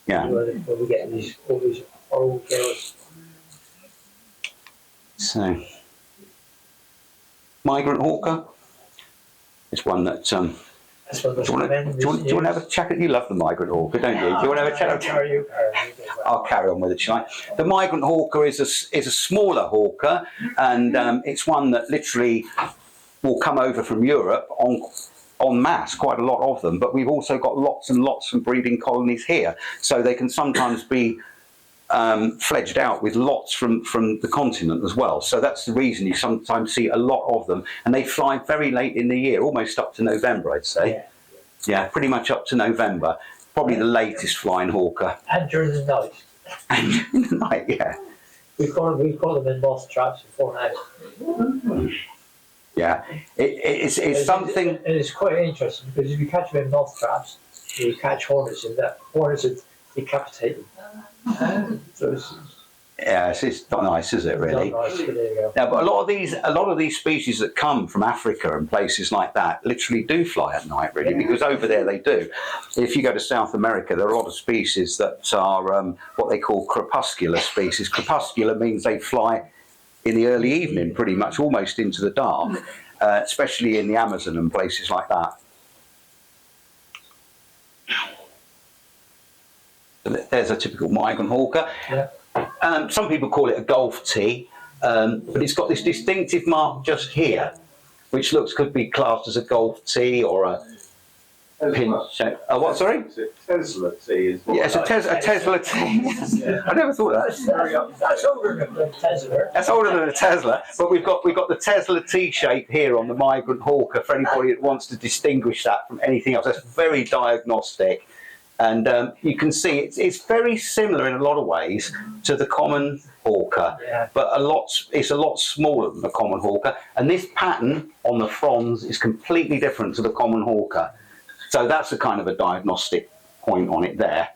Speaker 2: Yeah.
Speaker 4: When we get all these old gales.
Speaker 2: So, migrant hawker is one that. Do you want to have a check? You love the migrant hawker, don't you? Do you want to have a check? I'll carry on with it, shall I? The migrant hawker is a smaller hawker, and it's one that literally will come over from Europe en masse, quite a lot of them. But we've also got lots and lots of breeding colonies here, so they can sometimes be fledged out with lots from the continent as well. So that's the reason you sometimes see a lot of them, and they fly very late in the year, almost up to November, I'd say. Yeah, pretty much up to November. Probably the latest flying hawker.
Speaker 4: And during the night.
Speaker 2: And during the night, yeah.
Speaker 4: We've got them in moth traps before now.
Speaker 2: Yeah, it's something.
Speaker 4: And it's quite interesting, because if you catch them in moth traps, you catch hornets in that. Hornets would decapitate them. So
Speaker 2: it's not nice, is it, really?
Speaker 4: Not nice, but there you go.
Speaker 2: Yeah, but a lot of these species that come from Africa and places like that literally do fly at night, really, because over there they do. If you go to South America, there are a lot of species that are what they call crepuscular species. Crepuscular means they fly in the early evening, pretty much, almost into the dark, especially in the Amazon and places like that. There's a typical migrant hawker.
Speaker 4: Yeah.
Speaker 2: Some people call it a Gulf tea, but it's got this distinctive mark just here, which could be classed as a Gulf tea or pin shape. Oh, what? Sorry?
Speaker 10: Tesla T is what
Speaker 2: Yeah, it's a Tesla T. I never thought that.
Speaker 4: That's older than the Tesla.
Speaker 2: That's older than a Tesla, but we've got the Tesla T shape here on the migrant hawker for anybody that wants to distinguish that from anything else. That's very diagnostic, and you can see it's very similar in a lot of ways to the common hawker, but it's a lot smaller than the common hawker, and this pattern on the fronds is completely different to the common hawker. So that's a kind of a diagnostic point on it there.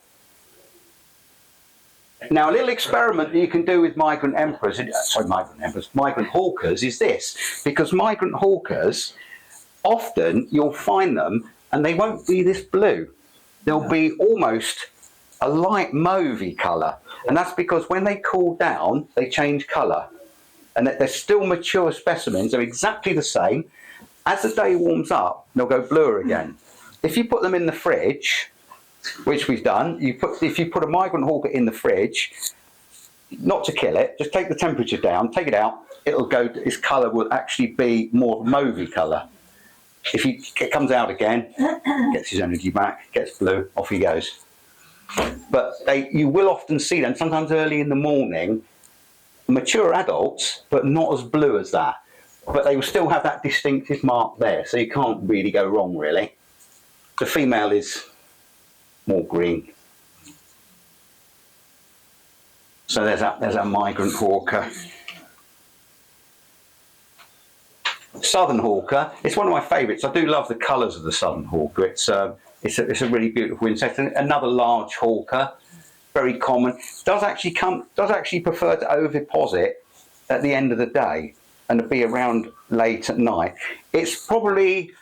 Speaker 2: Now, a little experiment that you can do with migrant hawkers is this, because migrant hawkers, often you'll find them and they won't be this blue. They'll be almost a light mauvey colour, and that's because when they cool down, they change colour. And they're still mature specimens, they're exactly the same. As the day warms up, they'll go bluer again. If you put them in the fridge, which we've done, if you put a migrant hawker in the fridge, not to kill it, just take the temperature down, take it out, it'll go, its colour will actually be more mauvey colour. If it comes out again, gets his energy back, gets blue, off he goes. But you will often see them, sometimes early in the morning, mature adults, but not as blue as that. But they will still have that distinctive mark there, so you can't really go wrong, really. The female is more green. So there's our migrant hawker. Southern hawker, it's one of my favourites. I do love the colours of the southern hawker. It's a really beautiful insect. Another large hawker, very common. Does actually prefer to oviposit at the end of the day and to be around late at night. It's probably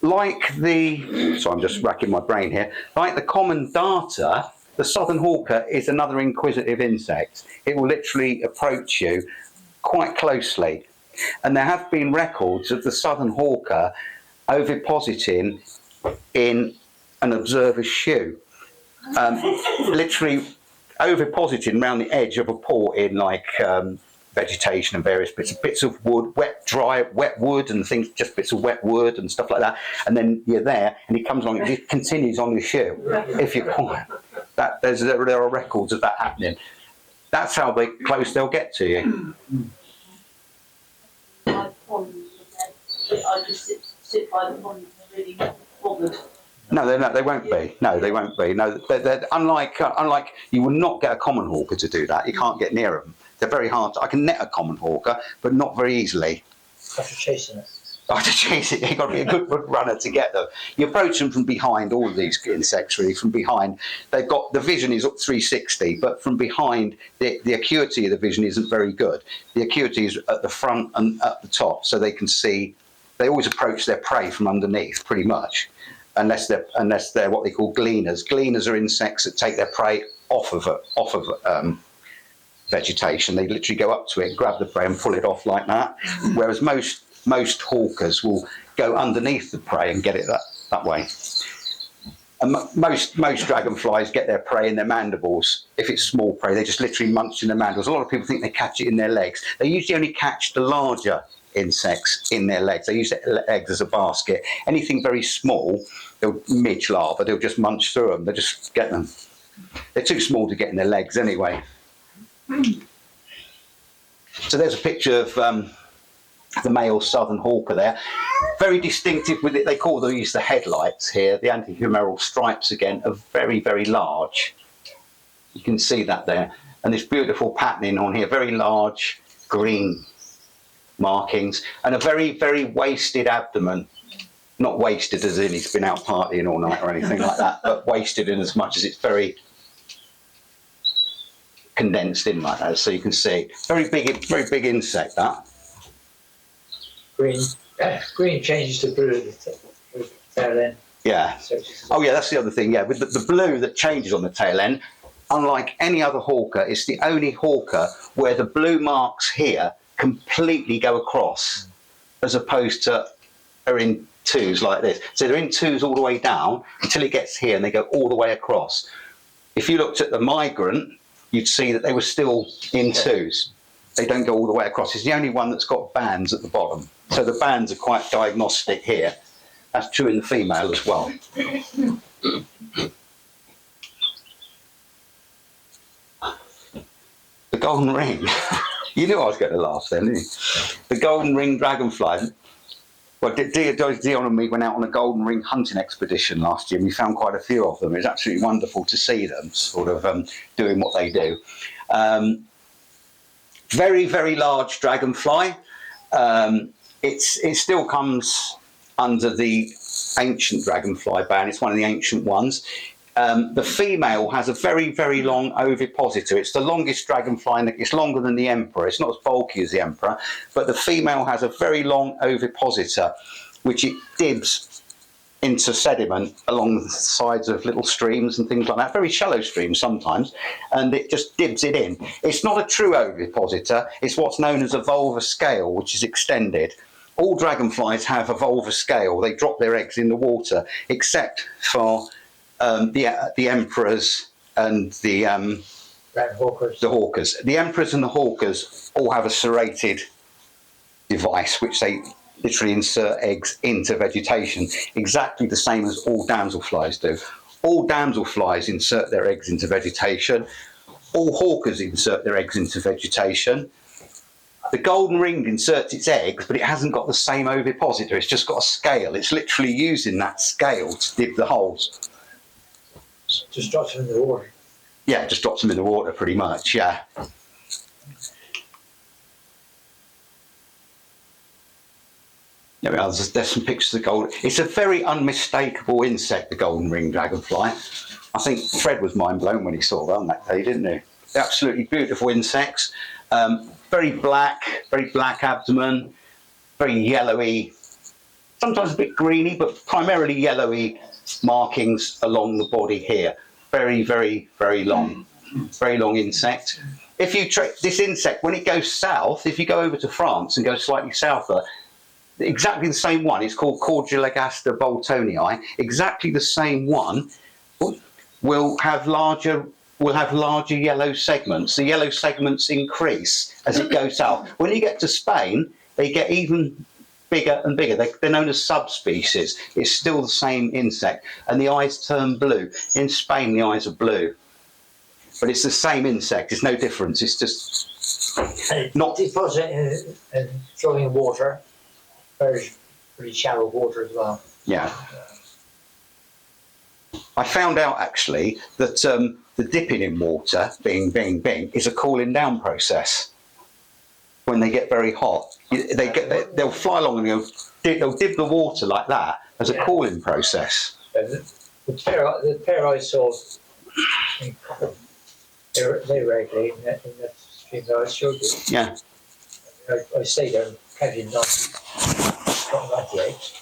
Speaker 2: like so I'm just racking my brain here, like the common darter, the southern hawker is another inquisitive insect. It will literally approach you quite closely. And there have been records of the southern hawker ovipositing in an observer's shoe. Literally ovipositing around the edge of a port in like vegetation and various bits of wood, wet wood and things, just bits of wet wood and stuff like that. And then you're there and he comes along and it continues on your shoe if you're quiet. There are records of that happening. That's how close they'll get to you.
Speaker 7: I just sit by the pond and they're really not bothered.
Speaker 2: No, they won't be. No, they won't be. No, they're unlike you will not get a common hawker to do that. You can't get near them. They're very hard. I can net a common hawker, but not very easily.
Speaker 4: After chasing it.
Speaker 2: After chasing it, you've got to be a good runner to get them. You approach them from behind, all of these insects really, from behind. They've got, the vision is up 360, but from behind, the acuity of the vision isn't very good. The acuity is at the front and at the top, so they can see, they always approach their prey from underneath, pretty much. Unless they're what they call gleaners. Gleaners are insects that take their prey off of vegetation. They literally go up to it, grab the prey and pull it off like that. Whereas most hawkers will go underneath the prey and get it that way. And most dragonflies get their prey in their mandibles. If it's small prey, they just literally munch in their mandibles. A lot of people think they catch it in their legs. They usually only catch the larger insects in their legs. They use their legs as a basket. Anything very small, midge larvae, they'll just munch through them. They just get them. They're too small to get in their legs anyway. So there's a picture of the male southern hawker there. Very distinctive with it. They call these the headlights here. The antihumeral stripes again are very, very large. You can see that there. And this beautiful patterning on here, very large green markings and a very, very wasted abdomen. Not wasted as in he's been out partying all night or anything like that, but wasted in as much as it's very condensed in like that, so you can see. Very big insect, that.
Speaker 4: Green changes to blue at the tail end.
Speaker 2: Yeah. Oh yeah, that's the other thing, yeah. With the blue that changes on the tail end, unlike any other hawker, it's the only hawker where the blue marks here completely go across, as opposed to are in twos like this. So they're in twos all the way down until it gets here and they go all the way across. If you looked at the migrant, you'd see that they were still in twos. They don't go all the way across. It's the only one that's got bands at the bottom. So the bands are quite diagnostic here. That's true in the female as well. The golden ring. You knew I was going to laugh then, didn't you? The golden ring dragonfly. Well, Deon and me went out on a golden ring hunting expedition last year, and we found quite a few of them. It was absolutely wonderful to see them sort of doing what they do. Very, very large dragonfly. It still comes under the ancient dragonfly ban. It's one of the ancient ones. The female has a very, very long ovipositor. It's the longest dragonfly, it's longer than the emperor. It's not as bulky as the emperor, but the female has a very long ovipositor, which it dibs into sediment along the sides of little streams and things like that, very shallow streams sometimes, and it just dibs it in. It's not a true ovipositor, it's what's known as a vulvar scale, which is extended. All dragonflies have a vulvar scale. They drop their eggs in the water, except for the emperors and the hawkers. The emperors and the hawkers all have a serrated device, which they literally insert eggs into vegetation, exactly the same as all damselflies do. All damselflies insert their eggs into vegetation. All hawkers insert their eggs into vegetation. The golden ring inserts its eggs, but it hasn't got the same ovipositor. It's just got a scale. It's literally using that scale to dig the holes.
Speaker 4: Just drops them in the water.
Speaker 2: Yeah, just drops them in the water pretty much, yeah. There's some pictures of gold. It's a very unmistakable insect, the golden ring dragonfly. I think Fred was mind blown when he saw them that day, didn't he? They're absolutely beautiful insects. Very black abdomen, very yellowy, sometimes a bit greeny, but primarily yellowy markings along the body here. Very, very, very long insect. If you this insect, when it goes south, if you go over to France and go slightly souther, exactly the same one, it's called Cordulagaster boltonii, exactly the same one will have larger yellow segments. The yellow segments increase as it goes south. When you get to Spain, they get even bigger and bigger. They're known as subspecies. It's still the same insect, and the eyes turn blue. In Spain, the eyes are blue, but it's the same insect. There's no difference. It's just not
Speaker 4: deposit and throwing in water, pretty shallow water as well.
Speaker 2: Yeah. I found out actually that the dipping in water, bing, bing, bing, is a cooling down process. When they get very hot, they'll fly along and they'll dip the water like that as a cooling process.
Speaker 4: The pair I saw, they regularly in the streams I showed you.
Speaker 2: Yeah.
Speaker 4: I stayed there, counted 98.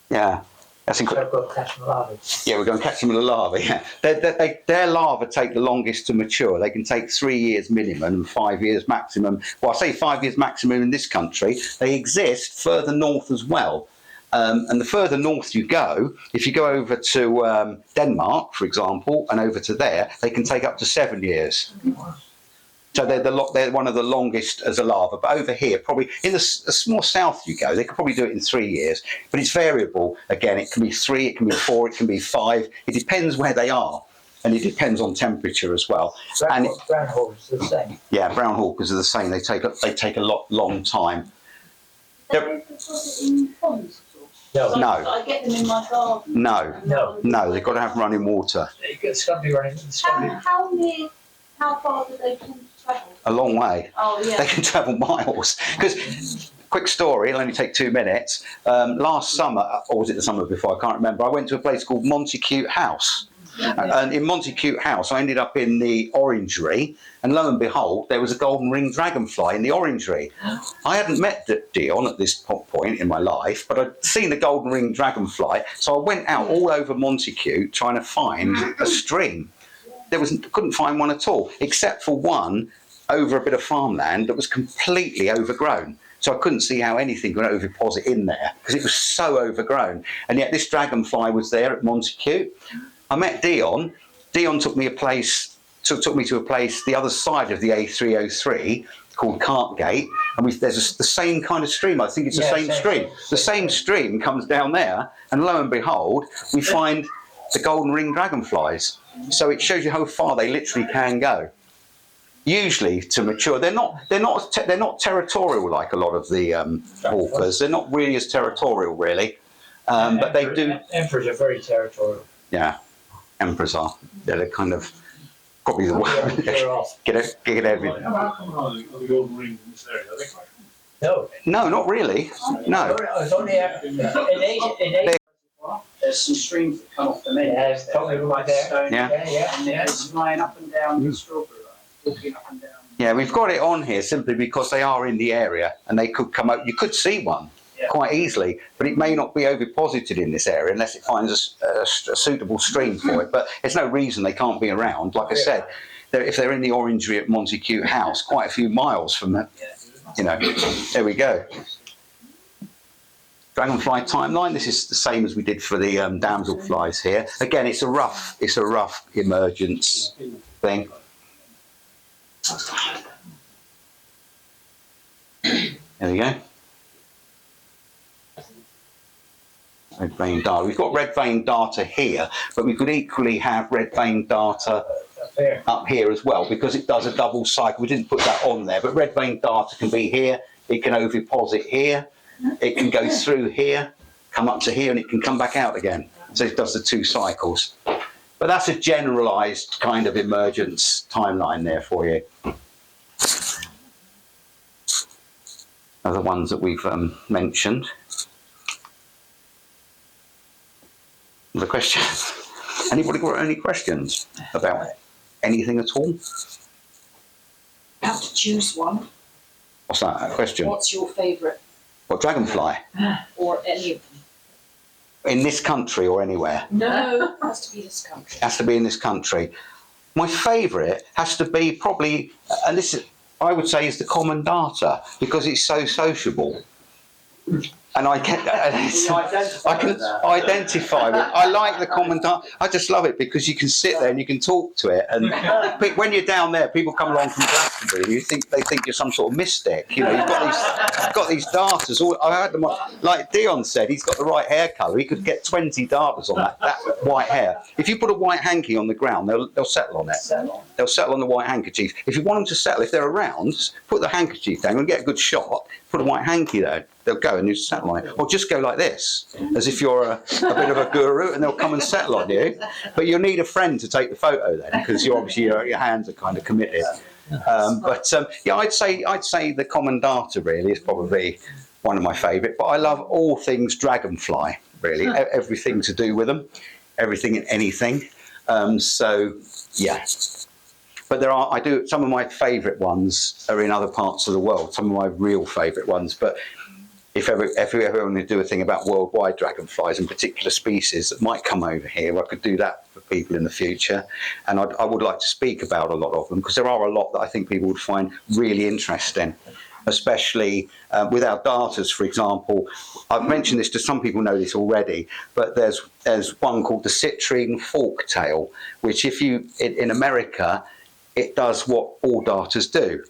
Speaker 2: Yeah. That's incredible.
Speaker 4: I've got to catch them larvae.
Speaker 2: Yeah, we're going to catch them in the larvae. Yeah, their larvae take the longest to mature. They can take 3 years minimum and 5 years maximum. Well, I say 5 years maximum in this country. They exist further north as well. And the further north you go, if you go over to Denmark, for example, and over to there, they can take up to 7 years. So they're one of the longest as a larva. But over here, probably in the more south you go, they could probably do it in 3 years. But it's variable. Again, it can be 3, it can be 4, it can be 5. It depends where they are, and it depends on temperature as well.
Speaker 4: Brown hawkers are the same.
Speaker 2: Yeah, brown hawkers are the same. They take a long time.
Speaker 7: They deposit in ponds at all?
Speaker 2: No.
Speaker 7: I get them in my garden.
Speaker 2: No. They've got to have running water.
Speaker 4: It's got to be running.
Speaker 7: How far do they tend to travel?
Speaker 2: A long way.
Speaker 7: Oh, yeah.
Speaker 2: They can travel miles. Because, quick story, it'll only take 2 minutes. Last summer, or was it the summer before, I can't remember, I went to a place called Montacute House. And in Montacute House, I ended up in the orangery, and lo and behold, there was a golden ring dragonfly in the orangery. I hadn't met Deon at this point in my life, but I'd seen the golden ring dragonfly, so I went out all over Montacute trying to find a stream. Couldn't find one at all, except for one over a bit of farmland that was completely overgrown. So I couldn't see how anything could oviposit in there because it was so overgrown. And yet this dragonfly was there at Montacute. I met Deon. Deon took me to a place the other side of the A303 called Cartgate, and there's the same kind of stream. I think it's the same stream. The same stream comes down there, and lo and behold, we find the golden ring dragonflies. So it shows you how far they literally can go. Usually to mature, they're not territorial like a lot of the hawkers. They're not really as territorial, really, but they do.
Speaker 4: Emperors are very territorial.
Speaker 2: Yeah, emperors are. They're kind of probably the one. Get everything.
Speaker 6: How come are the golden rings in this area? Are they quite?
Speaker 2: No, not really. No.
Speaker 4: It's only in Asia.
Speaker 3: There's some streams that come off the main.
Speaker 4: Yeah, it's totally right there.
Speaker 2: Yeah.
Speaker 3: And they're flying up and down the strawberry line, walking up and down.
Speaker 2: Yeah, we've got it on here simply because they are in the area and they could come out. You could see one quite easily, but it may not be oviposited in this area unless it finds a suitable stream for it. But there's no reason they can't be around. Like I said, if they're in the orangery at Montecute House, quite a few miles from that, you know, there we go. Dragonfly timeline. This is the same as we did for the damselflies here. Again, it's a rough emergence thing. There we go. Red vein darter. We've got red vein darter here, but we could equally have red vein darter up here as well, because it does a double cycle. We didn't put that on there, but red vein darter can be here. It can oviposit here. It can go through here, come up to here, and it can come back out again. So it does the 2 cycles. But that's a generalised kind of emergence timeline there for you. Other ones that we've mentioned. The question. Anybody got any questions about anything at all?
Speaker 11: You have to choose one.
Speaker 2: What's that? A question?
Speaker 11: What's your favourite?
Speaker 2: What, dragonfly?
Speaker 11: Or any of them?
Speaker 2: In this country or anywhere?
Speaker 11: No, it has to be this country.
Speaker 2: It has to be in this country. My favourite has to be probably, and this is, I would say, is the common darter, because it's so sociable. And I can identify with it. I like the common darter. I just love it because you can sit there and you can talk to it. And when you're down there, people come along from Glastonbury and they think you're some sort of mystic. You know, you've got these darters. I had them like Deon said, he's got the right hair colour. He could get 20 darters on that white hair. If you put a white hanky on the ground, they'll settle on it. They'll settle on the white handkerchief. If you want them to settle, if they're around, put the handkerchief down and get a good shot. Put a white hanky there. They'll go and you settle on it. Or just go like this, as if you're a bit of a guru, and they'll come and settle on you. But you'll need a friend to take the photo then, because you obviously your hands are kind of committed. Yeah, I'd say the common darter really is probably one of my favourite. But I love all things dragonfly, really, everything to do with them, everything and anything. So yeah. But some of my favourite ones are in other parts of the world, some of my real favourite ones. But if ever want to do a thing about worldwide dragonflies and particular species that might come over here, I could do that for people in the future. And I would like to speak about a lot of them, because there are a lot that I think people would find really interesting, especially with our darters, for example. I've mentioned this to some people know this already, but there's one called the citrine forktail, which in America, it does what all darters do.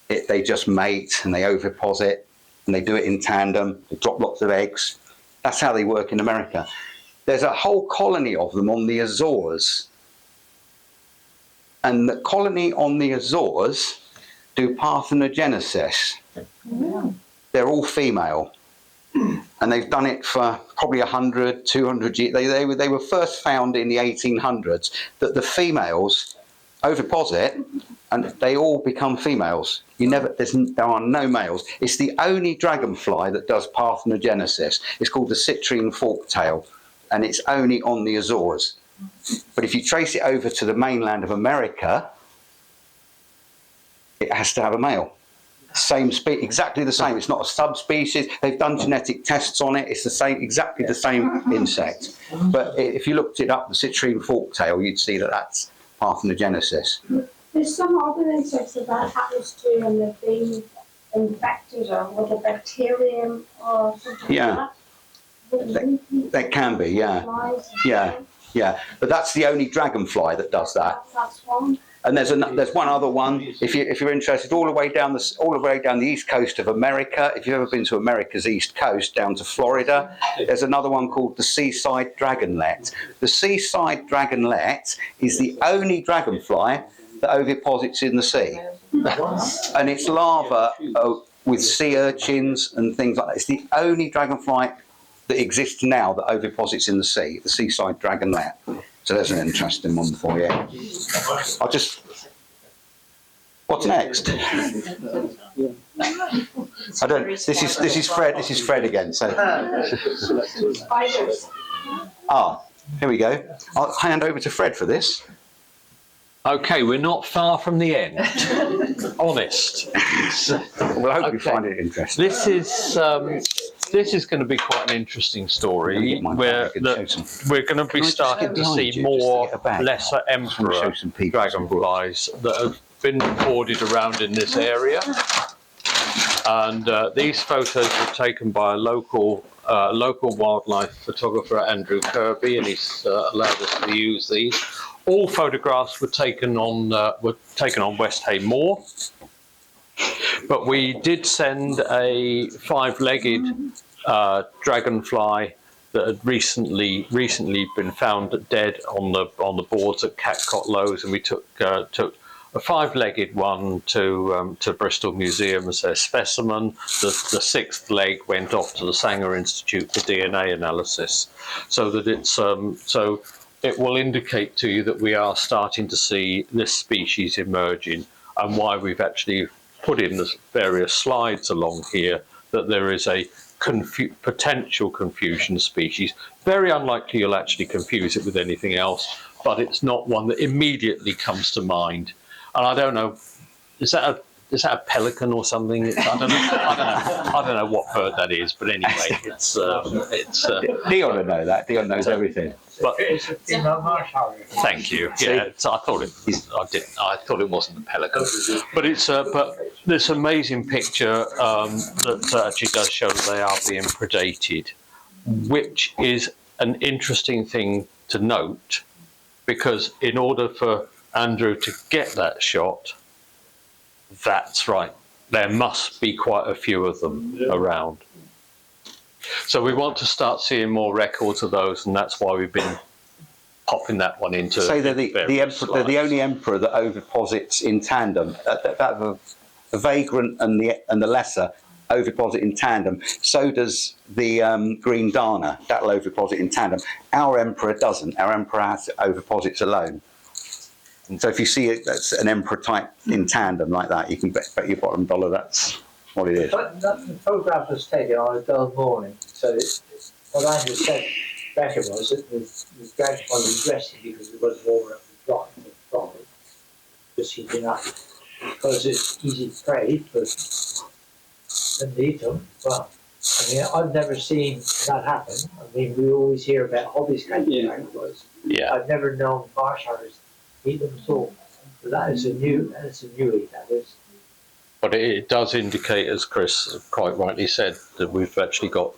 Speaker 2: They just mate and they oviposit and they do it in tandem. They drop lots of eggs. That's how they work in America. There's a whole colony of them on the Azores. And the colony on the Azores do parthenogenesis. Yeah. They're all female. And they've done it for probably 100, 200 years. They were first found in the 1800s, that the females oviposit and they all become females. There are no males. It's the only dragonfly that does parthenogenesis. It's called the citrine forktail, and it's only on the Azores. But if you trace it over to the mainland of America, it has to have a male. Same species, exactly the same. It's not a subspecies. They've done genetic tests on it. It's the same, exactly the same insect. But if you looked it up, the citrine forktail, you'd see that that's parthenogenesis.
Speaker 9: There's some other insects that happens to, and they've been infected or with a bacterium or something like that.
Speaker 2: That can be, yeah. Yeah. But that's the only dragonfly that does that.
Speaker 9: That's one.
Speaker 2: And there's one other one. If you're interested, all the way down the east coast of America. If you've ever been to America's east coast down to Florida, there's another one called the seaside dragonlet. The seaside dragonlet is the only dragonfly that oviposits in the sea, and it's larva with sea urchins and things like that. It's the only dragonfly that exists now that oviposits in the sea, the seaside dragonlet. So there's an interesting one for you. What's next? I don't. This is Fred. This is Fred again. So. Here we go. I'll hand over to Fred for this.
Speaker 1: Okay, we're not far from the end. Honest.
Speaker 2: Well, I hope you find it interesting.
Speaker 1: This is going to be quite an interesting story where we're going to be starting to see more lesser emperor dragonflies that have been recorded around in this area. And these photos were taken by a local wildlife photographer, Andrew Kirby, and he's allowed us to use these. All photographs were taken on West Hay Moor. But we did send a 5-legged dragonfly that had recently been found dead on the boards at Catcot Lows, and we took a 5-legged one to Bristol Museum as their specimen. The 6th leg went off to the Sanger Institute for DNA analysis, so that it will indicate to you that we are starting to see this species emerging, and why we've actually put in the various slides along here that there is a potential confusion species. Very unlikely you'll actually confuse it with anything else, but it's not one that immediately comes to mind. And I don't know, is that a pelican or something? I don't know what bird that is, but anyway, it's
Speaker 2: Deon will know that. Deon knows everything.
Speaker 4: But it's a female marsh harrier.
Speaker 1: Thank you. Yeah, I thought it wasn't a pelican, but it's but this amazing picture that actually does show that they are being predated, which is an interesting thing to note, because in order for Andrew to get that shot, that's right, there must be quite a few of them around. So we want to start seeing more records of those, and that's why we've been popping that one into.
Speaker 2: Say they're the only emperor that oviposits in tandem. The vagrant and the lesser oviposit in tandem. So does the green darner. That'll oviposit in tandem. Our emperor doesn't. Our emperor oviposits alone. And so if you see it, that's an emperor type in tandem like that, you can bet your bottom dollar that's what it is.
Speaker 4: But the photograph was taken on a dull morning, so what Andrew said better was that the dragonfly was resting because it was warmer up the fly, just heating up. Because it's easy to prey, but then they eat them. Well, I mean, I've never seen that happen. I mean, we always hear about hobbies catching dragonflies.
Speaker 1: Yeah.
Speaker 4: I've never known marsh harriers eat them at all. But that is a new eat, that is.
Speaker 1: But it does indicate, as Chris quite rightly said, that we've actually got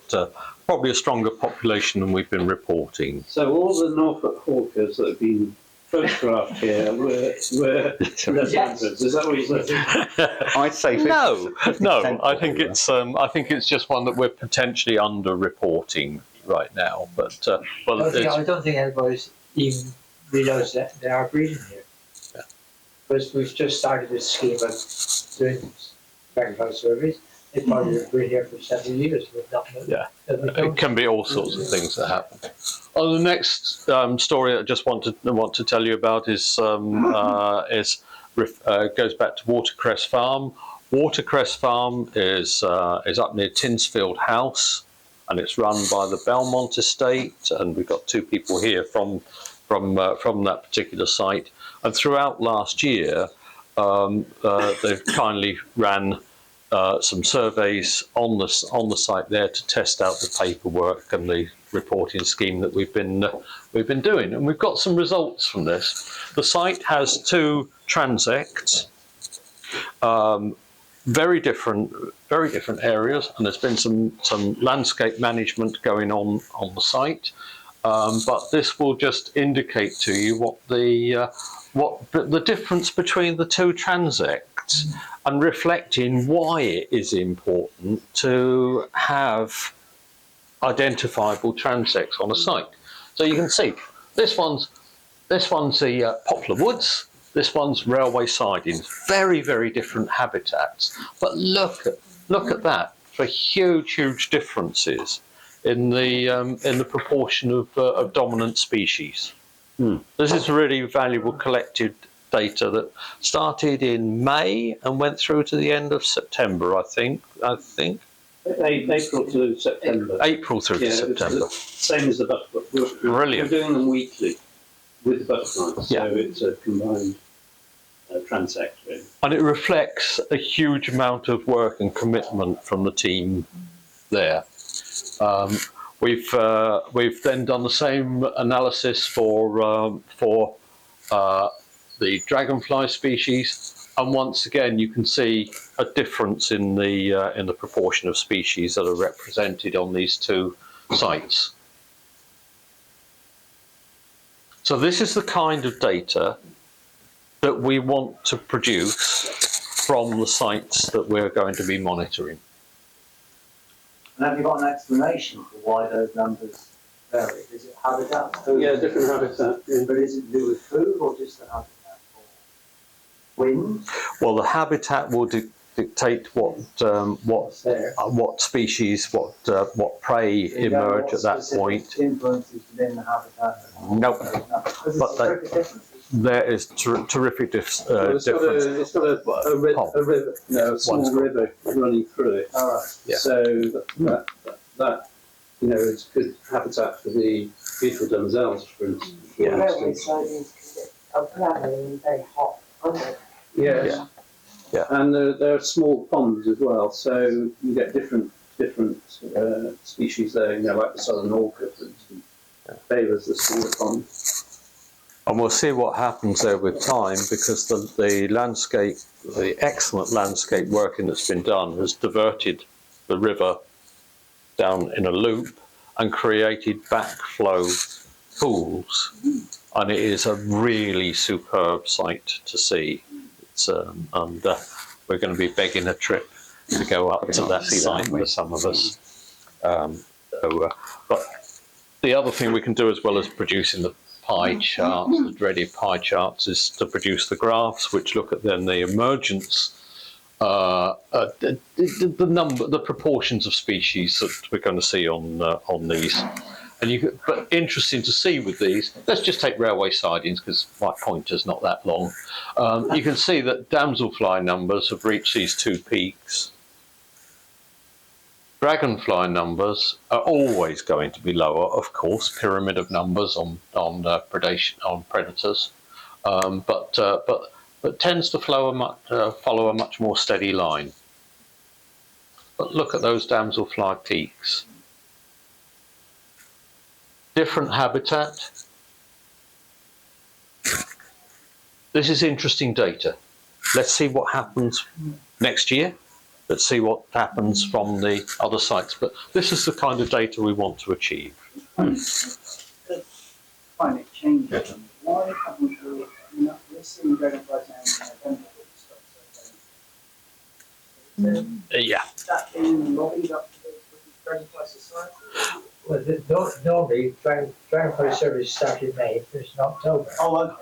Speaker 1: probably a stronger population than we've been reporting.
Speaker 10: So all the Norfolk hawkers that have been photographed here were less emperors. Is that what you said?
Speaker 2: I'd say 50%.
Speaker 1: No. I think it's just one that we're potentially under-reporting right now. But
Speaker 4: I don't think anybody's even realised that they are breeding here. Because we've just started this scheme of doing dragonfly surveys. They've probably been here for several years.
Speaker 1: It can be all sorts of things that happen. The next story I just want to tell you about is goes back to Watercress Farm. Watercress Farm is up near Tinsfield House, and it's run by the Belmont Estate, and we've got 2 people here from that particular site. And throughout last year, they've kindly ran some surveys on the site there to test out the paperwork and the reporting scheme that we've been doing, and we've got some results from this. The site has 2 transects, very different areas, and there's been some landscape management going on the site. but this will just indicate to you what the difference between the two transects, and reflecting why it is important to have identifiable transects on a site. So you can see this one's the poplar woods. This one's railway sidings. Very, very different habitats. But look at that for huge differences in the proportion of dominant species. This is really valuable collected data that started in May and went through to the end of September, I think.
Speaker 10: April to September.
Speaker 1: April through to September.
Speaker 10: Same as the butterflies.
Speaker 1: Brilliant.
Speaker 10: We're doing them weekly with the butterflies, so it's a combined transect, really.
Speaker 1: And it reflects a huge amount of work and commitment from the team there. We've then done the same analysis for the dragonfly species, and once again you can see a difference in the proportion of species that are represented on these two sites. So this is the kind of data that we want to produce from the sites that we're going to be monitoring.
Speaker 4: And have you got an explanation for why those numbers vary? Is it habitat? Food?
Speaker 10: Yeah, different habitat. Yeah.
Speaker 4: But is it to do with food or just the habitat? Or wind?
Speaker 1: Well, the habitat will dictate what species, what prey emerge at that point.
Speaker 4: Influences within the habitat?
Speaker 1: Nope. But there is terrific difference.
Speaker 10: It's got a river, a small river running through it.
Speaker 4: All right.
Speaker 1: Yeah.
Speaker 10: So that is good habitat for the beautiful damsels, for instance.
Speaker 9: Railway sidings can get gravelly and very hot, aren't they?
Speaker 10: Yes.
Speaker 1: Yeah.
Speaker 10: And there are small ponds as well, so you get different species there. Like the southern orca, for instance, favours the smaller pond.
Speaker 1: And we'll see what happens there with time, because the landscape, the excellent landscape working that's been done has diverted the river down in a loop and created backflow pools. And it is a really superb sight to see. It's, and we're going to be begging a trip to go up to that site for some of us. But the other thing we can do, as well as producing the pie charts, the dreaded pie charts, is to produce the graphs which look at then the emergence, the proportions of species that we're going to see on these. And but interesting to see with these. Let's just take railway sidings because my pointer's not that long. You can see that damselfly numbers have reached these two peaks. Dragonfly numbers are always going to be lower, of course, pyramid of numbers on predation on predators, but tends to follow a much more steady line. But look at those damselfly peaks. Different habitat. This is interesting data. Let's see what happens next year. Let's see what happens from the other sites. But this is the kind of data we want to achieve.
Speaker 3: Climate change. Why haven't we? We're seeing dragonflies now in November.
Speaker 1: Yeah.
Speaker 3: Is that being lobbied up to the Dragonfly Society?
Speaker 4: Well, normally, Dragonfly Service started in May, finished in October.
Speaker 3: Oh,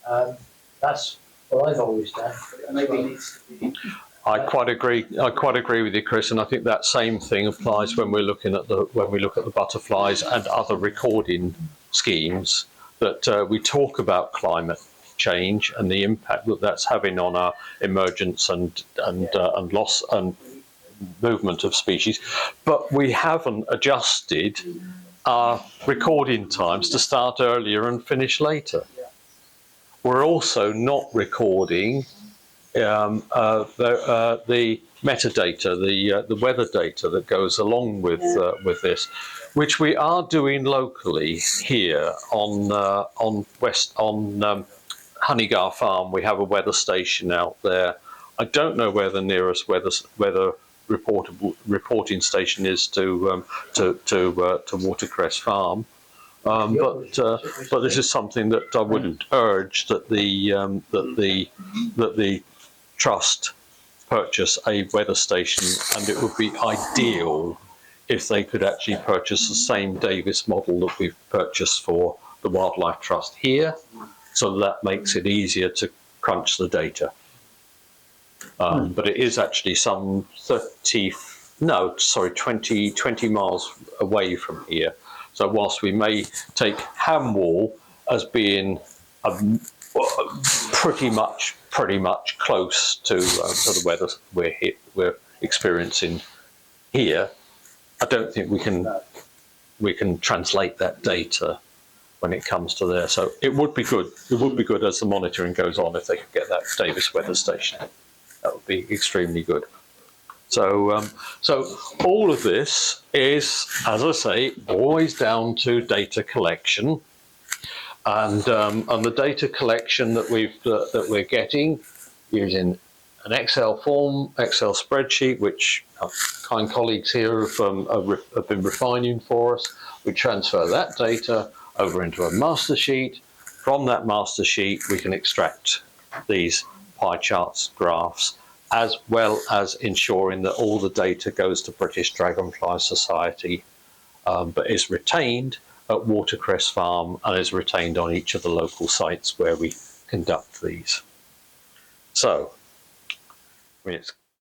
Speaker 3: okay.
Speaker 4: That's what I've always done.
Speaker 3: But maybe it needs to be.
Speaker 1: I quite agree with you, Chris, and I think that same thing applies when we're looking at when we look at the butterflies and other recording schemes. That we talk about climate change and the impact that that's having on our emergence and loss and movement of species, but we haven't adjusted our recording times to start earlier and finish later. We're also not recording the metadata, the weather data that goes along with this, which we are doing locally here on Honeygar Farm. We have a weather station out there. I don't know where the nearest weather reporting station is to Watercress Farm, But this is something that I would urge that the trust purchase a weather station, and it would be ideal if they could actually purchase the same Davis model that we've purchased for the Wildlife Trust here, so that makes it easier to crunch the data. But it is actually some 20 miles away from here. So whilst we may take Hamwall as being pretty much close to the weather we're experiencing here, I don't think we can translate that data when it comes to there. So it would be good. It would be good as the monitoring goes on if they could get that Davis weather station. That would be extremely good. So all of this is, as I say, always down to data collection, and the data collection that we're getting using an Excel spreadsheet, which our kind colleagues here have been refining for us. We transfer that data over into a master sheet. From that master sheet, we can extract these pie charts, graphs, as well as ensuring that all the data goes to British Dragonfly Society, but is retained at Watercress Farm and is retained on each of the local sites where we conduct these. So, I mean, it's